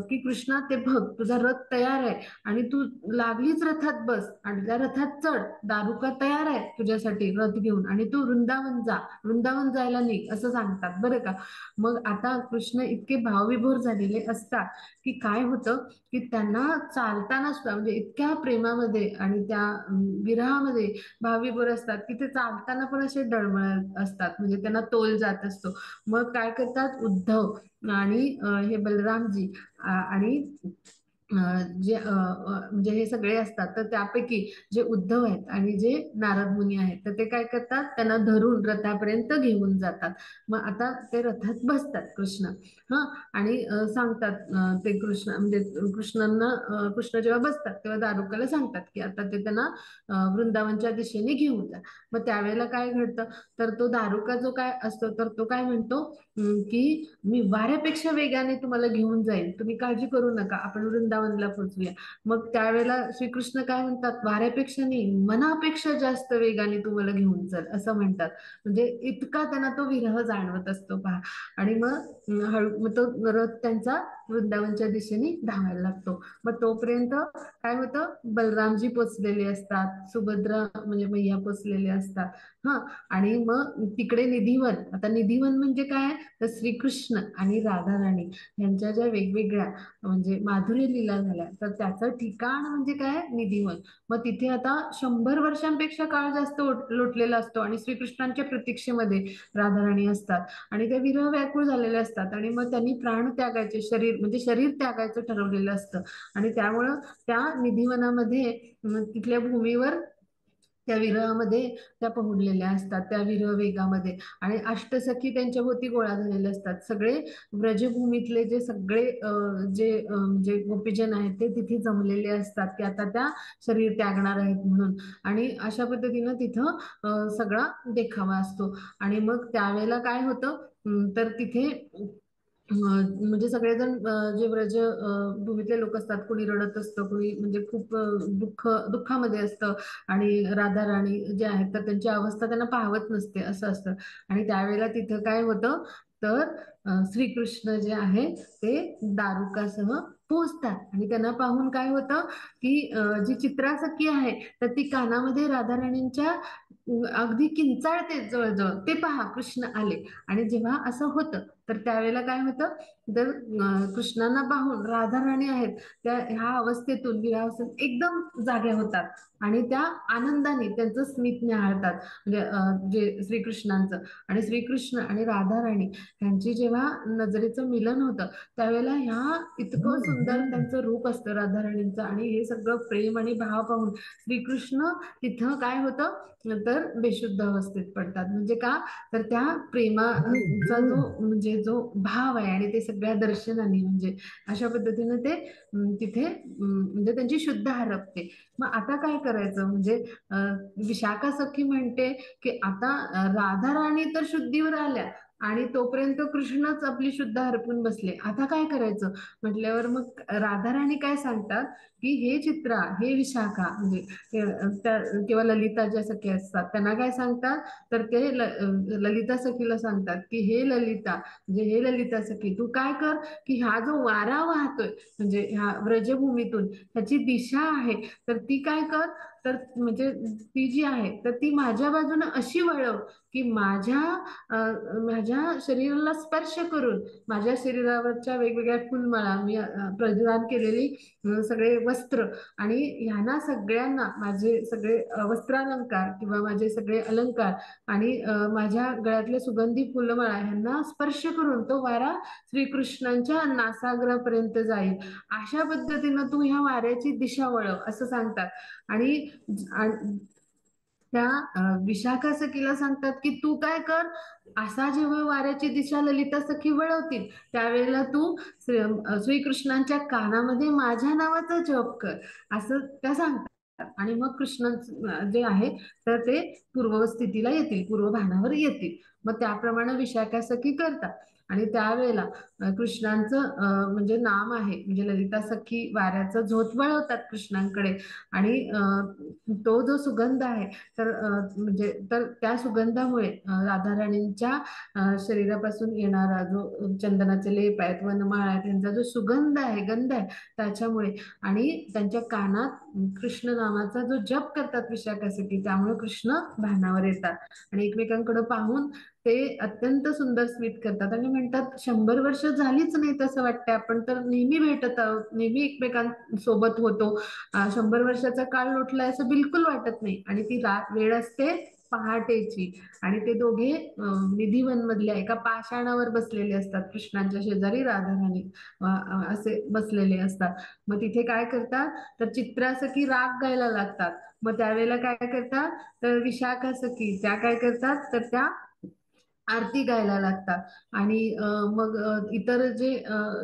की कृष्णा ते बघ तुझा रथ तयार आहे आणि तू लागलीच रथात बस आणि त्या रथात चढ, दारुका तयार आहे तुझ्यासाठी रथ घेऊन आणि तू वृंदावन जा, वृंदावन जायला नाही असं सांगतात बरं का. मग आता कृष्ण इतके भावविभोर झालेले असतात की काय होतं की त्यांना चालताना सुद्धा म्हणजे इतक्या प्रेमामध्ये आणि त्या विरहामध्ये भावविभोर असतात की ते चालताना पण असे डळमळत असतात, म्हणजे त्यांना तोल जात असतो. मग काय करतात उद्धव आणि हे बलरामजी आणि जे म्हणजे हे सगळे असतात, तर त्यापैकी जे उद्धव आहेत आणि जे नारद मुनी आहेत तर ते काय करतात, त्यांना धरून रथापर्यंत घेऊन जातात. मग आता ते रथात बसतात कृष्ण. हा आणि सांगतात ते कृष्ण म्हणजे कृष्णांना कृष्ण जेव्हा बसतात तेव्हा दारुकाला सांगतात की आता ते त्यांना वृंदावनच्या दिशेने घेऊन जा. मग त्यावेळेला काय घडतं, तर तो दारुका जो काय असतो तर तो काय म्हणतो की मी वाऱ्यापेक्षा वेगाने तुम्हाला घेऊन जाईल, तुम्ही काळजी करू नका, आपण वृंदावनला पोहोचूया. मग त्यावेळेला श्रीकृष्ण काय म्हणतात, वाऱ्यापेक्षा नाही मनापेक्षा जास्त वेगाने तुम्हाला घेऊन चल असं म्हणतात. म्हणजे इतका त्यांना तो विरह जाणवत असतो पहा. आणि मग तो रथ त्यांचा वृंदावनच्या दिशेने धावायला लागतो. मग तोपर्यंत काय होतं, बलरामजी पोचलेले असतात, सुभद्रा म्हणजे मैया पोचलेले असतात. हा आणि मग तिकडे निधीवन. आता निधीवन म्हणजे काय, तर श्रीकृष्ण आणि राधा राणी यांच्या ज्या वेगवेगळ्या म्हणजे माधुर्य लीला झाल्या तर त्याचं ठिकाण म्हणजे काय, निधीवन. मग तिथे आता 100 वर्षांपेक्षा काळ जास्त लोटलेला असतो आणि श्रीकृष्णांच्या प्रतीक्षेमध्ये राधा राणी असतात आणि ते विरह व्याकुळ झालेले असतात आणि मग त्यांनी प्राण त्यागायचे, शरीर म्हणजे शरीर त्यागायचं ठरवलेलं असतं. आणि त्यामुळं त्या निधीवनामध्ये तिथल्या भूमीवर त्या विरहामध्ये त्या पहुडलेल्या असतात, त्या विरह वेगामध्ये. आणि अष्टसखी त्यांच्या भोवती गोळा झालेले असतात. सगळे व्रजभूमीतले जे सगळे जे गोपीजन आहेत ते तिथे जमलेले असतात की आता त्या शरीर त्यागणार आहेत म्हणून. आणि अशा पद्धतीनं तिथं सगळा देखावा असतो. आणि मग त्यावेळेला काय होतं तर तिथे म्हणजे सगळेजण जे व्रज भूमीतले लोक असतात, कोणी रडत असतं, कोणी म्हणजे खूप दुःखामध्ये असतं, आणि राधा राणी जे आहेत तर त्यांची अवस्था त्यांना पाहवत नसते असं असतं. आणि त्यावेळेला तिथं काय होतं, तर श्रीकृष्ण जे आहे ते दारुकासह पोहोचतात, आणि त्यांना पाहून काय होतं की जी चित्रा सखी आहे तर ती कानामध्ये राधा राणींच्या अगदी किंचाळते जवळजवळ, ते पहा कृष्ण आले. आणि जेव्हा असं होतं तर त्यावेळेला काय होतं, तर कृष्णांना पाहून राधा राणी आहेत त्या ह्या अवस्थेतून विरहावस्थेतून एकदम जाग्या होतात, आणि त्या आनंदाने त्यांचं स्मित निहाळतात, म्हणजे जे श्रीकृष्णांचं. आणि श्रीकृष्ण आणि राधा राणी यांची जेव्हा नजरेचं मिलन होतं त्यावेळेला ह्या इतकं सुंदर त्यांचं रूप असतं राधा राणींचं, आणि हे सगळं प्रेम आणि भाव पाहून श्रीकृष्ण तिथं काय होतं, तर बेशुद्ध अवस्थेत पडतात. म्हणजे का, तर त्या प्रेमाचा जो म्हणजे जो भाव आहे आणि ते सगळ्या दर्शनाने, म्हणजे अशा पद्धतीने ते तिथे म्हणजे त्यांची शुद्ध हरपते. मग आता काय करायचं, म्हणजे विशाखा सखी म्हणते की आता राधा राणी तर शुद्धीवर आल्या, आणि तोपर्यंत कृष्णच आपली शुद्ध हरपून बसले, आता काय करायचं म्हटल्यावर मग राधा राणी काय सांगतात की हे चित्रा, हे विशाखा, म्हणजे किंवा ललिता ज्या सखी असतात त्यांना काय सांगतात, तर ते ललिता सखीला सांगतात की हे ललिता, म्हणजे हे ललिता सखी तू काय कर, की हा जो वारा वाहतोय म्हणजे ह्या व्रजभूमीतून ह्याची दिशा आहे, तर ती काय कर, तर म्हणजे ती जी आहे तर ती माझ्या बाजूने अशी वळव की माझ्या शरीराला स्पर्श करून माझ्या शरीरावरच्या वेगवेगळ्या फुलमाळा मी परिधान केलेली सगळे वस्त्र, आणि ह्यांना सगळ्यांना माझे सगळे वस्त्रालंकार किंवा माझे सगळे अलंकार आणि माझ्या गळ्यातले सुगंधी फुलमाळा ह्यांना स्पर्श करून तो वारा श्रीकृष्णांच्या नासागरापर्यंत जाईल, अशा पद्धतीनं तू ह्या वाऱ्याची दिशा वळव असं सांगतात. आणि त्या विशाखा सखीला सांगतात की तू काय कर, असा जेव्हा वाऱ्याची दिशा ललिता सखी वळवतील त्यावेळेला तू श्रीकृष्णांच्या कानामध्ये माझ्या नावाचा जप कर, असं त्या सांगतात. आणि मग कृष्ण जे आहे तर ते पूर्वस्थितीला येतील, पूर्वभानावर येतील. मग त्याप्रमाणे विशाखा सखी करतात. आणि त्यावेळेला कृष्णांचं म्हणजे नाम आहे, म्हणजे ललिता सखी वाऱ्याचा झोत वळवतात कृष्णांकडे. आणि तो जो सुगंध आहे तर म्हणजे तर त्या सुगंधामुळे राधाराणींच्या शरीरापासून येणारा जो चंदनाचे लेप आहेत, वनमाळ आहेत, त्यांचा जो सुगंध आहे, गंध आहे, त्याच्यामुळे आणि त्यांच्या कानात कृष्ण नामाचा जो जप करतात विशाखासाठी, त्यामुळे कृष्ण भानावर येतात. आणि एकमेकांकडे पाहून ते अत्यंत सुंदर स्मित करतात आणि म्हणतात 100 वर्ष झालीच नाही तसं वाटतंय, आपण तर नेहमी भेटत आहोत, नेहमी एकमेकांसोबत होतो. 100 वर्षाचा काळ लोटलाय असं बिलकुल वाटत नाही. आणि ती वेळ असते पहाटेची, आणि ते दोघे निधिवन मधल्या एका पाषाणावर बसलेले असतात, कृष्णांच्या शेजारी राधा राणी असे बसलेले असतात. मग तिथे काय करतात, तर चित्रा सखी राग गायला लागतात. मग त्यावेळेला काय करतात, तर विशाखा सखी त्या काय करतात, तर त्या आरती गायला लागतात. आणि मग इतर जे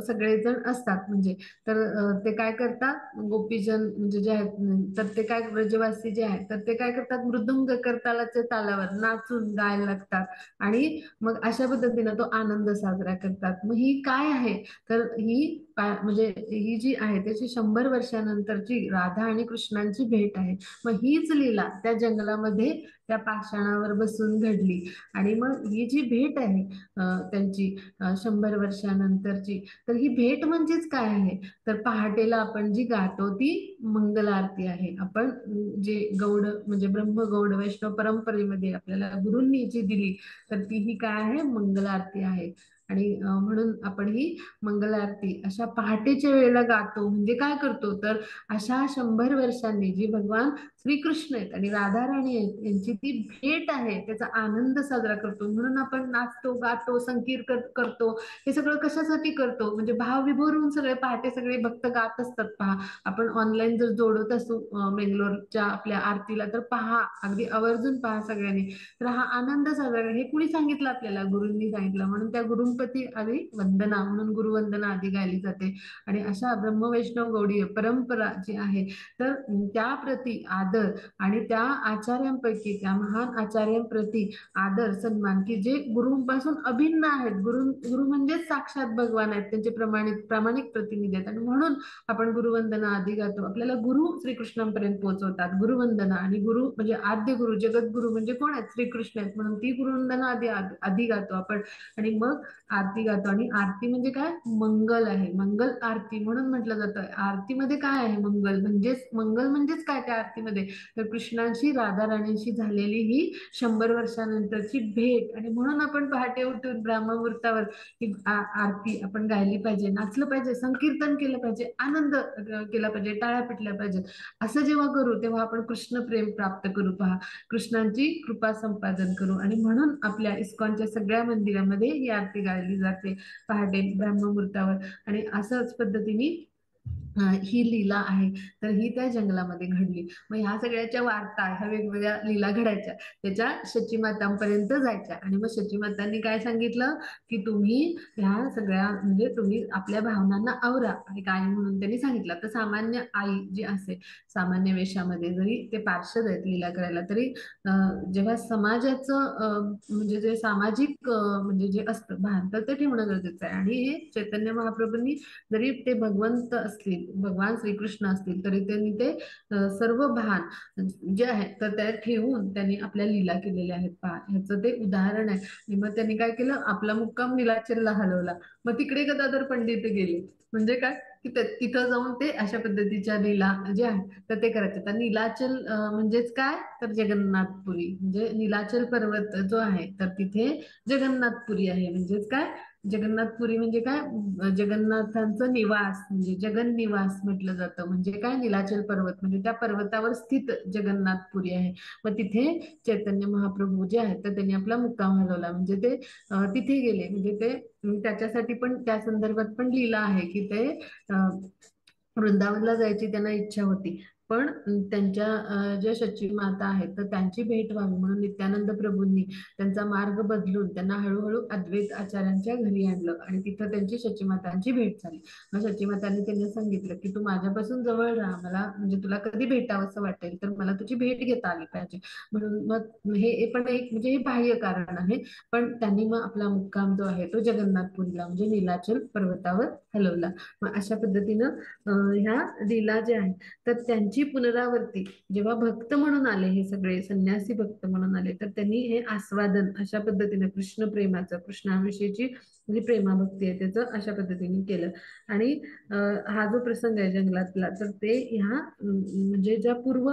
सगळेजण असतात म्हणजे, तर ते काय करतात, गोपीजन म्हणजे जे आहेत तर ते काय, ब्रजवासी जे आहेत तर ते काय करतात, मृदुंग करतालाच्या तालावर नाचून गायला लागतात. आणि मग अशा पद्धतीनं तो आनंद साजरा करतात. मग ही काय आहे, तर ही म्हणजे ही जी आहे त्याची 100 वर्षानंतरची राधा आणि कृष्णांची भेट आहे. मग हीच लीला त्या जंगलामध्ये त्या पाषाणावर बसून घडली. आणि मग ही जी भेट आहे त्यांची 100 वर्षानंतरची, तर ही भेट म्हणजेच काय आहे, तर पहाटेला आपण जी गातो ती मंगल आरती आहे. आपण जे गौड म्हणजे ब्रह्म गौड वैष्णव परंपरेमध्ये आपल्याला गुरूंनी जी दिली, तर ती ही काय आहे, मंगल आरती आहे. आणि म्हणून आपण ही मंगल आरती अशा पहाटेच्या वेळेला गातो, म्हणजे काय करतो, तर अशा 100 वर्षांनी जी भगवान श्रीकृष्ण आहेत आणि राधा राणी आहेत यांची ती भेट आहे, त्याचा आनंद साजरा करतो. म्हणून आपण नाचतो, गातो, संकीर्तन करतो. हे सगळं कशासाठी करतो, म्हणजे भाव विभोरून सगळे पहाटे सगळे भक्त गात असतात. पहा, आपण ऑनलाईन जर जोडत असू बेंगलोरच्या आपल्या आरतीला, तर पहा, अगदी आवर्जून पहा सगळ्यांनी. तर हा आनंद साजरा हे कुणी सांगितलं आपल्याला, गुरूंनी सांगितलं. म्हणून त्या गुरुंपती आधी वंदना, म्हणून गुरुवंदना आधी गायली जाते. आणि अशा ब्रह्मवैष्णव गौडीय परंपरा जी आहे तर त्याप्रती आदर आणि त्या आचार्यांपैकी त्या महान आचार्यांप्रती आदर सन्मान की जे गुरुंपासून अभिन्न आहेत. गुरु म्हणजेच साक्षात भगवान आहेत, त्यांचे प्रामाणिक प्रतिनिधी आहेत. आणि म्हणून आपण गुरुवंदना आधी गातो. आपल्याला गुरु श्रीकृष्णांपर्यंत पोहोचवतात गुरुवंदना. आणि गुरु म्हणजे आद्य गुरु, जगद्गुरु म्हणजे कोण आहेत? श्रीकृष्ण आहेत. म्हणून ती गुरुवंदना आधी गातो आपण आणि मग आरती गातो. आणि आरती म्हणजे काय? मंगल आहे, मंगल आरती म्हणून म्हटलं जातं. आरतीमध्ये काय आहे? मंगल म्हणजेच काय त्या आरतीमध्ये? तर कृष्णांशी राधा राणींशी झालेली ही 100 वर्षानंतरची भेट. आणि म्हणून आपण पहाटे उठून ब्राह्ममुहूर्तावर ही आरती आपण गायली पाहिजे, नाचलं पाहिजे, संकीर्तन केलं पाहिजे, आनंद केला पाहिजे, टाळ्या पिटल्या पाहिजे. असं जेव्हा करू तेव्हा आपण कृष्ण प्रेम प्राप्त करू. पहा, कृष्णांची कृपा संपादन करू. आणि म्हणून आपल्या इस्कॉनच्या सगळ्या मंदिरामध्ये ही आरती गायली जाते पहाटे ब्रह्ममुहूर्तावर. आणि असंच पद्धतीने ही लीला आहे. तर ही त्या जंगलामध्ये घडली. मग ह्या सगळ्याच्या वार्ता, ह्या वेगवेगळ्या लीला घडायच्या, त्याच्या शचीमातांपर्यंत जायच्या. आणि मग शचीमातांनी काय सांगितलं की तुम्ही ह्या सगळ्या म्हणजे तुम्ही आपल्या भावनांना आवरा एक आई म्हणून त्यांनी सांगितलं. तर सामान्य आई जी असते सामान्य वेशामध्ये, जरी ते पार्षद आहेत लीला करायला, तरी जेव्हा समाजाचं म्हणजे जे सामाजिक म्हणजे जे असतं भान, तर ते ठेवणं गरजेचं आहे. आणि हे चैतन्य महाप्रभूंनी जरी ते भगवंत असतील, भगवान श्रीकृष्ण असतील, तरी त्यांनी ते सर्व भान जे आहे तर त्या ठेवून त्यांनी आपल्या लीला केलेल्या आहेत. पहा, ह्याचं ते उदाहरण आहे. आणि मग त्यांनी काय केलं? आपला मुक्काम नीलाचलला हलवला. मग तिकडे गदाधर पंडित गेले. म्हणजे काय की तिथं जाऊन ते अशा पद्धतीच्या लीला जे आहे तर ते करायचे. तर नीलाचल म्हणजेच काय? तर जगन्नाथपुरी. म्हणजे नीलाचल पर्वत जो आहे तर तिथे जगन्नाथपुरी आहे. म्हणजेच काय? जगन्नाथपुरी म्हणजे काय? जगन्नाथांचं निवास म्हणजे जगन निवास म्हटलं जातं. म्हणजे काय? नीलाचल पर्वत म्हणजे त्या पर्वतावर स्थित जगन्नाथपुरी आहे. मग तिथे चैतन्य महाप्रभू जे आहेत तर त्यांनी आपला मुक्काम हलवला. म्हणजे ते तिथे गेले. म्हणजे ते त्याच्यासाठी पण त्या संदर्भात पण लीला आहे की ते वृंदावनला जायची त्यांना इच्छा होती. पण त्यांच्या ज्या शची माता आहेत तर त्यांची भेट व्हावी म्हणून नित्यानंद प्रभूंनी त्यांचा मार्ग बदलून त्यांना हळूहळू अद्वैत आचार्यांच्या घरी आणलं. आणि तिथं त्यांची शचीमातांची भेट झाली. मग शचीमातांनी त्यांना सांगितलं की तू माझ्यापासून जवळ राहा, मला म्हणजे तुला कधी भेटावंसं वाटेल तर मला तुझी भेट घेता आली पाहिजे. म्हणून मग हे पण एक म्हणजे हे बाह्य कारण आहे. पण त्यांनी मग आपला मुक्काम जो आहे तो जगन्नाथपुरीला म्हणजे नीलाचल पर्वतावर हलवला. मग अशा पद्धतीनं ह्या लीला ज्या आहेत तर त्यांची पुनरावृत्ती जेव्हा भक्त म्हणून आले, हे सगळे संन्यासी भक्त म्हणून आले, तर त्यांनी हे आस्वादन अशा पद्धतीने कृष्ण प्रेमाचं, कृष्णाविषयीची जी प्रेमाभक्ती आहे त्याचं अशा पद्धतीने केलं. आणि हा जो प्रसंग आहे जंगलातला तर ते ह्या म्हणजे ज्या पूर्व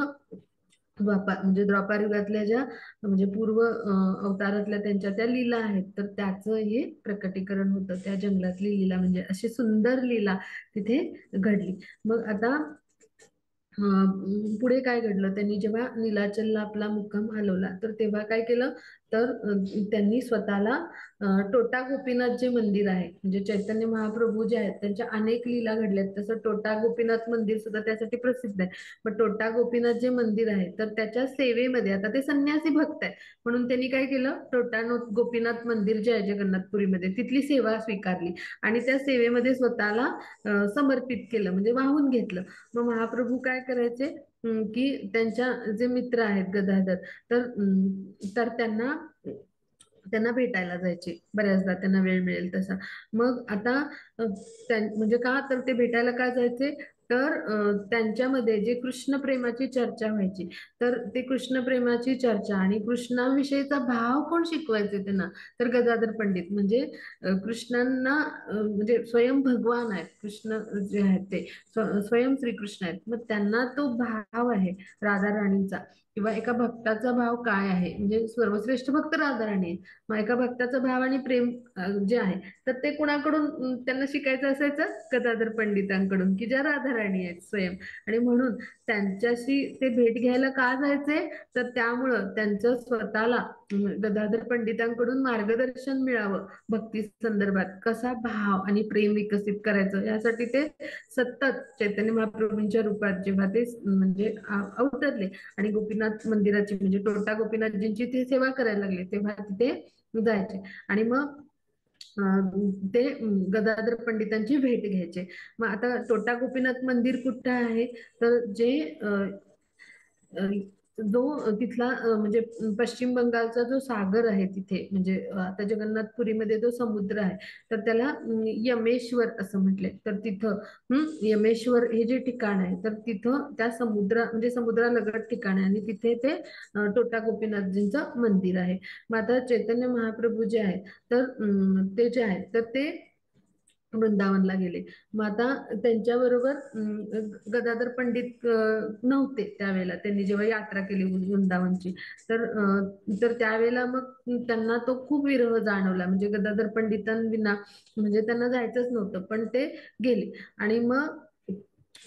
म्हणजे द्वापार युगातल्या ज्या म्हणजे पूर्व अवतारातल्या त्यांच्या त्या लीला आहेत तर त्याचं हे प्रकटीकरण होतं. त्या जंगलातली लीला म्हणजे अशी सुंदर लीला तिथे घडली. मग आता पुढे काय घडलं? त्यांनी जेव्हा नीलाचलला आपला मुक्काम हलवला तर तेव्हा काय केलं? तर त्यांनी स्वतःला टोटा गोपीनाथ जे मंदिर आहे म्हणजे चैतन्य महाप्रभू जे आहेत त्यांच्या अनेक लीला घडल्यात, तसं टोटा गोपीनाथ मंदिर सुद्धा त्यासाठी प्रसिद्ध आहे. पण टोटा गोपीनाथ जे मंदिर आहे तर त्याच्या सेवेमध्ये आता ते संन्यासी भक्त आहे म्हणून त्यांनी काय केलं? गोपीनाथ मंदिर जे आहे जगन्नाथपुरीमध्ये तिथली सेवा स्वीकारली आणि त्या सेवेमध्ये स्वतःला समर्पित केलं म्हणजे वाहून घेतलं. मग महाप्रभू काय करायचे की त्यांच्या जे मित्र आहेत गदाधर तर त्यांना त्यांना भेटायला जायचे बऱ्याचदा त्यांना वेळ मिळेल तसा. मग आता म्हणजे का तर ते भेटायला का जायचे? तर त्यांच्यामध्ये जे कृष्ण प्रेमाची चर्चा व्हायची तर ते कृष्ण प्रेमाची चर्चा आणि कृष्णाविषयीचा भाव कोण शिकवायचे त्यांना? तर गदाधर पंडित. म्हणजे कृष्णांना म्हणजे स्वयं भगवान आहेत कृष्ण जे आहेत ते स्वयं श्रीकृष्ण आहेत. मग त्यांना तो भाव आहे राधा राणीचा किंवा एका भक्ताचा भाव काय आहे म्हणजे सर्वश्रेष्ठ भक्त राधा राणी आहे. मग एका भक्ताचा भाव आणि प्रेम जे आहे तर ते कुणाकडून त्यांना शिकायचं असायचं? गदाधर पंडितांकडून की ज्या राधा राणी आहेत स्वयं. आणि म्हणून त्यांच्याशी ते भेट घ्यायला का जायचे? तर त्यामुळं त्यांचं स्वतःला गदाधर पंडितांकडून मार्गदर्शन मिळावं भक्ती संदर्भात, कसा भाव आणि प्रेम विकसित करायचं यासाठी ते सतत चैतन्य महाप्रभूंच्या रूपात जेव्हा ते म्हणजे अवतरले आणि गोपीनाथ मंदिराची म्हणजे टोटा गोपीनाथजींची ते सेवा करायला लागले तेव्हा तिथे जायचे. आणि मग ते गदाधर पंडितांची भेट घ्यायचे. मग आता टोटा गोपीनाथ मंदिर कुठं आहे? तर जे जो तिथला म्हणजे पश्चिम बंगालचा जो सागर आहे तिथे, म्हणजे आता जगन्नाथपुरीमध्ये जो समुद्र आहे, तर त्याला यमेश्वर असं म्हटलंय. तर तिथं यमेश्वर हे जे ठिकाण आहे, तर तिथं त्या म्हणजे समुद्रालगत ठिकाण आहे आणि तिथे ते टोटा गोपीनाथजींचं मंदिर आहे. मग आता चैतन्य महाप्रभू जे आहे, तर ते जे आहे तर ते वृंदावनला गेले. मग आता त्यांच्याबरोबर गदाधर पंडित नव्हते त्यावेळेला, त्यांनी जेव्हा यात्रा केली वृंदावनची. तर तर त्यावेळेला मग त्यांना तो खूप विरह जाणवला, म्हणजे गदाधर पंडितांविना म्हणजे त्यांना जायचंच नव्हतं, पण ते गेले. आणि मग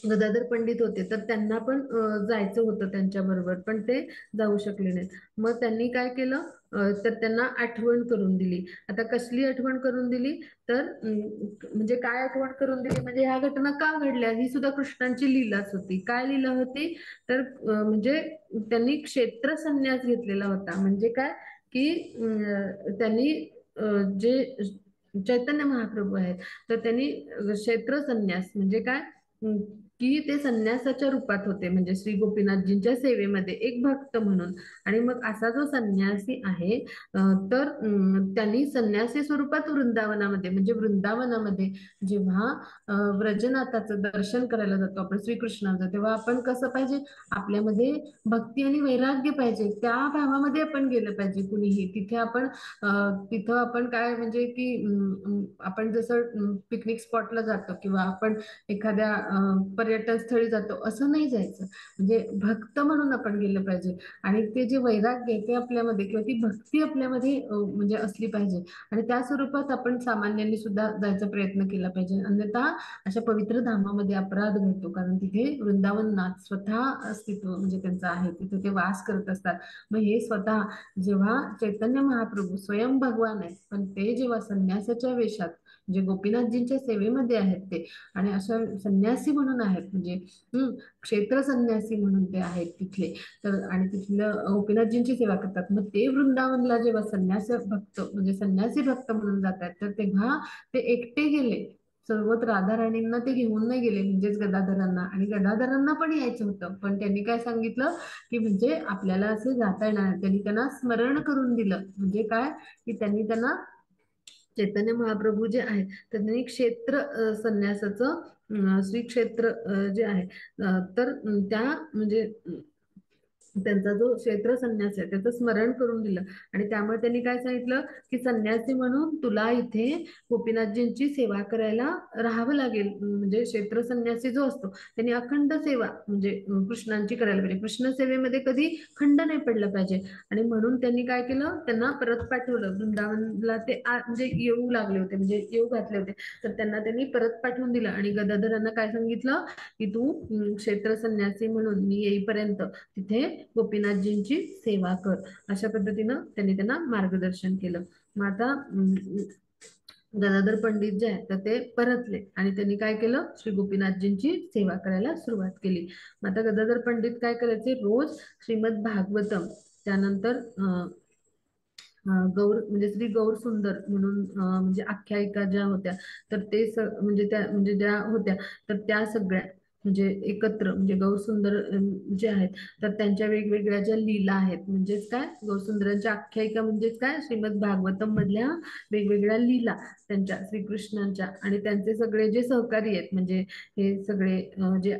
गदाधर पंडित होते, तर त्यांना पण जायचं होतं त्यांच्या बरोबर, पण ते जाऊ शकले नाहीत. मग त्यांनी काय केलं, तर त्यांना आठवण करून दिली. आता कसली आठवण करून दिली, तर म्हणजे काय आठवण करून दिली, म्हणजे ह्या घटना का घडल्या, ही सुद्धा कृष्णांची लीलाच होती. काय लीला होती, तर म्हणजे त्यांनी क्षेत्र संन्यास घेतलेला होता. म्हणजे काय, की त्यांनी जे चैतन्य महाप्रभू आहेत, तर त्यांनी क्षेत्र संन्यास म्हणजे काय, की ते संन्यासाच्या रूपात होते, म्हणजे श्री गोपीनाथजींच्या सेवेमध्ये एक भक्त म्हणून. आणि मग असा जो संन्यासी आहे, तर त्यांनी संन्यासी स्वरूपात वृंदावनामध्ये, म्हणजे वृंदावनामध्ये जेव्हा व्रजनाथाचं दर्शन करायला जातो आपण, श्रीकृष्णाचं, तेव्हा आपण कसं पाहिजे, आपल्यामध्ये भक्ती आणि वैराग्य पाहिजे, त्या भावामध्ये आपण गेलं पाहिजे. कुणीही तिथे आपण तिथं आपण काय, म्हणजे की आपण जसं पिकनिक स्पॉटला जातो किंवा आपण एखाद्या पर्यटन स्थळी जातो, असं नाही जायचं. म्हणजे भक्त म्हणून आपण गेलं पाहिजे. आणि ते जे वैराग्य आहे ते आपल्यामध्ये, किंवा ती भक्ती आपल्यामध्ये म्हणजे असली पाहिजे. आणि त्या स्वरूपात आपण सामान्यांनी सुद्धा जायचा प्रयत्न केला पाहिजे. अन्यथा अशा पवित्र धामामध्ये अपराध घडतो, कारण तिथे वृंदावननाथ स्वतः अस्तित्व म्हणजे त्यांचं आहे, तिथे ते वास करत असतात. मग हे स्वतः जेव्हा चैतन्य महाप्रभू स्वयं भगवान आहेत, पण ते जेव्हा संन्यासाच्या वेशात, म्हणजे गोपीनाथजींच्या सेवेमध्ये आहेत ते, आणि अशा संन्यासी म्हणून आहेत, म्हणजे क्षेत्र संन्यासी म्हणून ते आहेत तिथले. तर आणि तिथलं गोपीनाथजींची सेवा करतात. मग ते वृंदावनला जेव्हा संन्यास भक्त म्हणजे संन्यासी भक्त म्हणून जातात, तर तेव्हा ते एकटे गेले. सर्वत्र राधाराणींना ते घेऊन नाही गेले, म्हणजेच गदाधरांना. आणि गदाधरांना पण यायचं होतं, पण त्यांनी काय सांगितलं, की म्हणजे आपल्याला असे जाता येणार नाही. त्यांनी त्यांना स्मरण करून दिलं. म्हणजे काय, की त्यांनी त्यांना चैतन्य महाप्रभू जे आहे, तर त्यांनी क्षेत्र संन्यासाचं श्री क्षेत्र जे आहे, तर त्या म्हणजे त्यांचा जो क्षेत्र संन्यास आहे त्याचं स्मरण करून दिलं. आणि त्यामुळे त्यांनी काय सांगितलं, की संन्यासी म्हणून तुला इथे गोपीनाथजींची सेवा करायला राहावं लागेल. म्हणजे क्षेत्र संन्यासी जो असतो त्यांनी अखंड सेवा म्हणजे कृष्णांची करायला पाहिजे, कृष्ण सेवेमध्ये कधी खंड नाही पडला पाहिजे. आणि म्हणून त्यांनी काय केलं, त्यांना परत पाठवलं वृंदावनला. ते म्हणजे येऊ लागले होते, म्हणजे येऊ घातले होते, तर त्यांना त्यांनी परत पाठवून दिलं. आणि गदाधरांना काय सांगितलं, की तू क्षेत्र संन्यासी म्हणून मी येईपर्यंत तिथे गोपीनाथजींची सेवा कर. अशा पद्धतीनं त्यांनी त्यांना मार्गदर्शन केलं. मग आता गदाधर पंडित जे आहेत, तर ते परतले आणि त्यांनी काय केलं, श्री गोपीनाथजींची सेवा करायला सुरुवात केली. मग आता गदाधर पंडित काय करायचे, रोज श्रीमद भागवतम, त्यानंतर गौर म्हणजे श्री गौर सुंदर म्हणून म्हणजे आख्यायिका ज्या होत्या, तर ते म्हणजे त्या म्हणजे ज्या होत्या, तर त्या सगळ्या म्हणजे एकत्र, म्हणजे गौरसुंदर जे आहेत, तर त्यांच्या वेगवेगळ्या ज्या लीला आहेत, म्हणजेच काय, गौरसुंदरांच्या आख्यायिका म्हणजेच काय, श्रीमद भागवतम मधल्या वेगवेगळ्या लीला त्यांच्या श्रीकृष्णांच्या. आणि त्यांचे सगळे जे सहकारी आहेत, म्हणजे हे सगळे जे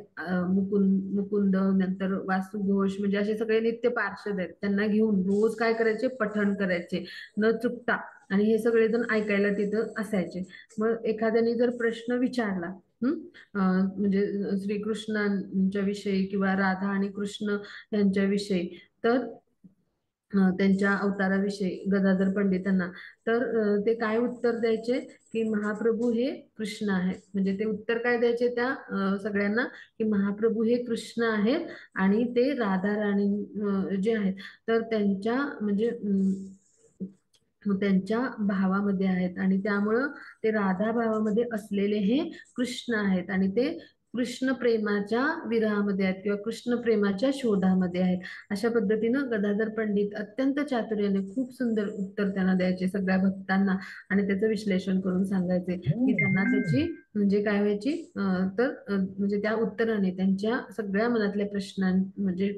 मुकुंद, नंतर वासुघोष, म्हणजे असे सगळे नित्य पार्षद आहेत, त्यांना घेऊन रोज काय करायचे, पठण करायचे न चुकता. आणि हे सगळेजण ऐकायला तिथं असायचे. मग एखाद्याने जर प्रश्न विचारला म्हणजे श्रीकृष्णांच्या विषयी किंवा राधा आणि कृष्ण यांच्याविषयी, तर त्यांच्या अवताराविषयी गदाधर पंडितांना, तर ते काय उत्तर द्यायचे, की महाप्रभू हे कृष्ण आहेत. म्हणजे ते उत्तर काय द्यायचे त्या सगळ्यांना, की महाप्रभू हे कृष्ण आहेत आणि ते राधा राणी जे आहेत, तर त्यांच्या म्हणजे त्यांच्या भावामध्ये आहेत. आणि त्यामुळं ते राधा भावामध्ये असलेले हे कृष्ण आहेत, आणि ते कृष्ण प्रेमाच्या विरहामध्ये आहेत किंवा कृष्ण प्रेमाच्या शोधामध्ये आहेत. अशा पद्धतीनं गदाधर पंडित अत्यंत चातुर्याने खूप सुंदर उत्तर त्यांना द्यायचे सगळ्या भक्तांना, आणि त्याचं विश्लेषण करून सांगायचे, की त्यांना त्याची म्हणजे काय व्हायची म्हणजे त्या उत्तराने त्यांच्या सगळ्या मनातल्या म्हणजे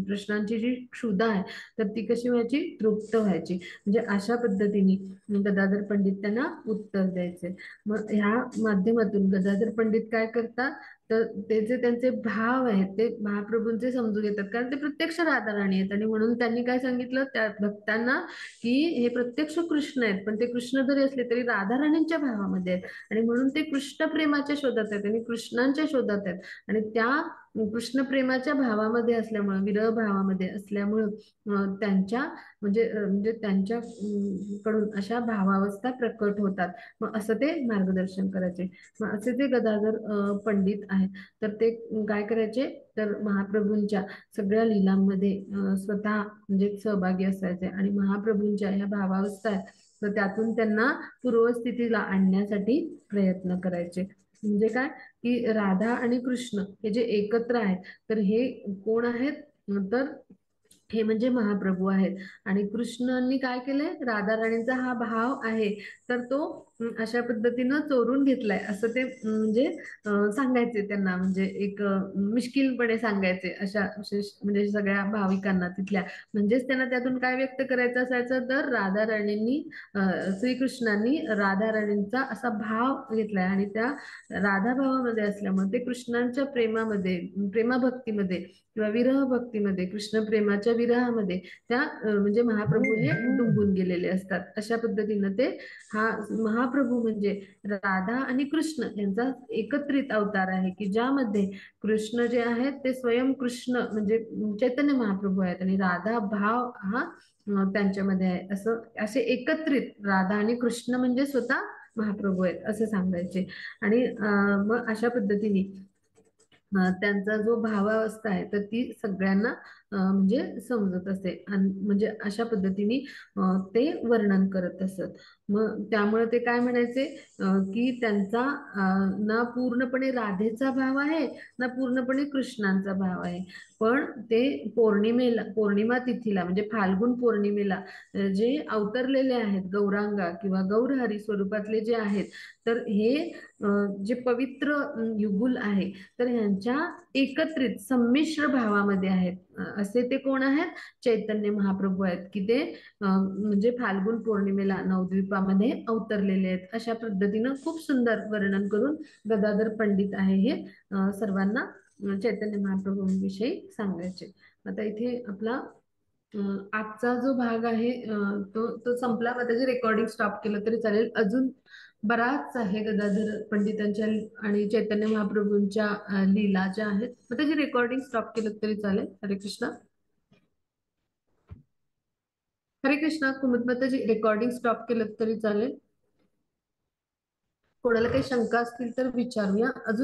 प्रश्नांची जी क्षुधा आहे तर ती कशी व्हायची, तृप्त व्हायची. म्हणजे अशा पद्धतीने गदाधर पंडित त्यांना उत्तर द्यायचे. मग ह्या माध्यमातून गदाधर पंडित काय करतात, तर ते जे त्यांचे भाव आहेत ते महाप्रभूंचे समजून घेतात, कारण ते प्रत्यक्ष राधाराणी आहेत. आणि म्हणून त्यांनी काय सांगितलं त्या भक्तांना, की हे प्रत्यक्ष कृष्ण आहेत, पण ते कृष्ण जरी असले तरी राधाराणींच्या भावामध्ये आहेत. आणि म्हणून ते कृष्ण प्रेमाच्या शोधात आहेत आणि कृष्णांच्या शोधात आहेत. आणि त्या कृष्ण प्रेमाच्या भावामध्ये असल्यामुळं, विरह भावामध्ये असल्यामुळं त्यांच्या म्हणजे त्यांच्या कडून अशा भावावस्था प्रकट होतात. मग असं ते मार्गदर्शन करायचे. मग असे ते गदाधर पंडित आहेत. तर ते काय करायचे, तर महाप्रभूंच्या सगळ्या लीलांमध्ये स्वतः म्हणजे सहभागी असायचे आणि महाप्रभूंच्या ह्या भावावस्था आहेत तर त्यातून त्यांना पूर्वस्थितीला आणण्यासाठी प्रयत्न करायचे. म्हणजे काय, की राधा आणि कृष्ण हे जे एकत्र आहेत तर हे कोण आहेत, तर हे म्हणजे महाप्रभू आहेत. आणि कृष्णांनी काय केलंय, राधा राणीचा हा भाव आहे तर तो अशा पद्धतीनं चोरून घेतलाय असं ते म्हणजे सांगायचे त्यांना. म्हणजे एक मिश्किलपणे सांगायचे अशा म्हणजे सगळ्या भाविकांना तिथल्या. म्हणजेच त्यांना त्यातून काय व्यक्त करायचं असायचं, तर राधा राणींनी श्रीकृष्णांनी राधा राणींचा असा भाव घेतलाय आणि त्या राधा भावामध्ये असल्यामुळे ते कृष्णांच्या प्रेमामध्ये, प्रेमभक्तीमध्ये किंवा विरह भक्तीमध्ये, कृष्ण प्रेमाच्या विरहामध्ये त्या म्हणजे महाप्रभू हे डुंबून गेलेले असतात. अशा पद्धतीनं ते हा महाप्रभू म्हणजे राधा आणि कृष्ण यांचा एकत्रित अवतार आहे, की ज्यामध्ये कृष्ण जे आहेत ते स्वयं कृष्ण म्हणजे चैतन्य महाप्रभू आहेत आणि राधा भाव हा त्यांच्यामध्ये आहे. असे एकत्रित राधा आणि कृष्ण म्हणजे स्वतः महाप्रभू आहेत असं सांगायचे. आणि मग अशा पद्धतीने त्यांचा जो भावावस्था आहे तर ती सगळ्यांना म्हणजे समजत असे. आणि म्हणजे अशा पद्धतीने ते वर्णन करत असत. मग त्यामुळे ते काय म्हणायचे, की त्यांचा ना पूर्णपणे राधेचा भाव आहे ना पूर्णपणे कृष्णांचा भाव आहे. पण ते पौर्णिमा तिथीला म्हणजे फाल्गुन पौर्णिमेला जे अवतरलेले आहेत गौरांगा किंवा गौरहरी स्वरूपातले जे आहेत, तर हे जे पवित्र युगुल आहे तर ह्यांच्या एकत्रित संमिश्र भावामध्ये आहेत. असे ते कोण आहेत, चैतन्य महाप्रभू आहेत, की ते म्हणजे फाल्गुन पौर्णिमेला नवद्वीपामध्ये अवतरलेले आहेत. अशा पद्धतीनं खूप सुंदर वर्णन करून गदाधर पंडित आहे हे सर्वांना चैतन्य महाप्रभूंविषयी सांगायचे. आता इथे आपला आजचा जो भाग आहे तो तो संपला. मग त्याची रेकॉर्डिंग स्टॉप केलं तरी चालेल. अजून बराच आहे गदाधर पंडितांच्या आणि चैतन्य महाप्रभूंच्या लीला ज्या आहेत, मग त्याची रेकॉर्डिंग स्टॉप केलं तरी चालेल. हरे कृष्ण. हरे कृष्ण. कुमुदमाताची रेकॉर्डिंग स्टॉप केलं तरी चालेल. कोणाला काही शंका असतील तर विचारूया. अजून